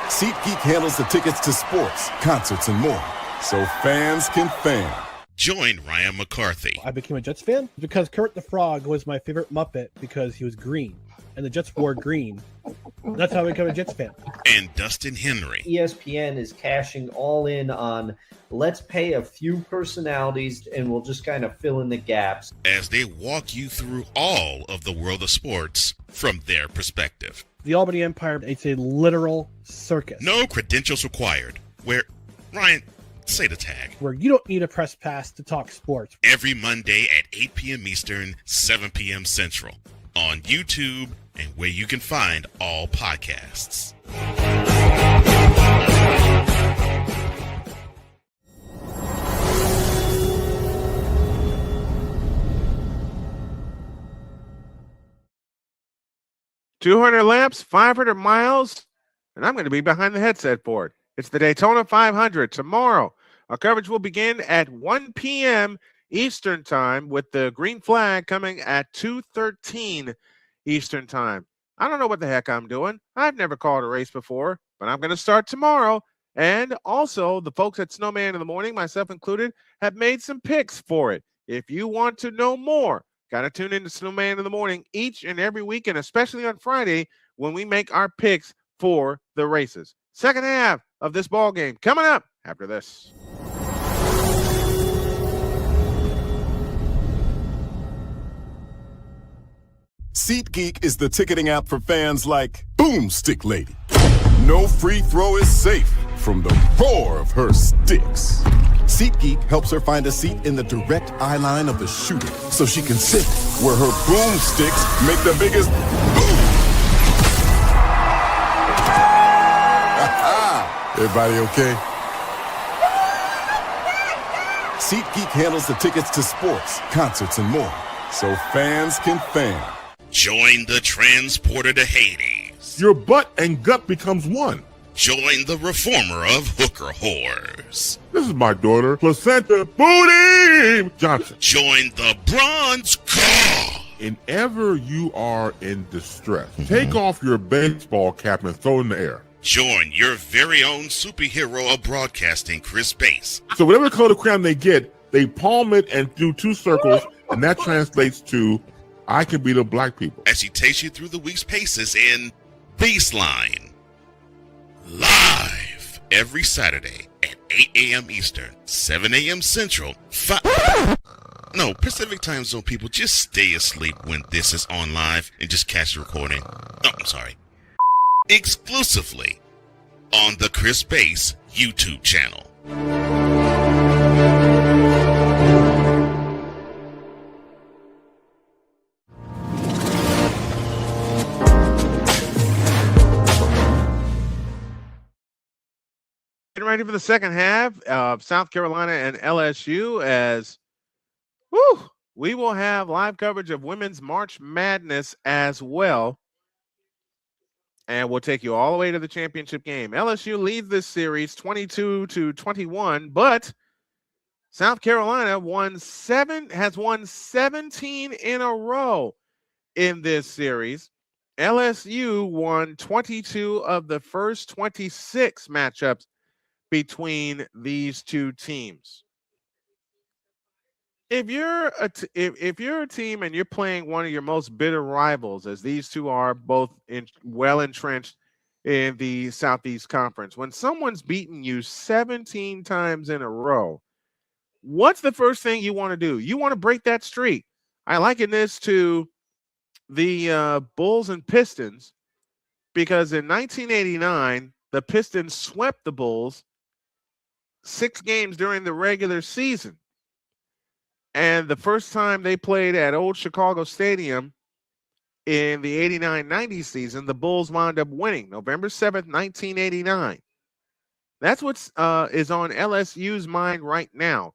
SeatGeek handles the tickets to sports, concerts, and more, so fans can fan. Join Ryan McCarthy. I became a Jets fan because Kurt the Frog was my favorite Muppet because he was green, and the Jets wore green. That's how I became a Jets fan. And Dustin Henry. ESPN is cashing all in on let's pay a few personalities and we'll just kind of fill in the gaps, as they walk you through all of the world of sports from their perspective. The Albany Empire, it's a literal circus. No credentials required. Where, Ryan, say the tag. Where you don't need a press pass to talk sports. Every Monday at 8 p.m. Eastern, 7 p.m. Central. On YouTube and where you can find all podcasts. $200 laps, 500 miles, and I'm going to be behind the headset board. It's the Daytona 500 tomorrow. Our coverage will begin at 1 p.m. Eastern Time with the green flag coming at 2:13 Eastern Time. I don't know what the heck I'm doing. I've never called a race before, but I'm going to start tomorrow. And also, the folks at Snowman in the Morning, myself included, have made some picks for it. If you want to know more, got to tune into Snowman in the Morning each and every week, and especially on Friday when we make our picks for the races. Second half of this ball game coming up after this. SeatGeek is the ticketing app for fans like Boomstick Lady. No free throw is safe from the roar of her sticks. SeatGeek helps her find a seat in the direct eye line of the shooter so she can sit where her boomsticks make the biggest boom. Everybody okay? SeatGeek handles the tickets to sports, concerts, and more, so fans can fan. Join the transporter to Hades. Your butt and gut becomes one. Join the reformer of hooker whores. This is my daughter, Placenta Booty Johnson. Join the bronze car. Whenever you are in distress, take off your baseball cap and throw it in the air. Join your very own superhero of broadcasting, Chris Base. So whatever color crown they get, they palm it and do two circles, and that translates to I can beat up black people. As he takes you through the week's paces in Baseline. Live every Saturday at 8 a.m. Eastern, 7 a.m. Central, No, Pacific Time Zone people, just stay asleep when this is on live and just catch the recording. Oh, I'm sorry. Exclusively on the Chris Base YouTube channel. Getting ready for the second half of South Carolina and LSU as we will have live coverage of Women's March Madness as well. And we'll take you all the way to the championship game. LSU leads this series 22-21, but South Carolina has won 17 in a row in this series. LSU won 22 of the first 26 matchups between these two teams. If you're a team and you're playing one of your most bitter rivals, as these two are both well entrenched in the Southeast Conference, when someone's beaten you 17 times in a row, what's the first thing you want to do? You want to break that streak. I liken this to the Bulls and Pistons, because in 1989, the Pistons swept the Bulls 6 games during the regular season. And the first time they played at Old Chicago Stadium in the 89-90 season, the Bulls wound up winning November 7th, 1989. That's what is on LSU's mind right now.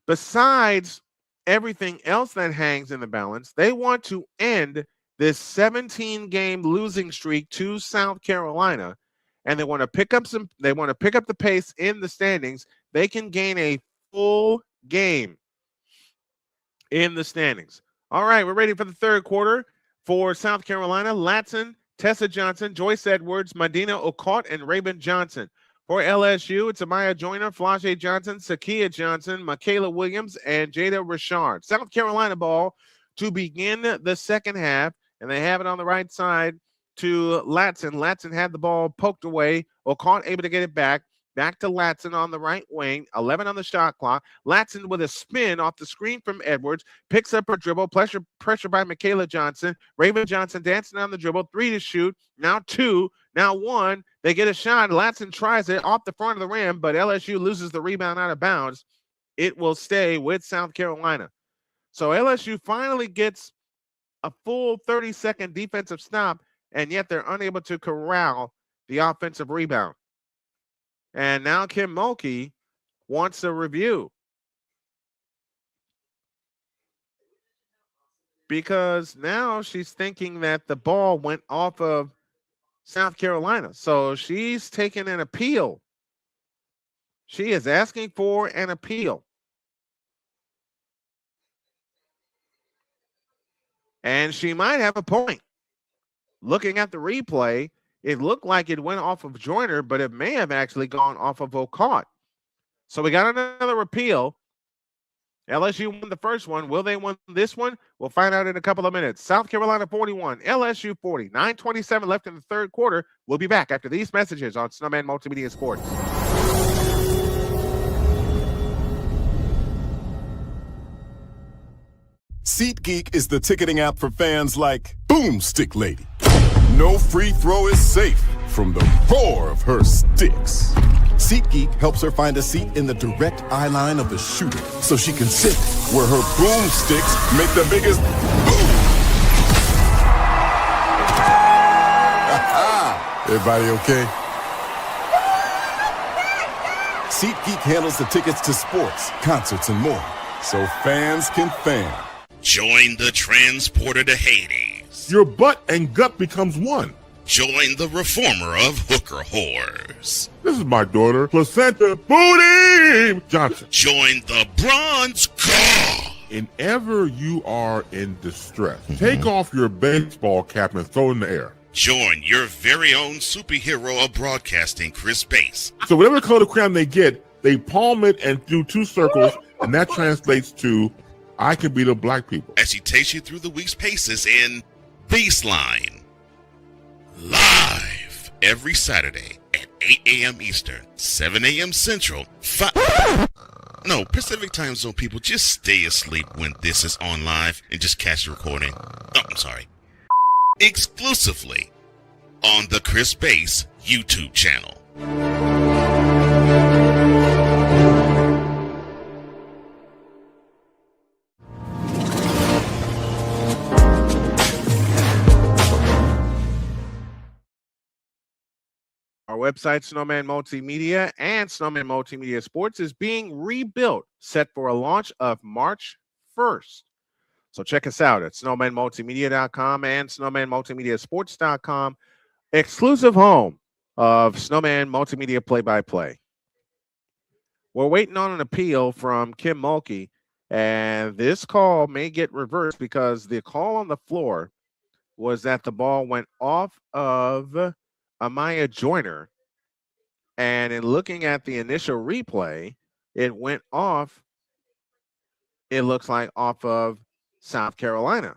Besides everything else that hangs in the balance, they want to end this 17-game losing streak to South Carolina, and they want to pick up the pace in the standings. They can gain a full game in the standings. All right, we're ready for the third quarter for South Carolina. Latson, Tessa Johnson, Joyce Edwards, Medina Okot, and Raven Johnson. For LSU, it's Amaya Joyner, Flau'jae Johnson, Sakia Johnson, Michaela Williams, and Jada Richard. South Carolina ball to begin the second half, and they have it on the right side to Latson. Latson had the ball poked away. Okot able to get it back. Back to Latson on the right wing, 11 on the shot clock. Latson with a spin off the screen from Edwards, picks up her dribble, pressure by Michaela Johnson. Raven Johnson dancing on the dribble, 3 to shoot, now 2, now 1. They get a shot. Latson tries it off the front of the rim, but LSU loses the rebound out of bounds. It will stay with South Carolina. So LSU finally gets a full 30-second defensive stop, and yet they're unable to corral the offensive rebound. And now Kim Mulkey wants a review, because now she's thinking that the ball went off of South Carolina. So she's taking an appeal. She is asking for an appeal. And she might have a point. Looking at the replay, it looked like it went off of Joyner, but it may have actually gone off of Okot. So we got another appeal. LSU won the first one. Will they win this one? We'll find out in a couple of minutes. South Carolina 41, LSU 40. 9:27 left in the third quarter. We'll be back after these messages on Snowman Multimedia Sports. SeatGeek is the ticketing app for fans like Boomstick Lady. No free throw is safe from the roar of her sticks. SeatGeek helps her find a seat in the direct eye line of the shooter so she can sit where her boomsticks make the biggest boom. Everybody okay? SeatGeek handles the tickets to sports, concerts, and more, so fans can fan. Join the transporter to Hades. Your butt and gut becomes one. Join the reformer of hooker whores. This is my daughter, Placenta Booty Johnson. Join the bronze car. Whenever you are in distress, take off your baseball cap and throw it in the air. Join your very own superhero of broadcasting, Chris Bass. So whatever color crayon they get, they palm it and do 2 circles, and that translates to I can beat up black people. As he takes you through the week's paces in Baseline. Live every Saturday at 8 a.m. Eastern, 7 a.m. Central, Pacific Time Zone people, just stay asleep when this is on live and just catch the recording. Oh, I'm sorry. Exclusively on the Chris Bass YouTube channel. website, Snowman Multimedia, and Snowman Multimedia Sports is being rebuilt, set for a launch of March 1st. So check us out at snowmanmultimedia.com and snowmanmultimediasports.com, exclusive home of Snowman Multimedia play-by-play. We're waiting on an appeal from Kim Mulkey, and this call may get reversed because the call on the floor was that the ball went off of Amaya Joyner, and in looking at the initial replay, it went off, it looks like, off of South Carolina.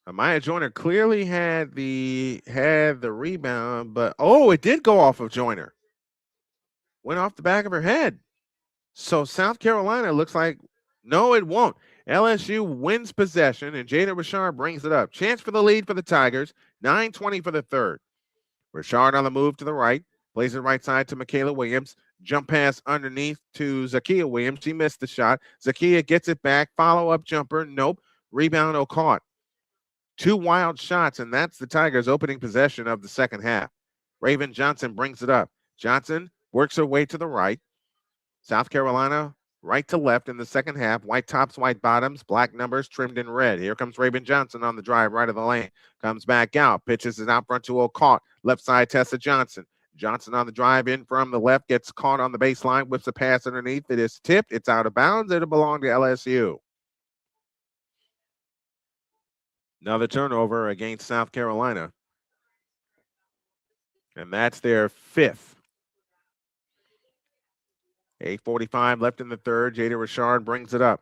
Amaya Joyner clearly had the rebound, but it did go off of Joyner. Went off the back of her head. So South Carolina looks like, no, it won't. LSU wins possession, and Jada Richard brings it up. Chance for the lead for the Tigers, 9:20 for the third. Richard on the move to the right, plays it right side to Michaela Williams. Jump pass underneath to Zakiya Williams. She missed the shot. Zakiya gets it back. Follow-up jumper. Nope. Rebound caught. 2 wild shots, and that's the Tigers' opening possession of the second half. Raven Johnson brings it up. Johnson works her way to the right. South Carolina right to left in the second half. White tops, white bottoms, black numbers trimmed in red. Here comes Raven Johnson on the drive right of the lane. Comes back out. Pitches it out front to O'Caught. Left side, Tessa Johnson. Johnson on the drive in from the left. Gets caught on the baseline. Whips a pass underneath. It is tipped. It's out of bounds. It'll belong to LSU. Another turnover against South Carolina. And that's their fifth. 8:45 left in the third. Jada Richard brings it up.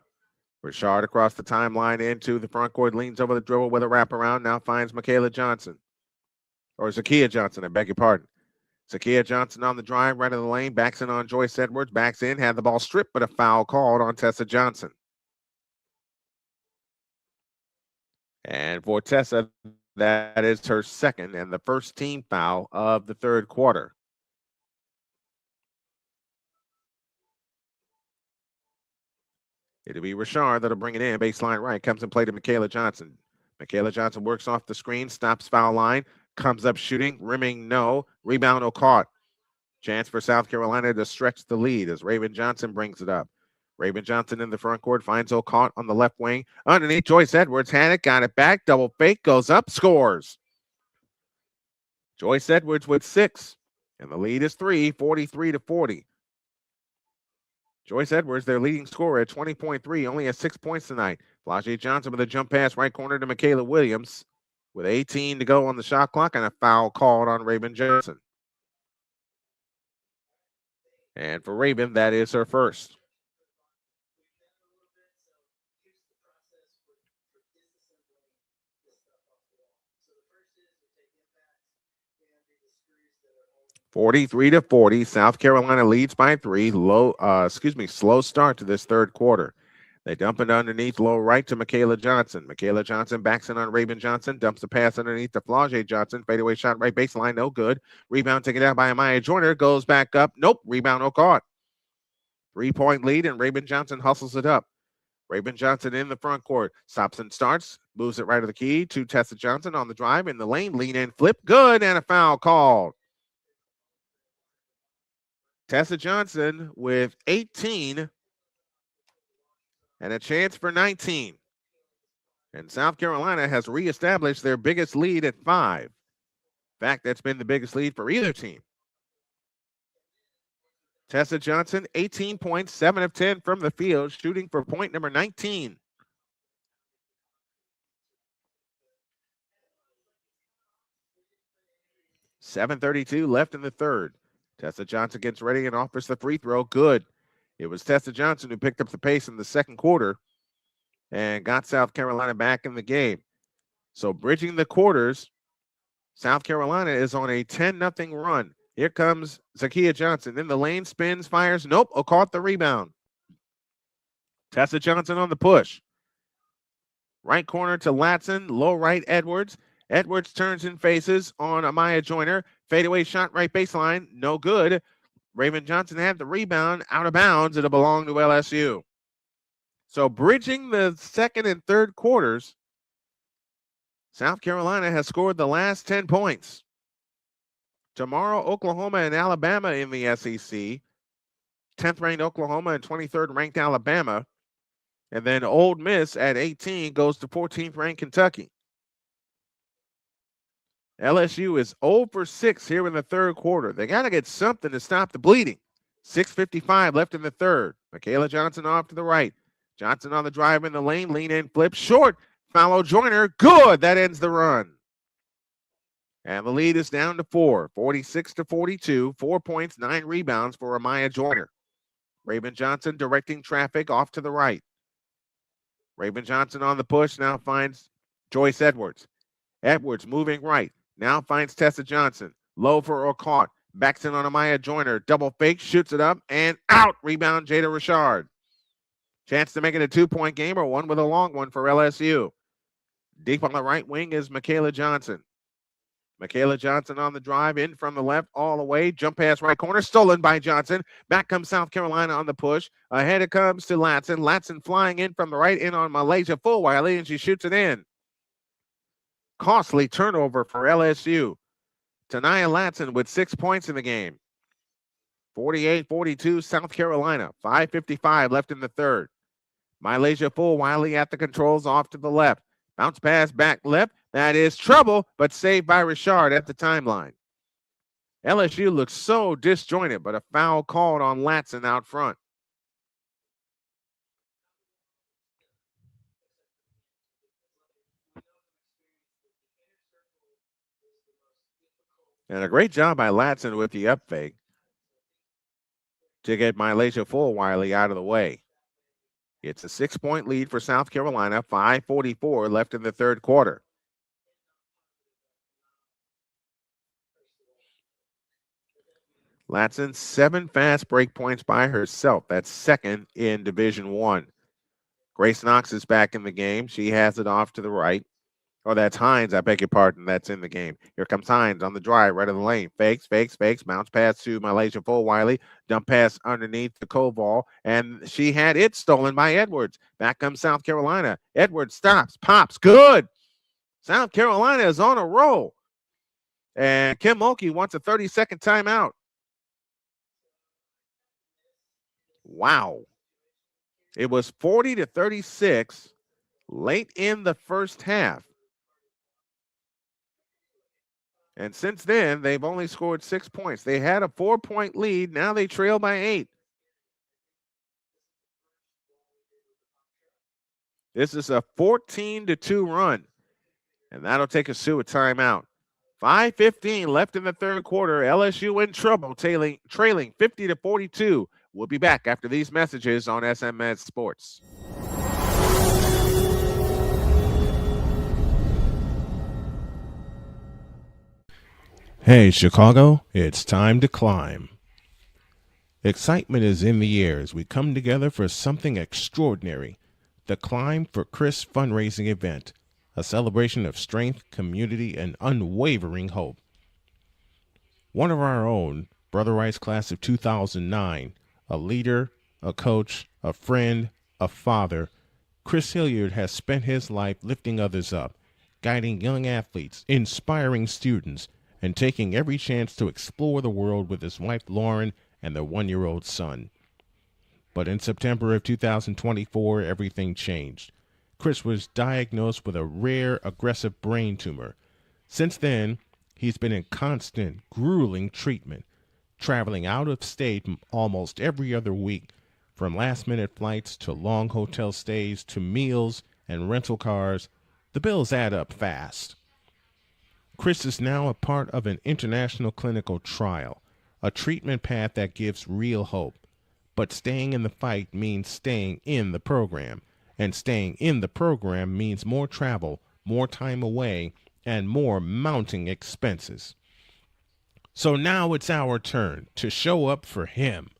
Richard across the timeline into the front court, leans over the dribble with a wraparound. Now finds Michaela Johnson. Or Zakiya Johnson, I beg your pardon. Zakiya Johnson on the drive, right of the lane. Backs in on Joyce Edwards. Backs in, had the ball stripped, but a foul called on Tessa Johnson. And for Tessa, that is her second and the first team foul of the third quarter. It'll be Richard that'll bring it in. Baseline right. Comes and play to Michaela Johnson. Michaela Johnson works off the screen. Stops foul line. Comes up shooting. Rimming no. Rebound caught. Chance for South Carolina to stretch the lead as Raven Johnson brings it up. Raven Johnson in the front court. Finds O'Caught on the left wing. Underneath, Joyce Edwards had it. Got it back. Double fake. Goes up. Scores. Joyce Edwards with 6. And the lead is 3. 43-40. Joyce Edwards, their leading scorer at 20.3, only has 6 points tonight. Flau'jae Johnson with a jump pass right corner to Michaela Williams with 18 to go on the shot clock and a foul called on Raven Johnson. And for Raven, that is her first. (43-40). South Carolina leads by 3. Slow start to this third quarter. They dump it underneath low right to Michaela Johnson. Michaela Johnson backs in on Raven Johnson. Dumps the pass underneath to Flau'jae Johnson. Fadeaway shot right baseline. No good. Rebound taken out by Amaya Joyner. Goes back up. Nope. Rebound caught. 3-point lead, and Raven Johnson hustles it up. Raven Johnson in the front court. Stops and starts. Moves it right to the key to Tessa Johnson on the drive in the lane. Lean in, flip. Good, and a foul called. Tessa Johnson with 18 and a chance for 19. And South Carolina has reestablished their biggest lead at 5. In fact, that's been the biggest lead for either team. Tessa Johnson, 18 points, 7 of 10 from the field, shooting for point number 19. .732 left in the third. Tessa Johnson gets ready and offers the free throw. Good. It was Tessa Johnson who picked up the pace in the second quarter and got South Carolina back in the game. So bridging the quarters, South Carolina is on a 10-0 run. Here comes Zakiya Johnson. In the lane, spins, fires. Nope. Caught the rebound. Tessa Johnson on the push. Right corner to Latson. Low right, Edwards. Edwards turns and faces on Amaya Joyner. Fadeaway shot right baseline. No good. Raven Johnson had the rebound. Out of bounds. It'll belong to LSU. So bridging the second and third quarters, South Carolina has scored the last 10 points. Tomorrow, Oklahoma and Alabama in the SEC. 10th ranked Oklahoma and 23rd ranked Alabama. And then Ole Miss at 18 goes to 14th ranked Kentucky. LSU is 0 for 6 here in the third quarter. They got to get something to stop the bleeding. 6:55 left in the third. Michaela Johnson off to the right. Johnson on the drive in the lane, lean in, flip, short. Flau'jae Johnson, good. That ends the run. And the lead is down to 4, 46-42, 4 points, 9 rebounds for Amaya Joyner. Raven Johnson directing traffic off to the right. Raven Johnson on the push, now finds Joyce Edwards. Edwards moving right, now finds Tessa Johnson. Low for O'Caught, backs in on Amaya Joyner. Double fake, shoots it up, and out. Rebound, Jada Richard. Chance to make it a 2-point game or one with a long one for LSU. Deep on the right wing is Michaela Johnson. Michaela Johnson on the drive, in from the left, all the way. Jump pass right corner, stolen by Johnson. Back comes South Carolina on the push. Ahead it comes to Latson. Latson flying in from the right, in on Malaysia Fulwiley, and she shoots it in. Costly turnover for LSU. Tanaya Latson with 6 points in the game. 48-42, South Carolina. 5:55 left in the third. Malaysia Fulwiley at the controls off to the left. Bounce pass back left. That is trouble, but saved by Richard at the timeline. LSU looks so disjointed, but a foul called on Latson out front. And a great job by Latson with the up fake to get Malaysia Fulwiley out of the way. It's a 6-point lead for South Carolina, 5:44 left in the third quarter. Latson, 7 fast break points by herself. That's second in Division I. Grace Knox is back in the game. She has it off to the right. Oh, that's Hines. I beg your pardon. That's in the game. Here comes Hines on the drive, right of the lane. Fakes. Bounce pass to Malaysia Fulwiley. Dump pass underneath the Koval. And she had it stolen by Edwards. Back comes South Carolina. Edwards stops, pops. Good. South Carolina is on a roll. And Kim Mulkey wants a 30-second timeout. Wow. It was 40-36 late in the first half. And since then, they've only scored 6 points. They had a 4-point lead. Now they trail by 8. This is a 14-2 run. And that'll take us to a timeout. 5:15 left in the third quarter. LSU in trouble, trailing 50-42. We'll be back after these messages on SMS Sports. Hey, Chicago, it's time to climb. Excitement is in the air as we come together for something extraordinary. The Climb for Chris fundraising event, a celebration of strength, community, and unwavering hope. One of our own, Brother Rice class of 2009, a leader, a coach, a friend, a father, Chris Hilliard has spent his life lifting others up, guiding young athletes, inspiring students, and taking every chance to explore the world with his wife Lauren and their 1-year-old son. But in September of 2024, everything changed. Chris was diagnosed with a rare, aggressive brain tumor. Since then, he's been in constant, grueling treatment, traveling out of state almost every other week, from last-minute flights to long hotel stays to meals and rental cars. The bills add up fast. Chris is now a part of an international clinical trial, a treatment path that gives real hope. But staying in the fight means staying in the program, and staying in the program means more travel, more time away, and more mounting expenses. So now it's our turn to show up for him.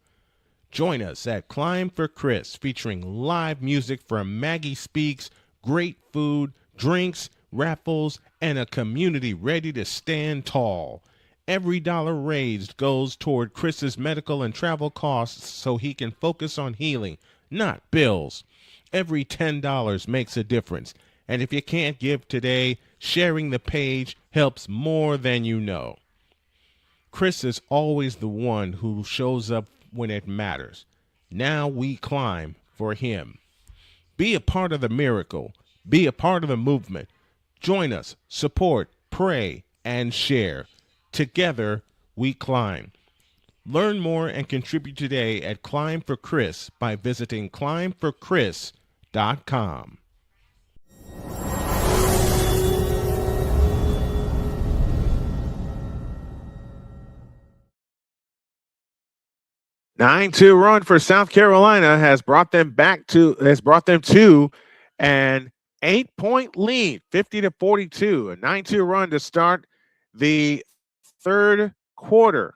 Join us at Climb for Chris, featuring live music from Maggie Speaks, great food, drinks, raffles, and a community ready to stand tall. Every dollar raised goes toward Chris's medical and travel costs so he can focus on healing, not bills. Every $10 makes a difference. And if you can't give today, sharing the page helps more than you know. Chris is always the one who shows up when it matters. Now we climb for him. Be a part of the miracle. Be a part of the movement. Join us, support, pray, and share. Together, we climb. Learn more and contribute today at Climb for Chris by visiting climbforchris.com. Nine-two run for South Carolina has brought them to an 8-point lead, 50-42. A 9-2 run to start the third quarter.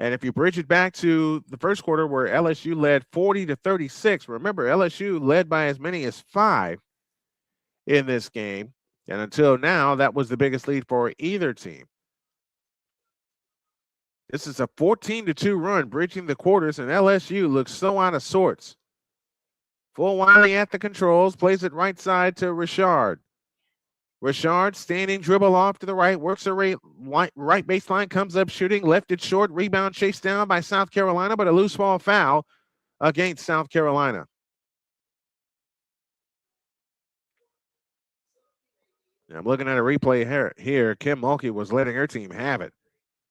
And if you bridge it back to the first quarter where LSU led 40-36, remember LSU led by as many as 5 in this game. And until now, that was the biggest lead for either team. This is a 14-2 run, bridging the quarters, and LSU looks so out of sorts. Full Wiley at the controls, plays it right side to Richard. Richard standing, dribble off to the right, works a right baseline, comes up shooting, left it short, rebound chased down by South Carolina, but a loose ball foul against South Carolina. I'm looking at a replay here. Kim Mulkey was letting her team have it.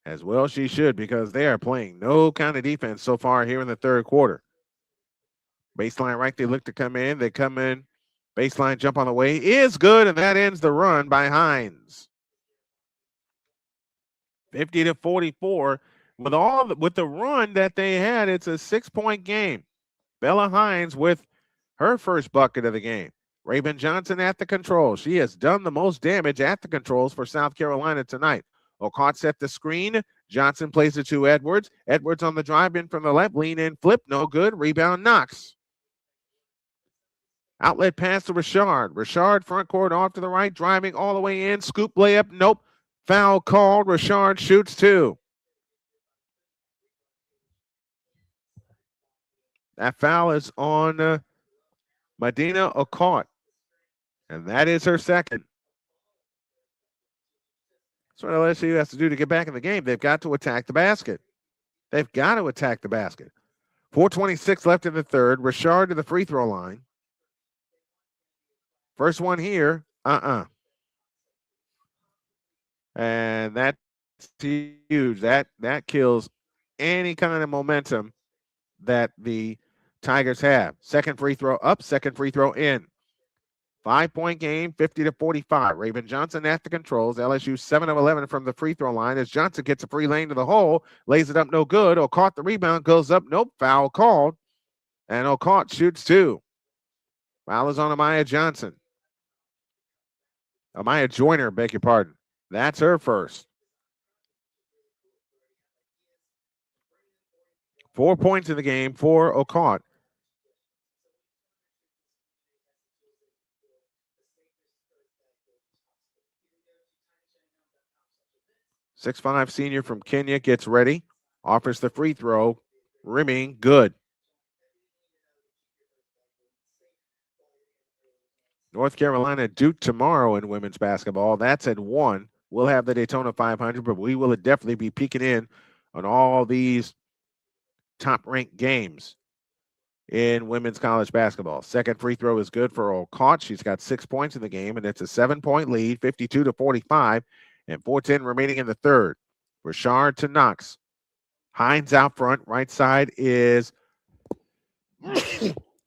As well she should, because they are playing no kind of defense so far here in the third quarter. Baseline right, they look to come in. They come in. Baseline jump on the way is good, and that ends the run by Hines. 50-44. With the run that they had, it's a 6-point game. Bella Hines with her first bucket of the game. Raven Johnson at the controls. She has done the most damage at the controls for South Carolina tonight. O'Cott set the screen. Johnson plays it to Edwards. Edwards on the drive in from the left. Lean in, flip, no good. Rebound, Knox. Outlet pass to Richard. Richard front court off to the right, driving all the way in. Scoop layup, nope. Foul called. Richard shoots 2. That foul is on Medina O'Cott. And that is her second. That's what LSU has to do to get back in the game. They've got to attack the basket. 4:26 left in the third. Richard to the free throw line. First one here. And that's huge. That kills any kind of momentum that the Tigers have. Second free throw up, second free throw in. 5-point game, 50-45. Raven Johnson at the controls. LSU 7 of 11 from the free throw line as Johnson gets a free lane to the hole, lays it up, no good. O'Cott the rebound, goes up, nope, foul called. And O'Cott shoots 2. Foul is on Amaya Johnson. Amaya Joyner, beg your pardon. That's her first. 4 points in the game for O'Cott. .65 senior from Kenya gets ready, offers the free throw, rimming, good. North Carolina Duke tomorrow in women's basketball. That's at 1. We'll have the Daytona 500, but we will definitely be peeking in on all these top-ranked games in women's college basketball. Second free throw is good for O'Cott. She's got 6 points in the game, and it's a 7-point lead, 52-45. And 4:10 remaining in the third. Richard to Knox. Hines out front. Right side is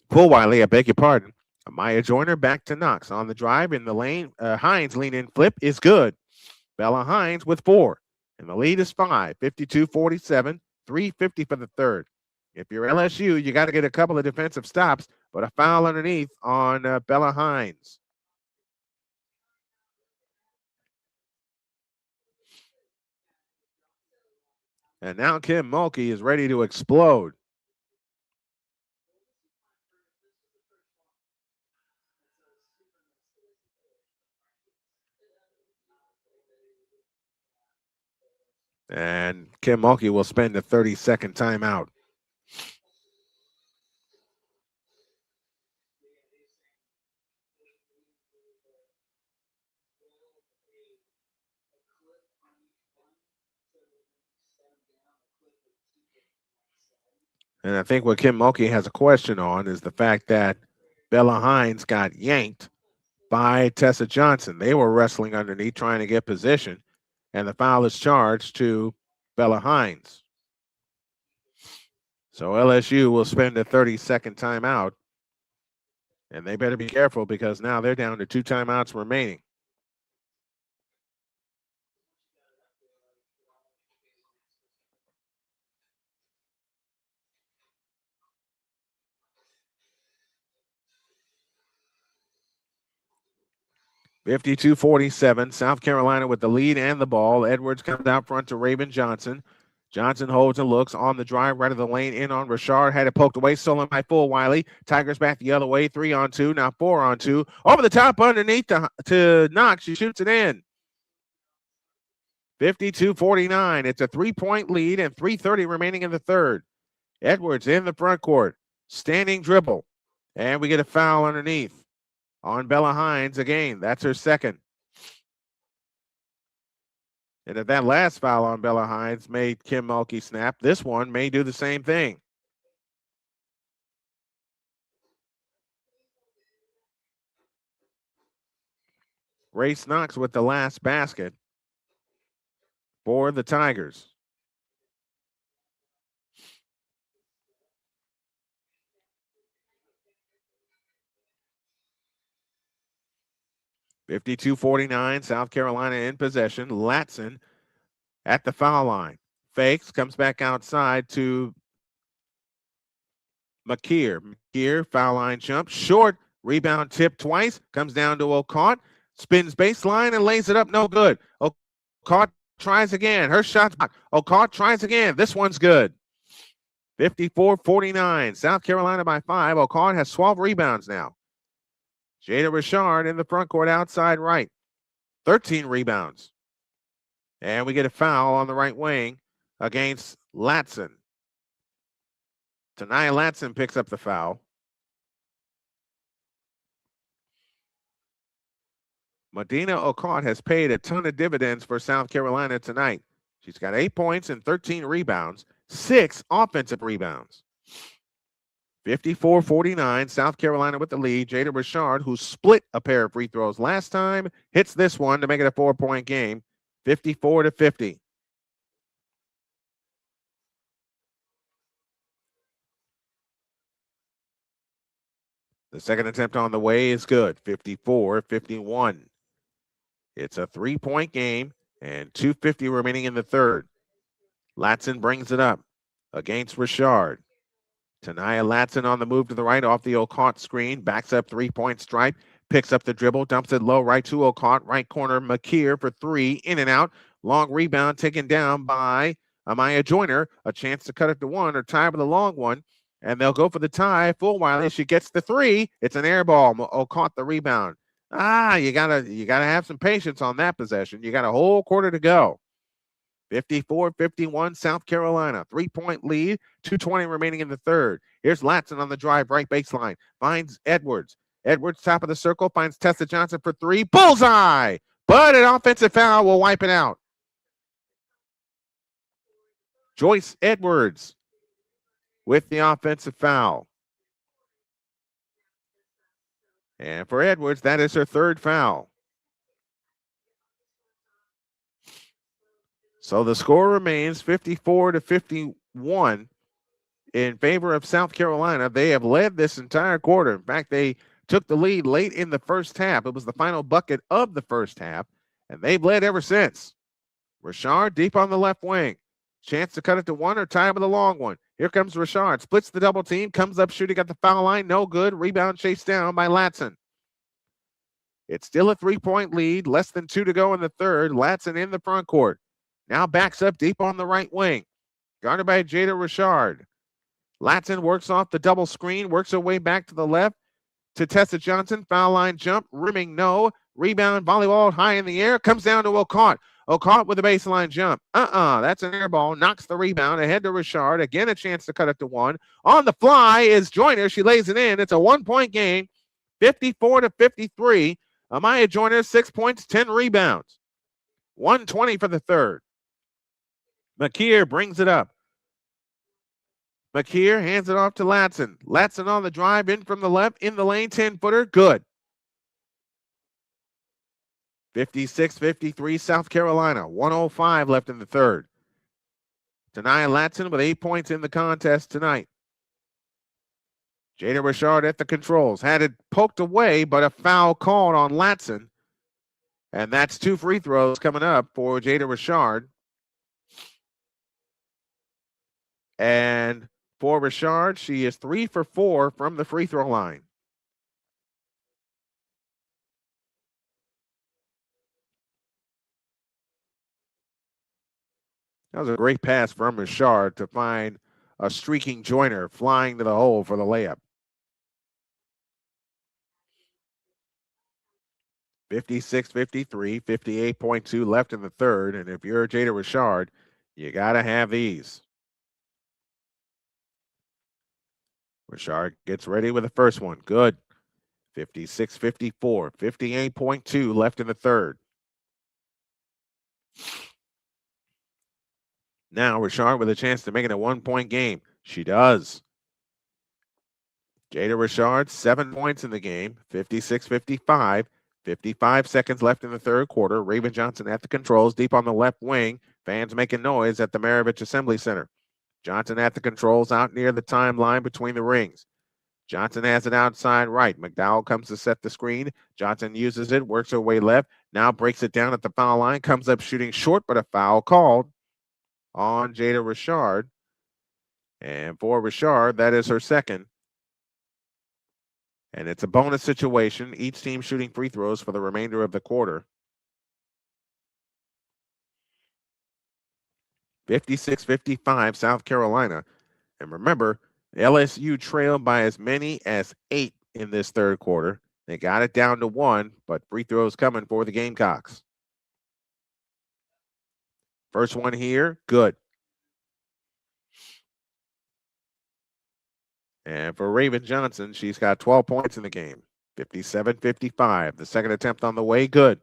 Full Wiley, I beg your pardon. Amaya Joyner back to Knox. On the drive in the lane. Hines lean in flip is good. Bella Hines with 4. And the lead is 5. 52-47. 3:50 for the third. If you're LSU, you got to get a couple of defensive stops, but a foul underneath on Bella Hines. And now Kim Mulkey is ready to explode. And Kim Mulkey will spend a 30-second timeout. And I think what Kim Mulkey has a question on is the fact that Bella Hines got yanked by Tessa Johnson. They were wrestling underneath trying to get position, and the foul is charged to Bella Hines. So LSU will spend a 30-second timeout, and they better be careful because now they're down to 2 timeouts remaining. (52-47), South Carolina with the lead and the ball. Edwards comes out front to Raven Johnson. Johnson holds and looks on the drive right of the lane, in on Richard, had it poked away, stolen by Flau'jae. Tigers back the other way, 3-on-2, now 4-on-2. Over the top underneath to Knox, she shoots it in. 52-49, it's a 3-point lead and 3:30 remaining in the third. Edwards in the front court, standing dribble, and we get a foul underneath on Bella Hines again. That's her second. And if that last foul on Bella Hines made Kim Mulkey snap, this one may do the same thing. Grace Knox with the last basket for the Tigers. (52-49), South Carolina in possession. Latson at the foul line. Fakes, comes back outside to McKeer. McKeer, foul line jump, short, rebound tip twice, comes down to O'Cott, spins baseline and lays it up, no good. O'Cott tries again. Her shot's blocked. O'Cott tries again. This one's good. 54-49, South Carolina by 5. O'Cott has 12 rebounds now. Jada Richard in the front court outside right. 13 rebounds. And we get a foul on the right wing against Latson. Tanaya Latson picks up the foul. Medina O'Cott has paid a ton of dividends for South Carolina tonight. She's got 8 points and 13 rebounds, 6 offensive rebounds. 54-49, South Carolina with the lead. Jada Richard, who split a pair of free throws last time, hits this one to make it a 4-point game, 54-50. The second attempt on the way is good, 54-51. It's a 3-point game and 2:50 remaining in the third. Latson brings it up against Richard. Tanaya Latson on the move to the right off the O'Cott screen, backs up 3-point stripe, picks up the dribble, dumps it low right to O'Cott, right corner McKeer for 3, in and out. Long rebound taken down by Amaya Joyner. A chance to cut it to 1 or tie with a long one, and they'll go for the tie. Flau'jae, she gets the 3. It's an air ball. O'Cott the rebound. You gotta have some patience on that possession. You got a whole quarter to go. 54-51, South Carolina. 3-point lead, 2:20 remaining in the third. Here's Latson on the drive, right baseline. Finds Edwards. Edwards, top of the circle, finds Tessa Johnson for 3. Bullseye! But an offensive foul will wipe it out. Joyce Edwards with the offensive foul. And for Edwards, that is her third foul. So the score remains 54-51 in favor of South Carolina. They have led this entire quarter. In fact, they took the lead late in the first half. It was the final bucket of the first half, and they've led ever since. Richard deep on the left wing. Chance to cut it to 1 or tie with a long one. Here comes Richard. Splits the double team. Comes up shooting at the foul line. No good. Rebound chased down by Latson. It's still a 3-point lead. Less than 2 to go in the third. Latson in the front court. Now backs up deep on the right wing. Guarded by Jada Richard. Latson works off the double screen. Works her way back to the left to Tessa Johnson. Foul line jump. Rimming no. Rebound volleyball high in the air. Comes down to O'Cott. O'Cott with a baseline jump. That's an air ball. Knocks the rebound ahead to Richard. Again, a chance to cut it to 1. On the fly is Joyner. She lays it in. It's a 1-point game. 54-53. Amaya Joyner, 6 points, 10 rebounds. 1:20 for the third. McKeer brings it up. McKeer hands it off to Latson. Latson on the drive in from the left, in the lane, 10-footer, good. 56-53 South Carolina, 1:05 left in the third. Tania Latson with 8 points in the contest tonight. Jada Richard at the controls. Had it poked away, but a foul called on Latson. And that's 2 free throws coming up for Jada Richard. And for Richard, she is 3 for 4 from the free throw line. That was a great pass from Richard to find a streaking Joyner flying to the hole for the layup. 56-53, 58.2 left in the third. And if you're Jada Richard, you got to have these. Richard gets ready with the first one. Good. 56-54, 58.2 left in the third. Now Richard with a chance to make it a 1-point game. She does. Jada Richard, 7 points in the game, 56-55. 55 seconds left in the third quarter. Raven Johnson at the controls, deep on the left wing. Fans making noise at the Maravich Assembly Center. Johnson at the controls out near the timeline between the rings. Johnson has it outside right. McDowell comes to set the screen. Johnson uses it, works her way left. Now breaks it down at the foul line. Comes up shooting short, but a foul called on Jada Richard. And for Richard, that is her second. And it's a bonus situation. Each team shooting free throws for the remainder of the quarter. 56-55 South Carolina. And remember, LSU trailed by as many as 8 in this third quarter. They got it down to 1, but free throws coming for the Gamecocks. First one here, good. And for Raven Johnson, she's got 12 points in the game. 57-55. The second attempt on the way, good.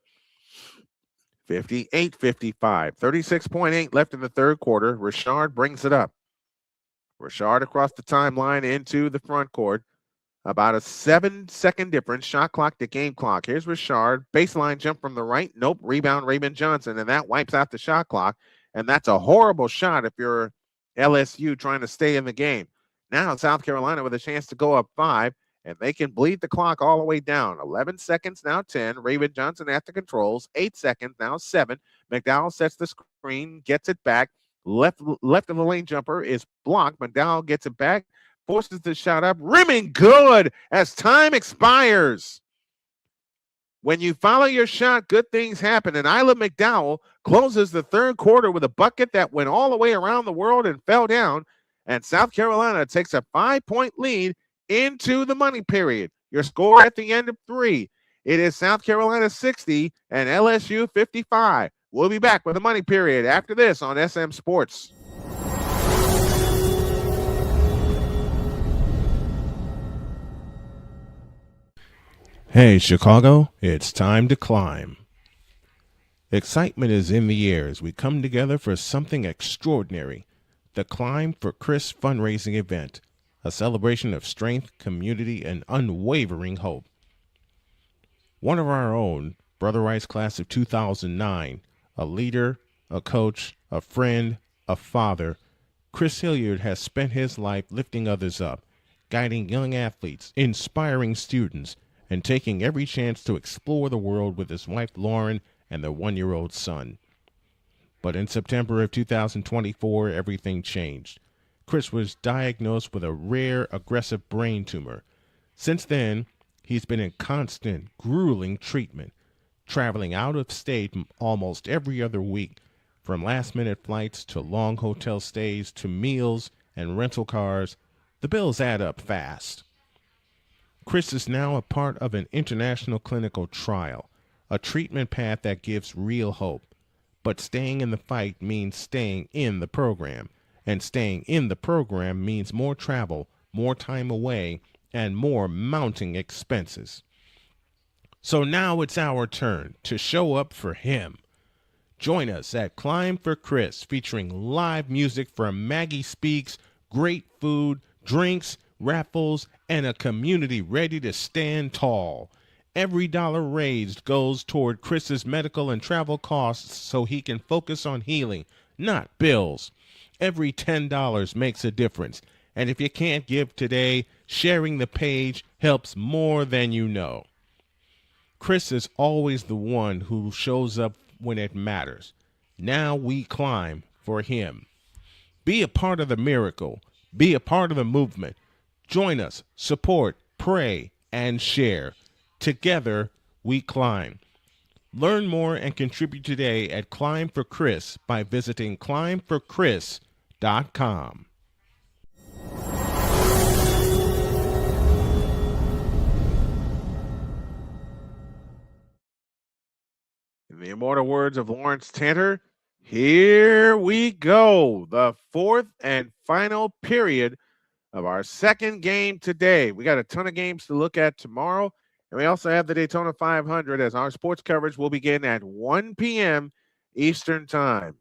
58-55. 36.8 left in the third quarter. Richard brings it up. Richard across the timeline into the front court. About a 7-second difference. Shot clock to game clock. Here's Richard. Baseline jump from the right. Nope. Rebound Raven Johnson. And that wipes out the shot clock. And that's a horrible shot if you're LSU trying to stay in the game. Now South Carolina with a chance to go up 5, and they can bleed the clock all the way down. 11 seconds, now 10. Raven Johnson at the controls. 8 seconds, now 7. McDowell sets the screen, gets it back. Left of the lane jumper is blocked. McDowell gets it back, forces the shot up. Rimming good as time expires. When you follow your shot, good things happen. And Isla McDowell closes the third quarter with a bucket that went all the way around the world and fell down. And South Carolina takes a 5-point lead into the money period. Your score at the end of 3. It is South Carolina 60 and LSU 55. We'll be back with the money period after this on SM Sports. Hey, Chicago, it's time to climb. Excitement is in the air as we come together for something extraordinary. The Climb for Chris fundraising event, a celebration of strength, community, and unwavering hope. One of our own, Brother Rice class of 2009, a leader, a coach, a friend, a father, Chris Hilliard has spent his life lifting others up, guiding young athletes, inspiring students, and taking every chance to explore the world with his wife Lauren and their 1-year-old son. But in September of 2024, everything changed. Chris was diagnosed with a rare, aggressive brain tumor. Since then, he's been in constant, grueling treatment, traveling out of state almost every other week, from last-minute flights to long hotel stays to meals and rental cars. The bills add up fast. Chris is now a part of an international clinical trial, a treatment path that gives real hope. But staying in the fight means staying in the program, and staying in the program means more travel, more time away, and more mounting expenses. So now it's our turn to show up for him. Join us at Climb for Chris, featuring live music from Maggie Speaks, great food, drinks, raffles, and a community ready to stand tall. Every dollar raised goes toward Chris's medical and travel costs so he can focus on healing, not bills. Every $10 makes a difference. And if you can't give today, sharing the page helps more than you know. Chris is always the one who shows up when it matters. Now we climb for him. Be a part of the miracle. Be a part of the movement. Join us, support, pray, and share. Together, we climb. Learn more and contribute today at Climb for Chris by visiting climbforchris.com. In the immortal words of Lawrence Tanner, here we go. The fourth and final period of our second game today. We got a ton of games to look at tomorrow, and we also have the Daytona 500 as our sports coverage will begin at 1 p.m. Eastern Time.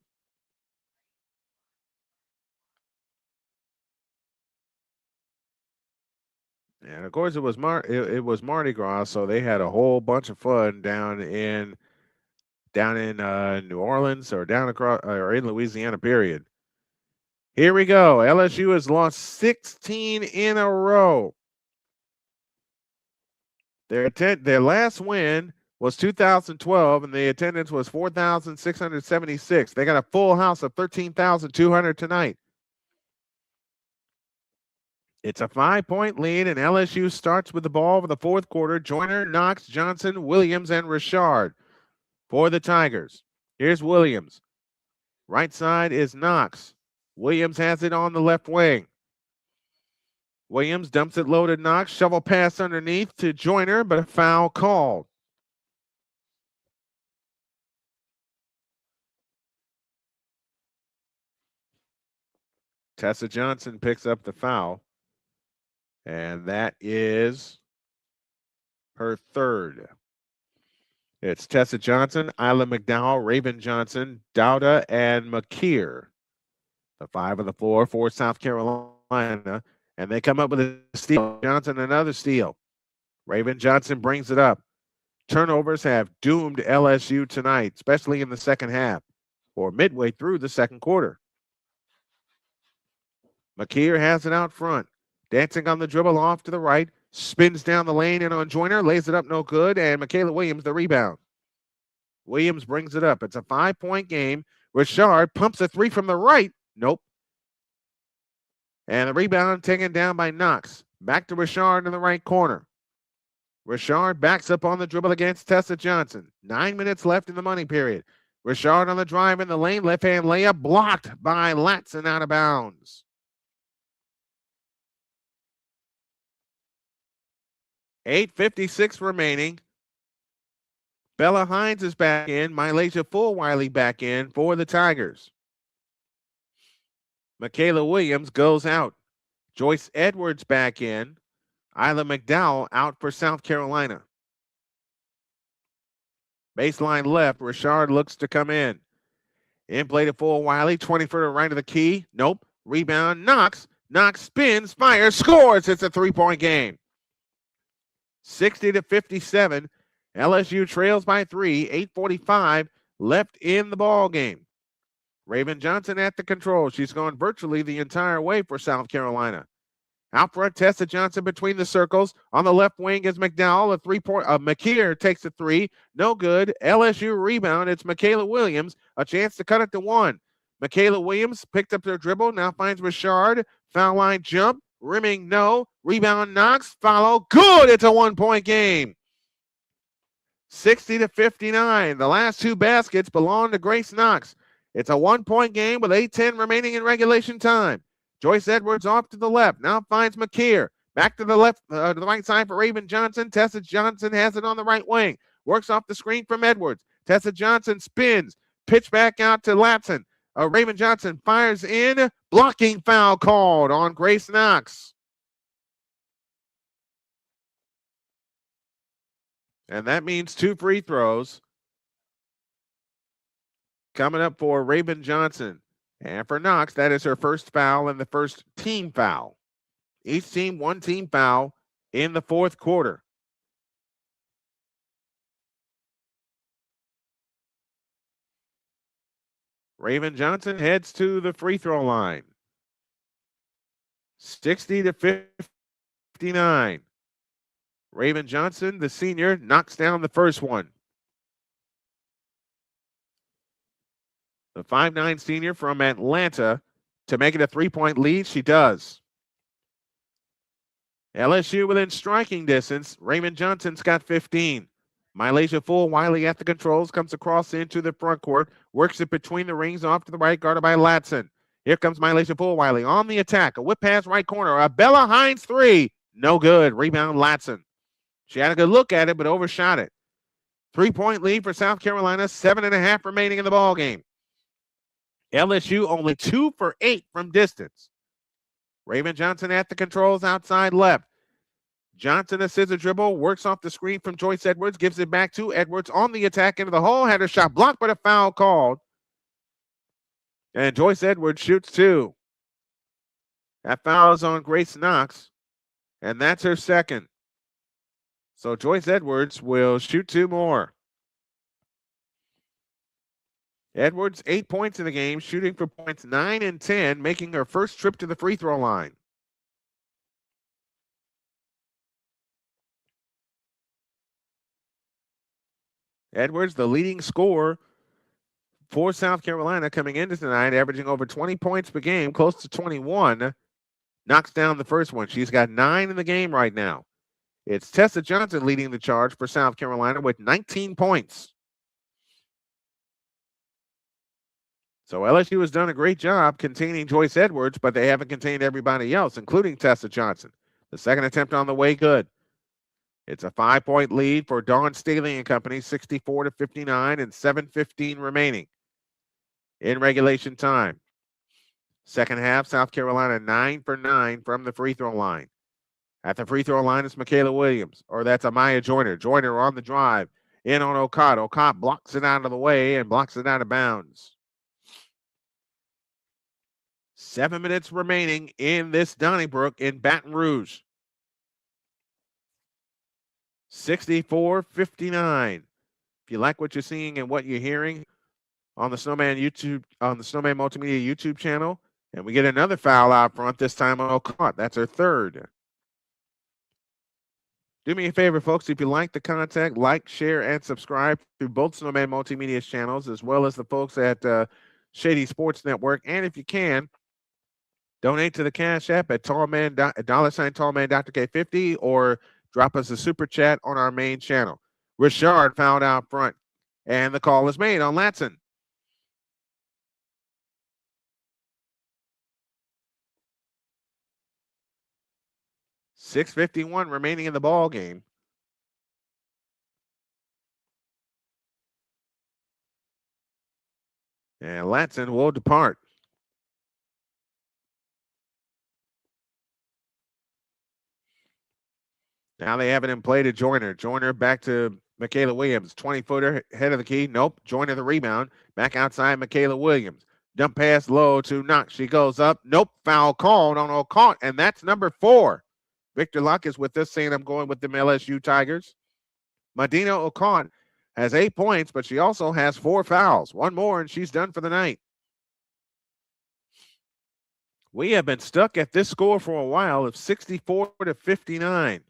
And of course, it was Mardi Gras, so they had a whole bunch of fun down in New Orleans or down across or in Louisiana. Period. Here we go. LSU has lost 16 in a row. Their last win was 2012, and the attendance was 4,676. They got a full house of 13,200 tonight. It's a 5-point lead, and LSU starts with the ball for the fourth quarter. Joyner, Knox, Johnson, Williams, and Richard for the Tigers. Here's Williams. Right side is Knox. Williams has it on the left wing. Williams dumps it low to Knox. Shovel pass underneath to Joyner, but a foul called. Tessa Johnson picks up the foul, and that is her third. It's Tessa Johnson, Isla McDowell, Raven Johnson, Dowda, and McKeer. The five on the floor for South Carolina, and they come up with a steal. Johnson, another steal. Raven Johnson brings it up. Turnovers have doomed LSU tonight, especially in the second half or midway through the second quarter. McKeer has it out front. Dancing on the dribble off to the right. Spins down the lane and on Joyner. Lays it up no good. And Michaela Williams the rebound. Williams brings it up. It's a 5-point game. Richard pumps a three from the right. Nope. And the rebound taken down by Knox. Back to Richard in the right corner. Richard backs up on the dribble against Tessa Johnson. 9 minutes left in the money period. Richard on the drive in the lane. Left-hand layup blocked by Latson out of bounds. 8:56 remaining. Bella Hines is back in. Mylasia Fulwiley back in for the Tigers. Michaela Williams goes out. Joyce Edwards back in. Isla McDowell out for South Carolina. Baseline left. Richard looks to come in. In play to Fulwiley. 20-footer right of the key. Nope. Rebound. Knox. Knox spins. Fires. Scores. It's a 3-point game. 60-57. LSU trails by 3. 8:45 left in the ball game. Raven Johnson at the control. She's gone virtually the entire way for South Carolina. Out front, Tessa Johnson between the circles. On the left wing is McDowell. A 3-point. McKeer takes a three. No good. LSU rebound. It's Michaela Williams. A chance to cut it to one. Michaela Williams picked up their dribble. Now finds Richard. Foul line jump. Rimming no. Rebound Knox. Follow. Good. It's a 1-point game. 60-59. The last two baskets belong to Grace Knox. It's a 1-point game with 8:10 remaining in regulation time. Joyce Edwards off to the left. Now finds McKeer. Back to the left, to the right side for Raven Johnson. Tessa Johnson has it on the right wing. Works off the screen from Edwards. Tessa Johnson spins. Pitch back out to Latson. Raven Johnson fires in. Blocking foul called on Grace Knox. And that means 2 free throws. coming up for Raven Johnson. And for Knox, that is her first foul and the first team foul. Each team, one team foul in the fourth quarter. Raven Johnson heads to the free throw line. 60-59. Raven Johnson, the senior, knocks down the first one. The 5'9" senior from Atlanta to make it a 3-point lead. She does. LSU within striking distance. Raven Johnson's got 15. Mylasia Flau'jae at the controls, comes across into the front court, works it between the rings off to the right, guarded by Latson. Here comes Mylasia Flau'jae on the attack. A whip pass right corner. A Bella Hines three. No good. Rebound Latson. She had a good look at it, but overshot it. 3-point lead for South Carolina. 7.5 remaining in the ball game. LSU only 2 for 8 from distance. Raven Johnson at the controls outside left. Johnson, a scissor dribble, works off the screen from Joyce Edwards, gives it back to Edwards on the attack into the hole, had her shot blocked, but a foul called. And Joyce Edwards shoots 2. That foul is on Grace Knox, and that's her second. So Joyce Edwards will shoot 2 more. Edwards, 8 points in the game, shooting for points 9 and 10, making her first trip to the free throw line. Edwards, the leading scorer for South Carolina coming into tonight, averaging over 20 points per game, close to 21, knocks down the first one. She's got 9 in the game right now. It's Tessa Johnson leading the charge for South Carolina with 19 points. So LSU has done a great job containing Joyce Edwards, but they haven't contained everybody else, including Tessa Johnson. The second attempt on the way, good. It's a 5-point lead for Dawn Staley and company, 64-59, and 7:15 remaining in regulation time. Second half, South Carolina 9 for 9 from the free throw line. At the free throw line is Michaela Williams, or that's Amaya Joyner. Joyner on the drive, in on Okot. Okot blocks it out of the way and blocks it out of bounds. 7 minutes remaining in this Donnybrook in Baton Rouge. 64-59. If you like what you're seeing and what you're hearing on the Snowman YouTube, on the Snowman Multimedia YouTube channel, and we get another foul out front, this time on Okot. That's her third. Do me a favor, folks, if you like the content, like, share, and subscribe to both Snowman Multimedia's channels, as well as the folks at Shady Sports Network. And if you can, donate to the Cash App at $$Tallman Dr. K50, or drop us a super chat on our main channel. Richard fouled out front, and the call is made on Latson. .651 remaining in the ball game. And Latson will depart. Now they have it in play to Joyner. Joyner back to Michaela Williams. 20-footer, head of the key. Nope. Joyner the rebound. Back outside Michaela Williams. Dump pass low to Knox. She goes up. Nope. Foul called on Okot, and that's number 4. Victor Luck is with us saying I'm going with the LSU Tigers. Medina Okot has 8 points, but she also has 4 fouls. 1 more, and she's done for the night. We have been stuck at this score for a while of 64-59.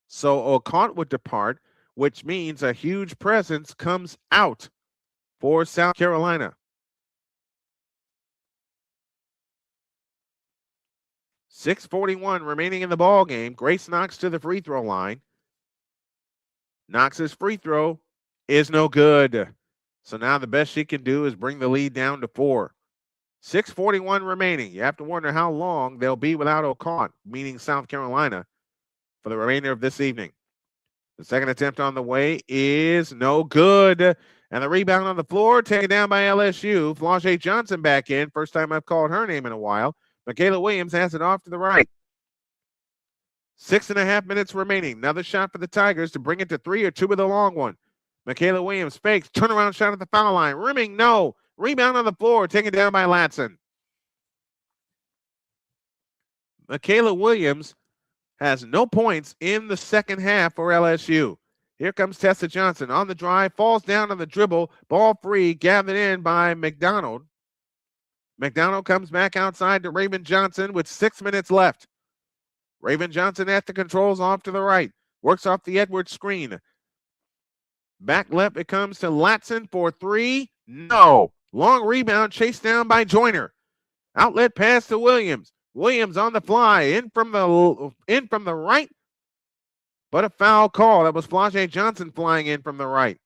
So Okot would depart, which means a huge presence comes out for South Carolina. 6:41 remaining in the ball game. Grace Knox to the free throw line. Knox's free throw is no good. So now the best she can do is bring the lead down to 4. 6:41 remaining. You have to wonder how long they'll be without Okot, meaning South Carolina, for the remainder of this evening. The second attempt on the way is no good. And the rebound on the floor taken down by LSU. Flau'jae Johnson back in. First time I've called her name in a while. Michaela Williams has it off to the right. 6.5 minutes remaining. Another shot for the Tigers to bring it to 3, or 2 with a long one. Michaela Williams fakes, turnaround shot at the foul line. Rimming, no. Rebound on the floor, taken down by Latson. Michaela Williams has no points in the second half for LSU. Here comes Tessa Johnson on the drive, falls down on the dribble, ball free, gathered in by McDonald. McDonald comes back outside to Raven Johnson with 6 minutes left. Raven Johnson at the controls off to the right, works off the Edwards screen. Back left, it comes to Latson for three. No. Long rebound, chased down by Joyner. Outlet pass to Williams. Williams on the fly, in from the right, but a foul call. That was Flau'jae Johnson flying in from the right.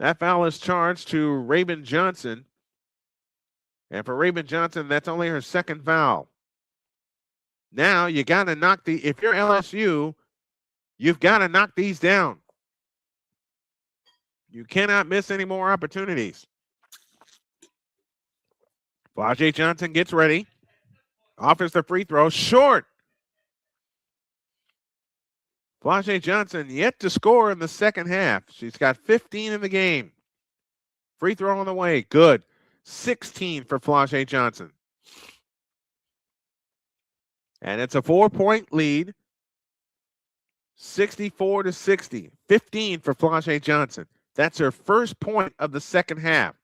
That foul is charged to Raven Johnson. And for Raven Johnson, that's only her second foul. Now you got to knock if you're LSU, you've got to knock these down. You cannot miss any more opportunities. Flau'jae Johnson gets ready. Offers the free throw. Short. Flau'jae Johnson yet to score in the second half. She's got 15 in the game. Free throw on the way. Good. 16 for Flau'jae Johnson. And it's a 4-point lead. 64-60. 15 for Flau'jae Johnson. That's her first point of the second half.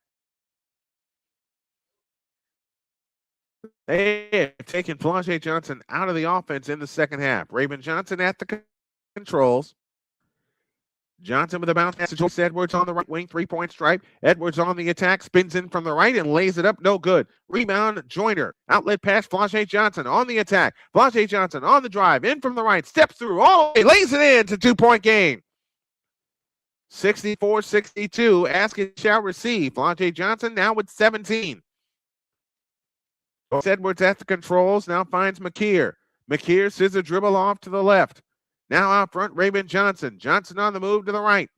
They have taken Flau'jae Johnson out of the offense in the second half. Raven Johnson at the controls. Johnson with a bounce pass to Joyce Edwards on the right wing, 3-point stripe. Edwards on the attack, spins in from the right and lays it up, no good. Rebound, Joyner. Outlet pass, Flau'jae Johnson on the attack. Flau'jae Johnson on the drive, in from the right, steps through, all the way, lays it in. It's a 2-point game. 64-62, ask it shall receive. Flau'jae Johnson now with 17. Edwards at the controls, now finds McKeer. McKeer scissor dribble off to the left. Now out front, Raven Johnson. Johnson on the move to the right.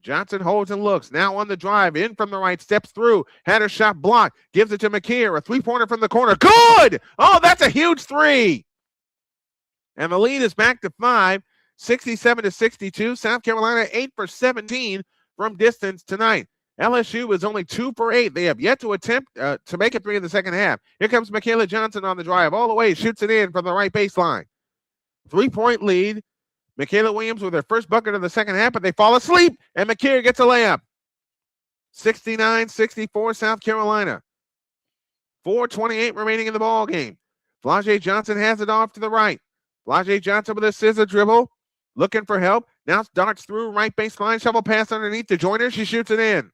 Johnson holds and looks. Now on the drive, in from the right, steps through. Had her shot blocked. Gives it to McKeer. A three-pointer from the corner. Good! Oh, that's a huge three. And the lead is back to 5, 67-62. South Carolina 8 for 17 from distance tonight. LSU is only 2 for 8. They have yet to attempt to make it 3 in the second half. Here comes Michaela Johnson on the drive. All the way, shoots it in from the right baseline. 3-point lead. Michaela Williams with her first bucket of the second half, but they fall asleep, and McKeer gets a layup. 69-64, South Carolina. 4:28 remaining in the ball game. Flau'jae Johnson has it off to the right. Flau'jae Johnson with a scissor dribble, looking for help. Now darts through right baseline, shovel pass underneath to Joyner. She shoots it in.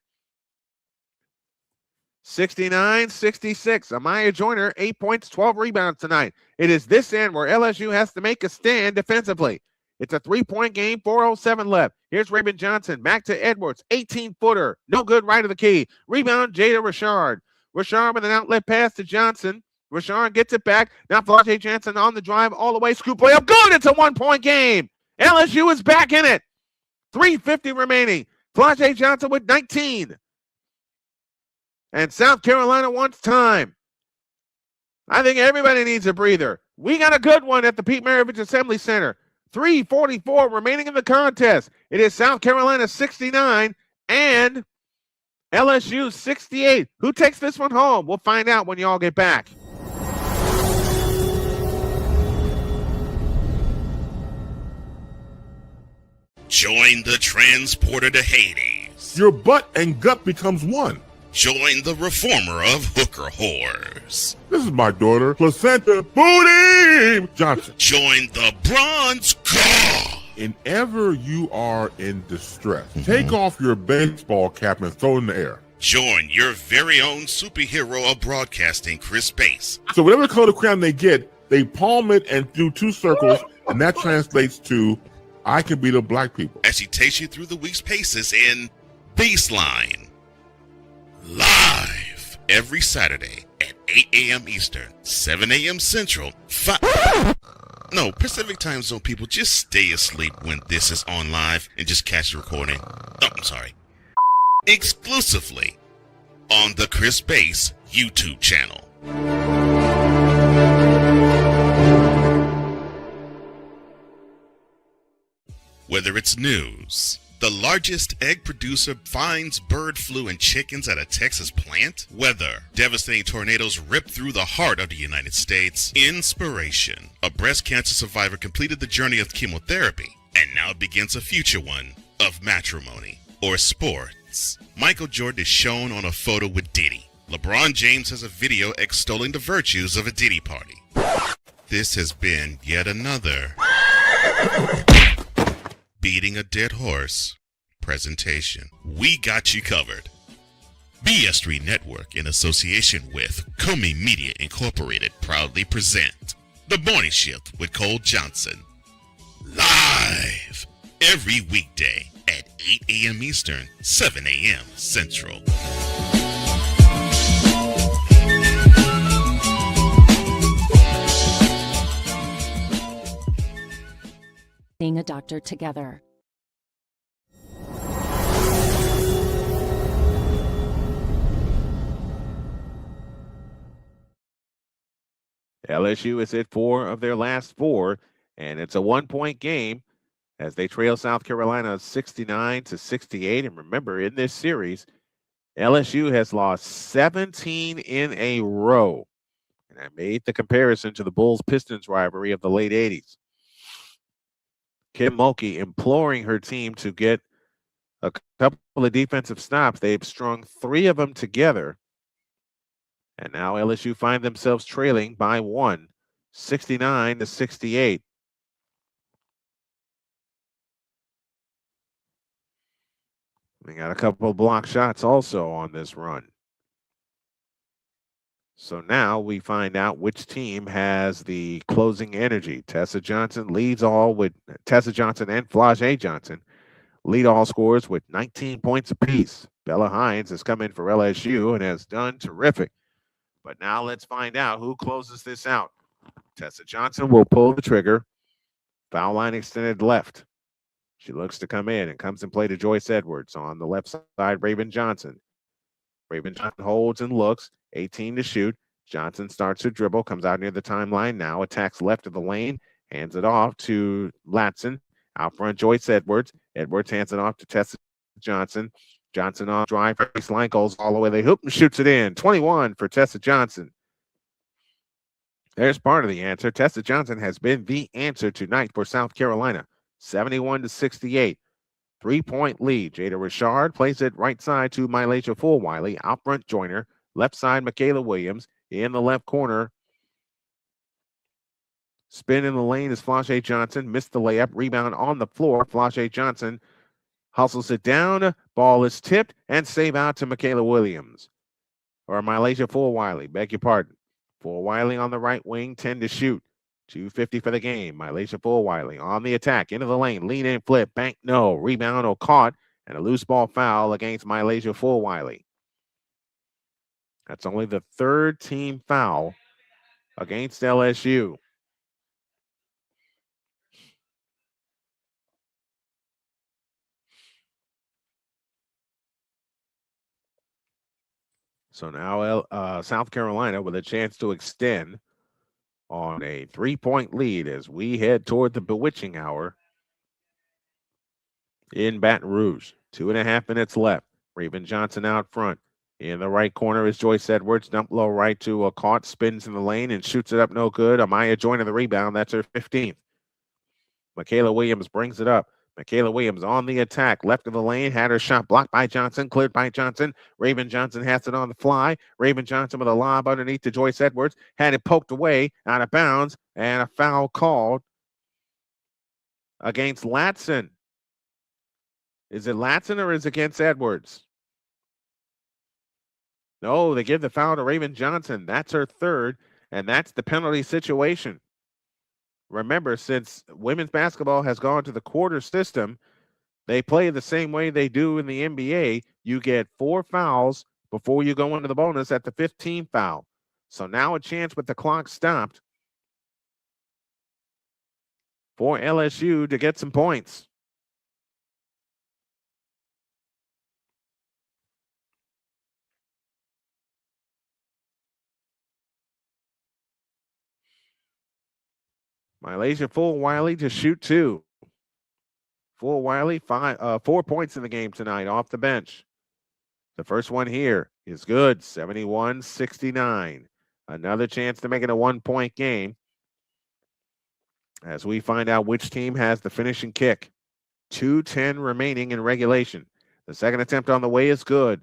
69-66. Amaya Joyner, 8 points, 12 rebounds tonight. It is this end where LSU has to make a stand defensively. It's a 3-point game, 4:07 left. Here's Raven Johnson, back to Edwards, 18-footer. No good, right of the key. Rebound, Jada Richard. Richard with an outlet pass to Johnson. Richard gets it back. Now Flau'jae Johnson on the drive, all the way, scoop layup. Good, it's a 1-point game. LSU is back in it. 3:50 remaining. Flau'jae Johnson with 19. And South Carolina wants time. I think everybody needs a breather. We got a good one at the Pete Maravich Assembly Center. 3:44 remaining in the contest. It is South Carolina 69 and LSU 68. Who takes this one home? We'll find out when y'all get back. Join the transporter to Hades. Your butt and gut becomes one. Join the reformer of hooker whores. This is my daughter, Placenta Booty Johnson. Join the bronze god. Whenever you are in distress, take off your baseball cap and throw it in the air. Join your very own superhero of broadcasting, Chris Bass. So whatever color crayon they get, they palm it and do 2 circles, and that translates to, I can beat up black people. As he takes you through the week's paces in Baseline. Live every Saturday at 8 a.m. Eastern, 7 a.m. Central, Pacific Time Zone people, just stay asleep when this is on live and just catch the recording. Oh, I'm sorry. Exclusively on the Chris Bass YouTube channel. Whether it's news, the largest egg producer finds bird flu in chickens at a Texas plant, weather, devastating tornadoes rip through the heart of the United States, inspiration, a breast cancer survivor completed the journey of chemotherapy, and now begins a future one of matrimony or sports. Michael Jordan is shown on a photo with Diddy. LeBron James has a video extolling the virtues of a Diddy party. This has been yet another beating a dead horse presentation. We got you covered. BS3 Network, in association with Comey Media Incorporated, proudly present The Morning Shift with Cole Johnson. Live every weekday at 8 a.m. Eastern, 7 a.m. Central. Seeing a doctor together. LSU is at 4 of their last 4, and it's a 1-point game as they trail South Carolina 69-68. And remember, in this series, LSU has lost 17 in a row. And I made the comparison to the Bulls-Pistons rivalry of the late 80s. Kim Mulkey imploring her team to get a couple of defensive stops. They've strung 3 of them together. And now LSU find themselves trailing by 1, 69-68. They got a couple of block shots also on this run. So now we find out which team has the closing energy. Tessa Johnson leads all with Tessa Johnson and Flau'jae Johnson lead all scorers with 19 points apiece. Bella Hines has come in for LSU and has done terrific. But now let's find out who closes this out. Tessa Johnson will pull the trigger. Foul line extended left. She looks to come in and comes and play to Joyce Edwards on the left side. Raven Johnson. Raven Johnson holds and looks. 18 to shoot. Johnson starts to dribble, comes out near the timeline now, attacks left of the lane, hands it off to Latson. Out front, Joyce Edwards. Edwards hands it off to Tessa Johnson. Johnson off drive, baseline goes all the way. They hoop and shoots it in. 21 for Tessa Johnson. There's part of the answer. Tessa Johnson has been the answer tonight for South Carolina. 71-68. 3-point lead. Jada Richard plays it right side to Mylasia Fulwiley. Out front, Joyner. Left side, Michaela Williams. In the left corner. Spin in the lane is Flau'jae Johnson. Missed the layup. Rebound on the floor. Flau'jae Johnson hustles it down. Ball is tipped and save out to Michaela Williams. Or Mylasia Fulwiley. Beg your pardon. Fulwiley on the right wing. 10 to shoot. 2:50 for the game. Mylasia Fulwiley on the attack. Into the lane. Lean in, flip. Bank, no. Rebound or caught. And a loose ball foul against Mylasia Fulwiley. That's only the 3rd team foul against LSU. So now South Carolina with a chance to extend on a 3-point lead as we head toward the bewitching hour in Baton Rouge. 2.5 minutes left. Raven Johnson out front. In the right corner is Joyce Edwards. Dump low right to a caught, spins in the lane and shoots it up no good. Amaya Joyner the rebound. That's her 15th. Michaela Williams brings it up. Michaela Williams on the attack. Left of the lane. Had her shot blocked by Johnson. Cleared by Johnson. Raven Johnson has it on the fly. Raven Johnson with a lob underneath to Joyce Edwards. Had it poked away out of bounds. And a foul called against Latson. Is it Latson or is it against Edwards? No, they give the foul to Raven Johnson. That's her 3rd, and that's the penalty situation. Remember, since women's basketball has gone to the quarter system, they play the same way they do in the NBA. You get 4 fouls before you go into the bonus at the 15th foul. So now a chance with the clock stopped for LSU to get some points. Mylasia Fulwiley to shoot 2. Flau'jae, 4 points in the game tonight off the bench. The first one here is good, 71-69. Another chance to make it a 1-point game as we find out which team has the finishing kick. 2:10 remaining in regulation. The second attempt on the way is good.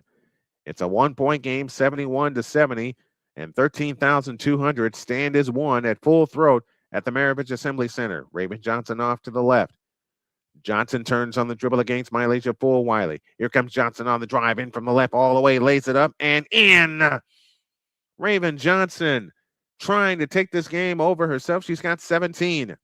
It's a 1-point game, 71-70, and 13,200 stand is won at full throat at the Maravich Assembly Center. Raven Johnson off to the left. Johnson turns on the dribble against Multimedia Flau'jae. Here comes Johnson on the drive in from the left all the way, lays it up and in. Raven Johnson trying to take this game over herself. She's got 17.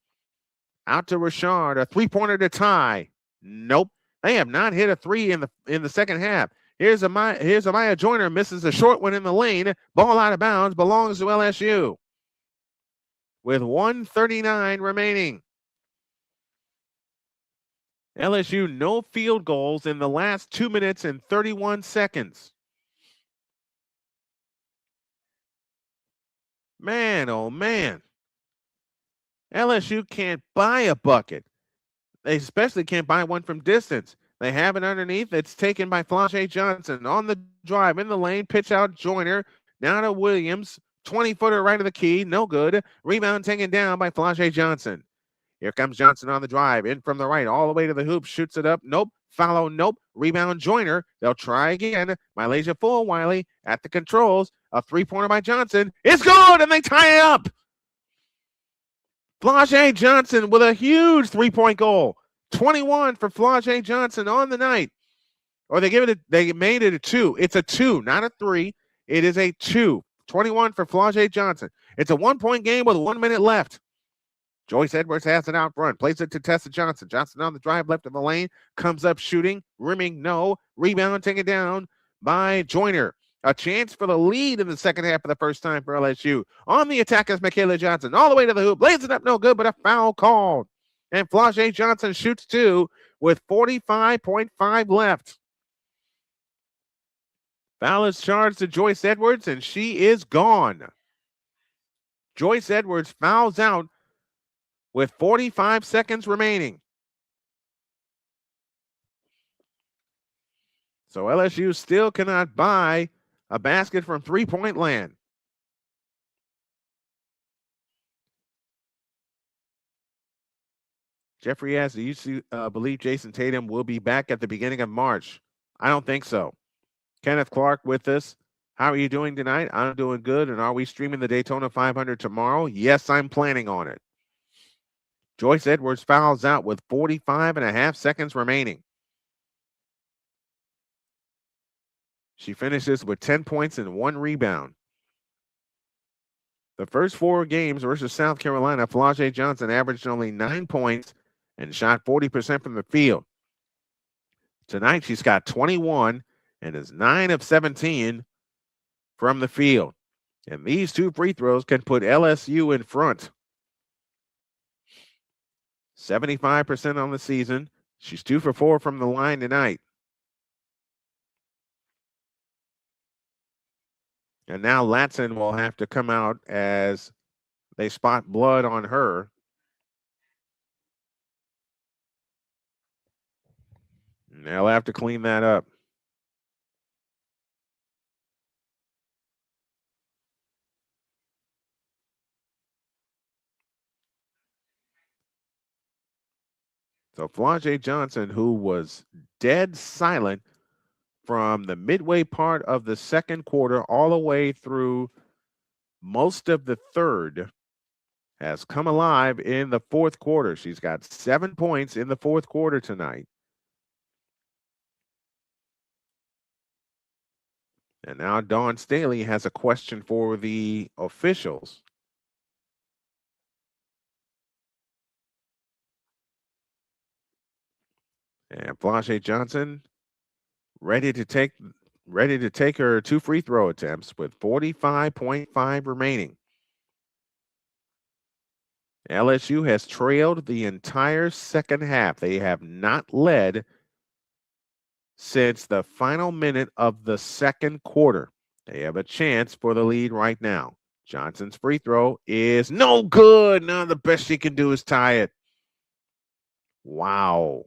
Out to Richard, a three-pointer to tie. Nope. They have not hit a three in the second half. Here's Amaya Joyner, misses a short one in the lane. Ball out of bounds, belongs to LSU. With 1:39 remaining. LSU no field goals in the last 2 minutes and 31 seconds. Man, oh man. LSU can't buy a bucket. They especially can't buy one from distance. They have it underneath. It's taken by Flau'jae Johnson on the drive in the lane. Pitch out Joyner. Now to Williams. 20-footer right of the key. No good. Rebound taken down by Flau'jae Johnson. Here comes Johnson on the drive. In from the right. All the way to the hoop. Shoots it up. Nope. Follow. Nope. Rebound Joyner. They'll try again. Multimedia Flau'jae at the controls. A three-pointer by Johnson. It's good, and they tie it up. Flau'jae Johnson with a huge three-point goal. 21 for Flau'jae Johnson on the night. Or they made it a 2. It's a 2, not a 3. It is a 2. 21 for Flau'jae Johnson. It's a 1-point game with 1 minute left. Joyce Edwards has it out front. Plays it to Tessa Johnson. Johnson on the drive left of the lane. Comes up shooting. Rimming, no. Rebound taken down by Joyner. A chance for the lead in the second half for the first time for LSU. On the attack is Michaela Johnson. All the way to the hoop. Lays it up, no good, but a foul called. And Flau'jae Johnson shoots 2 with 45.5 left. Foul is charged to Joyce Edwards, and she is gone. Joyce Edwards fouls out with 45 seconds remaining. So LSU still cannot buy a basket from three-point land. Jeffrey asks, do you believe Jason Tatum will be back at the beginning of March? I don't think so. Kenneth Clark with us. How are you doing tonight? I'm doing good. And are we streaming the Daytona 500 tomorrow? Yes, I'm planning on it. Joyce Edwards fouls out with 45.5 seconds remaining. She finishes with 10 points and 1 rebound. The first 4 games versus South Carolina, Flau'jae Johnson averaged only 9 points and shot 40% from the field. Tonight, she's got 21 and is 9 of 17 from the field. And these 2 free throws can put LSU in front. 75% on the season. She's 2 for 4 from the line tonight. And now Latson will have to come out as they spot blood on her. And they'll have to clean that up. So Flau'jae Johnson, who was dead silent from the midway part of the second quarter all the way through most of the third, has come alive in the fourth quarter. She's got 7 points in the fourth quarter tonight. And now Dawn Staley has a question for the officials. And Flau'jae Johnson ready to take her 2 free throw attempts with 45.5 remaining. LSU has trailed the entire second half. They have not led since the final minute of the second quarter. They have a chance for the lead right now. Johnson's free throw is no good. Now the best she can do is tie it. Wow.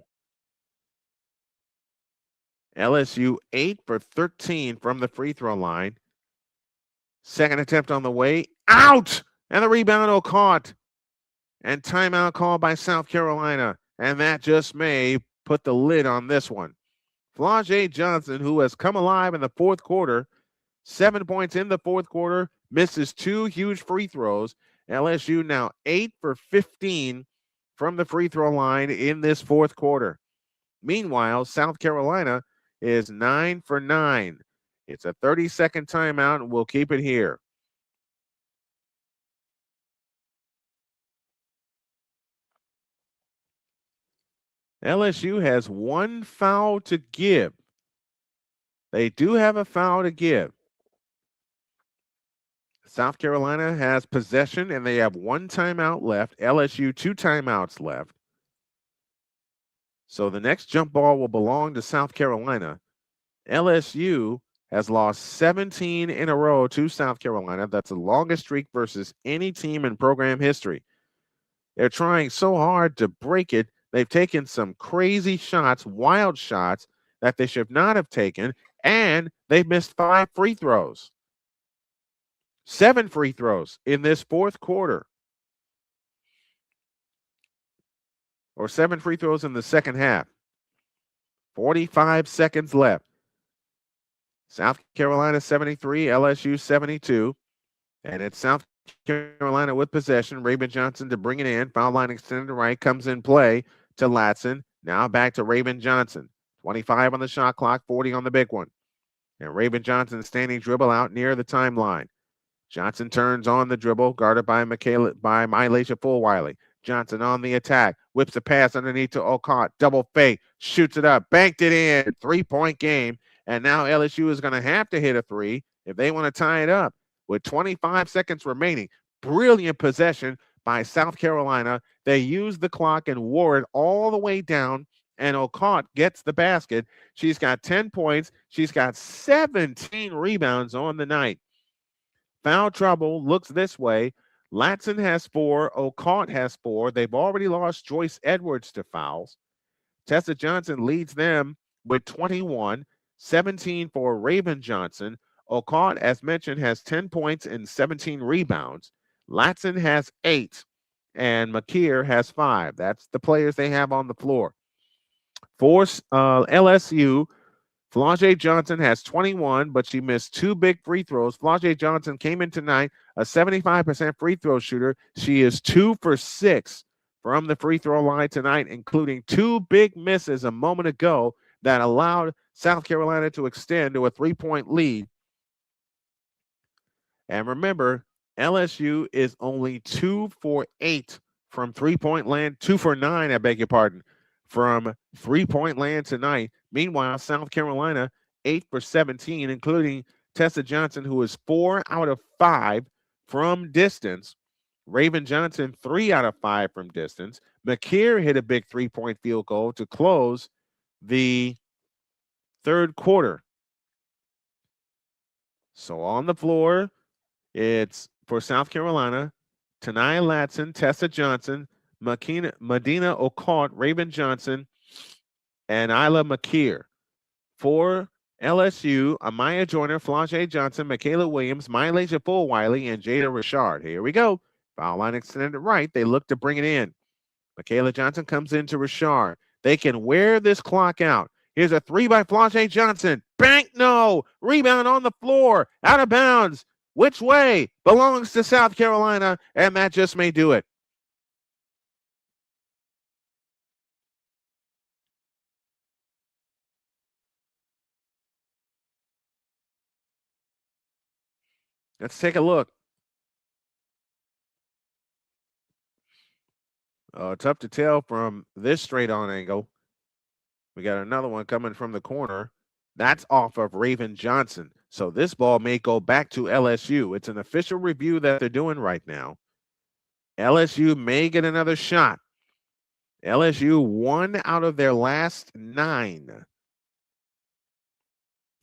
LSU 8 for 13 from the free throw line. Second attempt on the way. Out! And the rebound caught. And timeout called by South Carolina. And that just may put the lid on this one. Flau'jae Johnson, who has come alive in the fourth quarter, 7 points in the fourth quarter, misses 2 huge free throws. LSU now 8 for 15 from the free throw line in this fourth quarter. Meanwhile, South Carolina is 9 for 9. It's a 30-second timeout, and we'll keep it here. LSU has 1 foul to give. They do have a foul to give. South Carolina has possession, and they have 1 timeout left. LSU 2 timeouts left. So the next jump ball will belong to South Carolina. LSU has lost 17 in a row to South Carolina. That's the longest streak versus any team in program history. They're trying so hard to break it. They've taken some crazy shots, wild shots that they should not have taken, and they've missed 5 free throws. 7 free throws in this fourth quarter. Or 7 free throws in the second half. 45 seconds left. South Carolina 73, LSU 72. And it's South Carolina with possession. Raven Johnson to bring it in. Foul line extended right. Comes in play to Latson. Now back to Raven Johnson. 25 on the shot clock, 40 on the big one. And Raven Johnson standing dribble out near the timeline. Johnson turns on the dribble, guarded by Mylacia Fulwiley. Johnson on the attack, whips a pass underneath to Okot, double fake, shoots it up, banked it in, 3-point game. And now LSU is going to have to hit a 3 if they want to tie it up with 25 seconds remaining. Brilliant possession by South Carolina. They used the clock and wore it all the way down, and Okot gets the basket. She's got 10 points. She's got 17 rebounds on the night. Foul trouble looks this way. Latson has 4. Okot has 4. They've already lost Joyce Edwards to fouls. Tessa Johnson leads them with 21, 17 for Raven Johnson. Okot, as mentioned, has 10 points and 17 rebounds. Latson has 8, and McKeer has 5. That's the players they have on the floor. For LSU, Flau'jae Johnson has 21, but she missed 2 big free throws. Flau'jae Johnson came in tonight a 75% free throw shooter. She is 2 for 6 from the free throw line tonight, including 2 big misses a moment ago that allowed South Carolina to extend to a 3-point lead. And remember, LSU is only 2 for 8 from 3-point land, 2 for 9, I beg your pardon, from 3-point land tonight. Meanwhile, South Carolina, 8 for 17, including Tessa Johnson, who is 4 out of 5 from distance. Raven Johnson, 3 out of 5 from distance. McKeer hit a big 3-point field goal to close the third quarter. So on the floor, it's for South Carolina, Tanaya Latson, Tessa Johnson, Medina Okot, Raven Johnson, and Isla McKeer. For LSU, Amaya Joyner, Flau'jae Johnson, Michaela Williams, Mylacia Fulwiley, and Jada Richard. Here we go. Foul line extended right. They look to bring it in. Michaela Johnson comes into Richard. They can wear this clock out. Here's a 3 by Flau'jae Johnson. Bank, no. Rebound on the floor. Out of bounds. Which way? Belongs to South Carolina, and that just may do it. Let's take a look. Tough to tell from this straight-on angle. We got another one coming from the corner. That's off of Raven Johnson. So this ball may go back to LSU. It's an official review that they're doing right now. LSU may get another shot. LSU 1 out of their last 9.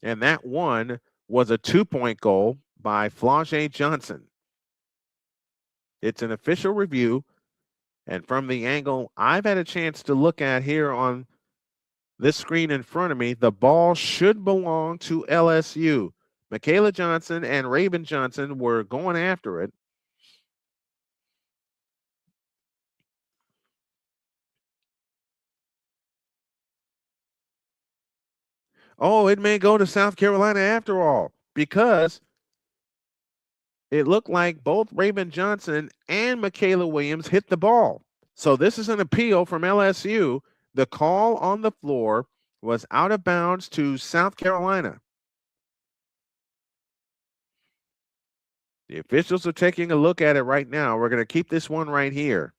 And that one was a 2-point goal by Flau'jae Johnson. It's an official review. And from the angle I've had a chance to look at here on this screen in front of me, the ball should belong to LSU. Michaela Johnson and Raven Johnson were going after it. Oh, it may go to South Carolina after all, because it looked like both Raven Johnson and Michaela Williams hit the ball. So this is an appeal from LSU. The call on the floor was out of bounds to South Carolina. The officials are taking a look at it right now. We're going to keep this one right here.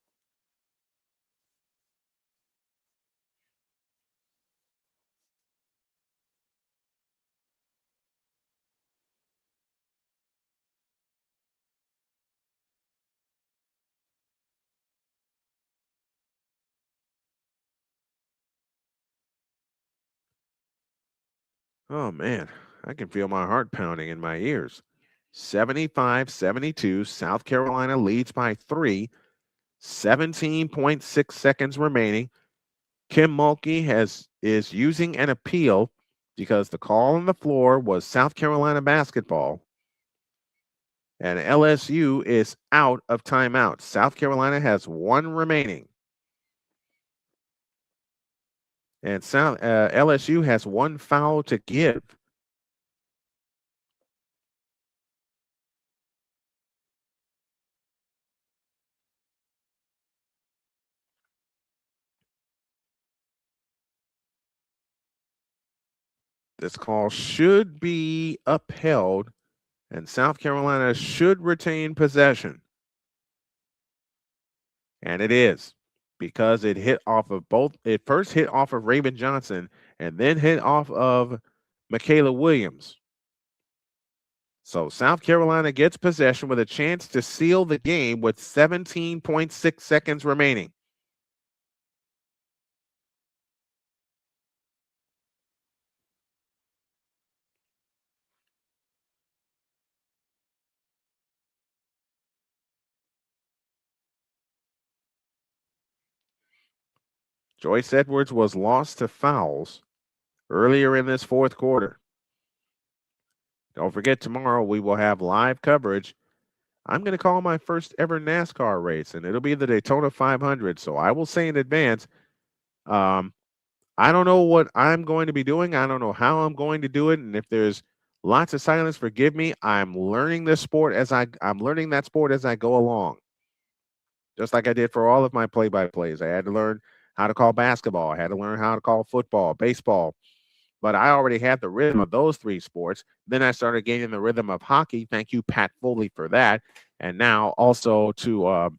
Oh, man, I can feel my heart pounding in my ears. 75-72, South Carolina leads by 3, 17.6 seconds remaining. Kim Mulkey is using an appeal because the call on the floor was South Carolina basketball. And LSU is out of timeout. South Carolina has 1 remaining. And LSU has 1 foul to give. This call should be upheld, and South Carolina should retain possession. And it is, because it hit off of both. It first hit off of Raven Johnson and then hit off of Michaela Williams. So South Carolina gets possession with a chance to seal the game with 17.6 seconds remaining. Joyce Edwards was lost to fouls earlier in this fourth quarter. Don't forget, tomorrow we will have live coverage. I'm going to call my first ever NASCAR race, and it'll be the Daytona 500. So I will say in advance, I don't know what I'm going to be doing. I don't know how I'm going to do it. And if there's lots of silence, forgive me. I'm learning this sport I'm learning that sport as I go along. Just like I did for all of my play-by-plays. I had to learn how to call basketball. I had to learn how to call football, baseball. But I already had the rhythm of those 3 sports. Then I started gaining the rhythm of hockey. Thank you, Pat Foley, for that. And now also to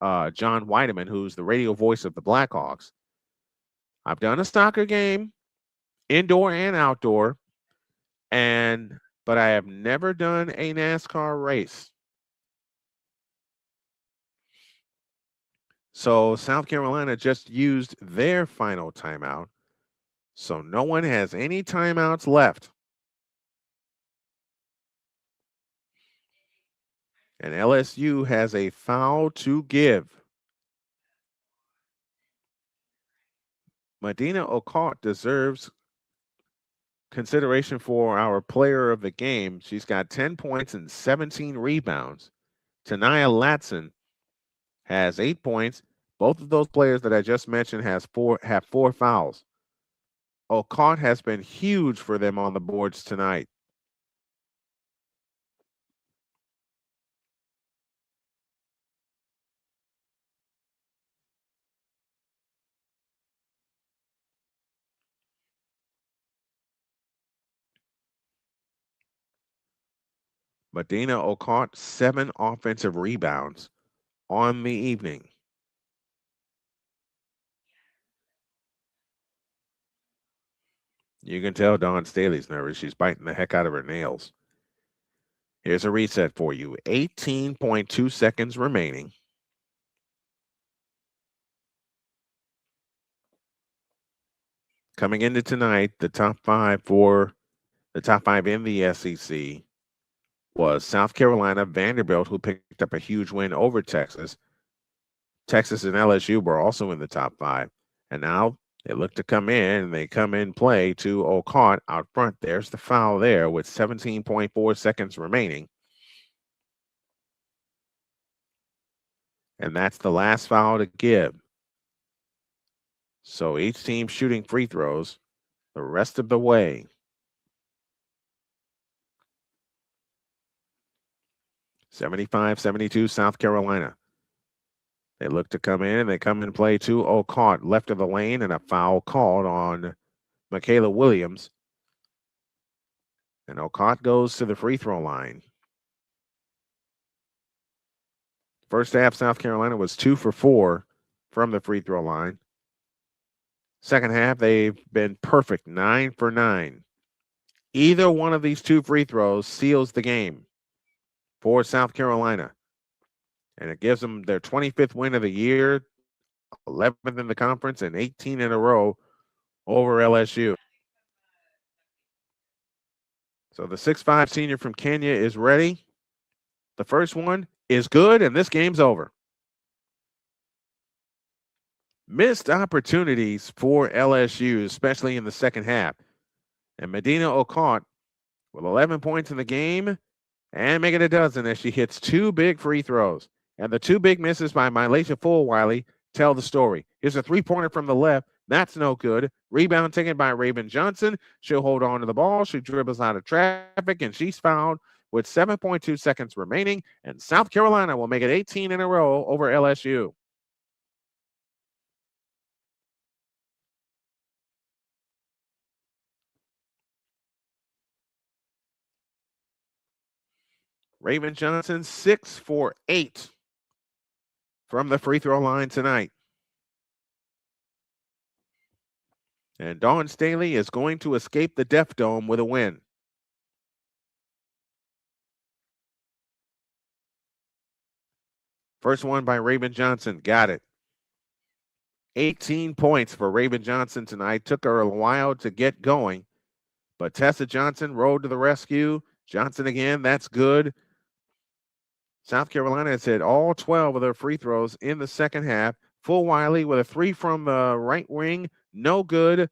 John Weideman, who's the radio voice of the Blackhawks. I've done a soccer game, indoor and outdoor, but I have never done a NASCAR race. So South Carolina just used their final timeout. So no one has any timeouts left. And LSU has a foul to give. Medina Okot deserves consideration for our player of the game. She's got 10 points and 17 rebounds. Tanaya Latson has 8 points. Both of those players that I just mentioned have 4 fouls. Okot has been huge for them on the boards tonight. Medina Okot, 7 offensive rebounds on the evening. You can tell Dawn Staley's nervous. She's biting the heck out of her nails. Here's a reset for you. 18.2 seconds remaining. Coming into tonight, the top 5 in the SEC was South Carolina, Vanderbilt, who picked up a huge win over Texas. Texas and LSU were also in the top 5. And now They look to come in, and they come in play to O'Cott out front. There's the foul there with 17.4 seconds remaining. And that's the last foul to give. So each team shooting free throws the rest of the way. (75-72) South Carolina. They look to come in. They come in play to O'Cott, left of the lane, and a foul called on Michaela Williams. And O'Cott goes to the free throw line. First half, South Carolina was 2 for 4 from the free throw line. Second half, they've been perfect, 9 for 9. Either one of these two free throws seals the game for South Carolina. And it gives them their 25th win of the year, 11th in the conference, and 18 in a row over LSU. So the 6'5" senior from Kenya is ready. The first one is good, and this game's over. Missed opportunities for LSU, especially in the second half. And Medina O'Cott with 11 points in the game and making a dozen as she hits two big free throws. And the two big misses by Mylacia Flau'jae tell the story. Here's a three-pointer from the left. That's no good. Rebound taken by Raven Johnson. She'll hold on to the ball. She dribbles out of traffic, and she's fouled with 7.2 seconds remaining. And South Carolina will make it 18 in a row over LSU. Raven Johnson, 6 for 8 from the free throw line tonight. And Dawn Staley is going to escape the Deaf Dome with a win. First one by Raven Johnson. Got it. 18 points for Raven Johnson tonight. Took her a while to get going. But Tessa Johnson rode to the rescue. Johnson again. That's good. South Carolina has hit all 12 of their free throws in the second half. Flau'jae with a three from the right wing. No good.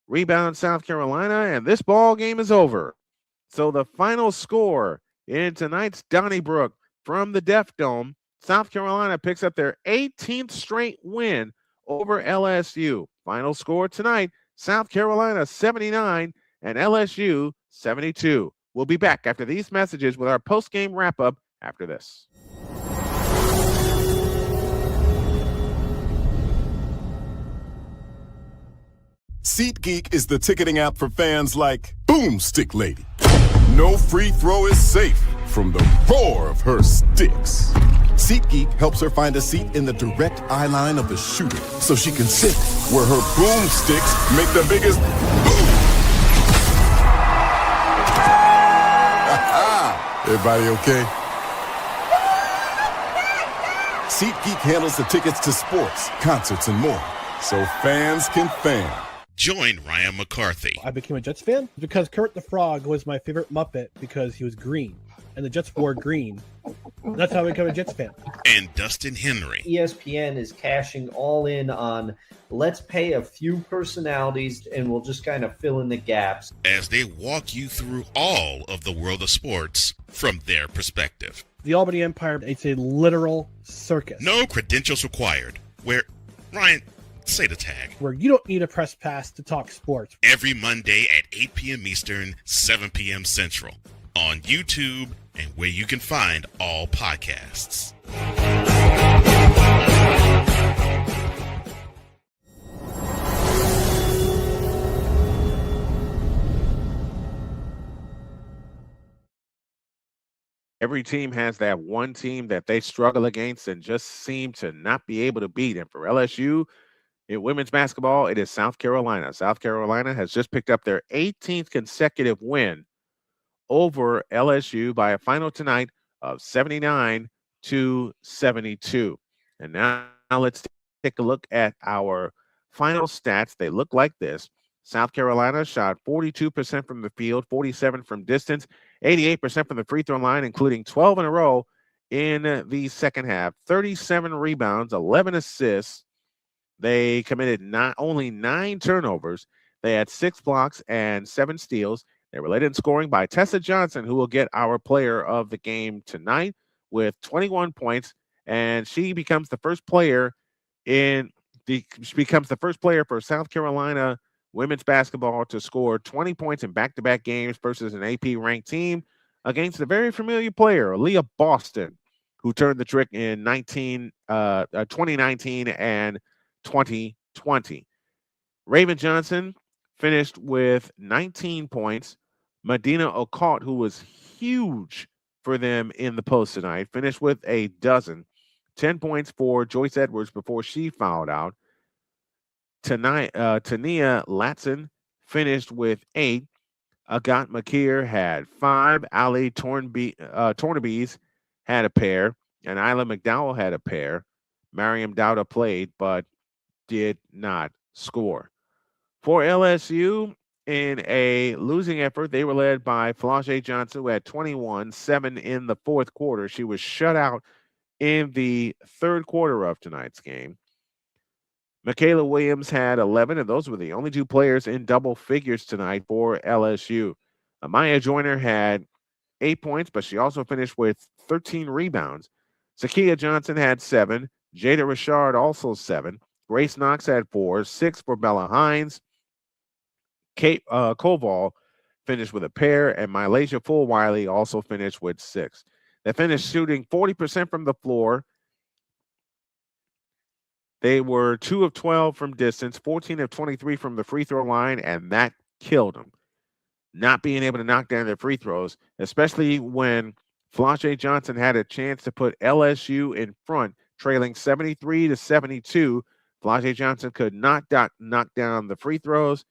Rebound South Carolina, and this ball game is over. So the final score in tonight's Donnybrook from the Deaf Dome, South Carolina picks up their 18th straight win over LSU. Final score tonight, South Carolina 79 and LSU 72. We'll be back after these messages with our post-game wrap-up after this. SeatGeek is the ticketing app for fans like Boomstick Lady. No free throw is safe from the roar of her sticks. SeatGeek helps her find a seat in the direct eye line of the shooter so she can sit where her boomsticks make the biggest boom. Everybody okay? SeatGeek handles the tickets to sports, concerts, and more, so fans can fan. Join Ryan McCarthy. I became a Jets fan because Kurt the Frog was my favorite Muppet because he was green, and the Jets wore green. That's how I became a Jets fan. And Dustin Henry. ESPN is cashing all in on let's pay a few personalities and we'll just kind of fill in the gaps. As they walk you through all of the world of sports from their perspective. The Albany Empire, it's a literal circus. No credentials required. Where, Ryan, say the tag. Where you don't need a press pass to talk sports. Every Monday at 8 p.m. Eastern, 7 p.m. Central. On YouTube and where you can find all podcasts. Every team has that one team that they struggle against and just seem to not be able to beat. And for LSU, in women's basketball, it is South Carolina. South Carolina has just picked up their 18th consecutive win over LSU by a final tonight of 79-72. And now let's take a look at our final stats. They look like this. South Carolina shot 42% from the field, 47% from distance, 88% from the free throw line, including 12 in a row in the second half, 37 rebounds, 11 assists, They committed only 9 turnovers. They had 6 blocks and 7 steals. They were led in scoring by Tessa Johnson, who will get our player of the game tonight with 21 points, and she becomes the first player for South Carolina women's basketball to score 20 points in back-to-back games versus an AP-ranked team against a very familiar player, Leah Boston, who turned the trick in 2019 and 2020. Raven Johnson finished with 19 points. Medina Occult, who was huge for them in the post tonight, finished with a dozen. 10 points for Joyce Edwards before she fouled out. Tania Latson finished with 8. Agat Makir had 5. Ali Tornabees had a pair. And Isla McDowell had a pair. Mariam Dowda played, but did not score. For LSU, in a losing effort, they were led by Flau'jae Johnson, who had 21, 7 in the fourth quarter. She was shut out in the third quarter of tonight's game. Michaela Williams had 11, and those were the only 2 players in double figures tonight for LSU. Amaya Joyner had 8 points, but she also finished with 13 rebounds. Zakiya Johnson had 7. Jada Richard also 7. Grace Knox had 4. 6 for Bella Hines. Kate Koval finished with a pair, and Mylasia Fulwiley also finished with 6. They finished shooting 40% from the floor. They were 2 of 12 from distance, 14 of 23 from the free throw line, and that killed them. Not being able to knock down their free throws, especially when Flau'jae Johnson had a chance to put LSU in front, trailing 73-72. Flau'jae Johnson could not knock down the free throws,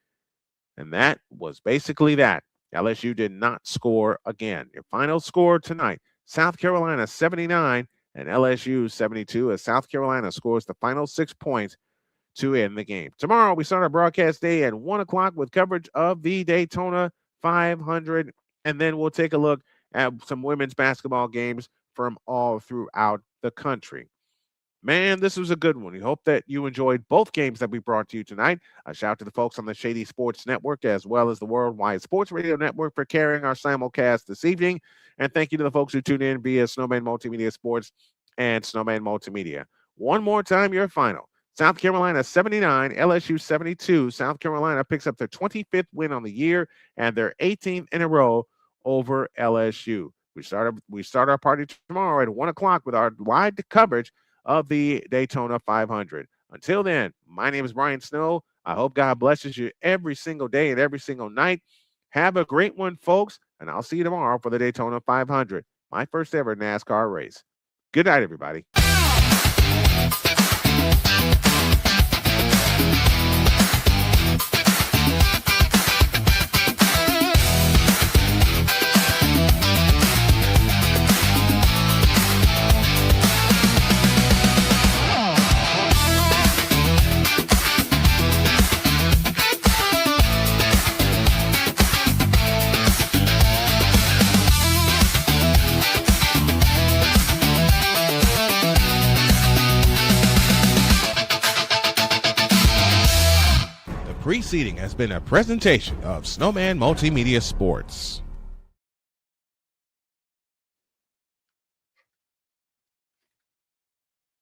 and that was basically that. LSU did not score again. Your final score tonight, South Carolina 79 and LSU 72, as South Carolina scores the final 6 points to end the game. Tomorrow, we start our broadcast day at 1 o'clock with coverage of the Daytona 500, and then we'll take a look at some women's basketball games from all throughout the country. Man, this was a good one. We hope that you enjoyed both games that we brought to you tonight. A shout out to the folks on the Shady Sports Network as well as the Worldwide Sports Radio Network for carrying our simulcast this evening. And thank you to the folks who tuned in via Snowman Multimedia Sports and Snowman Multimedia. One more time, your final. South Carolina 79, LSU 72. South Carolina picks up their 25th win on the year and their 18th in a row over LSU. We start our party tomorrow at 1 o'clock with our live coverage of the Daytona 500. Until then, my name is Brian Snow. I hope God blesses you every single day and every single night. Have a great one, folks, and I'll see you tomorrow for the Daytona 500, my first ever NASCAR race. Good night, everybody. Preceding has been a presentation of Snowman Multimedia Sports.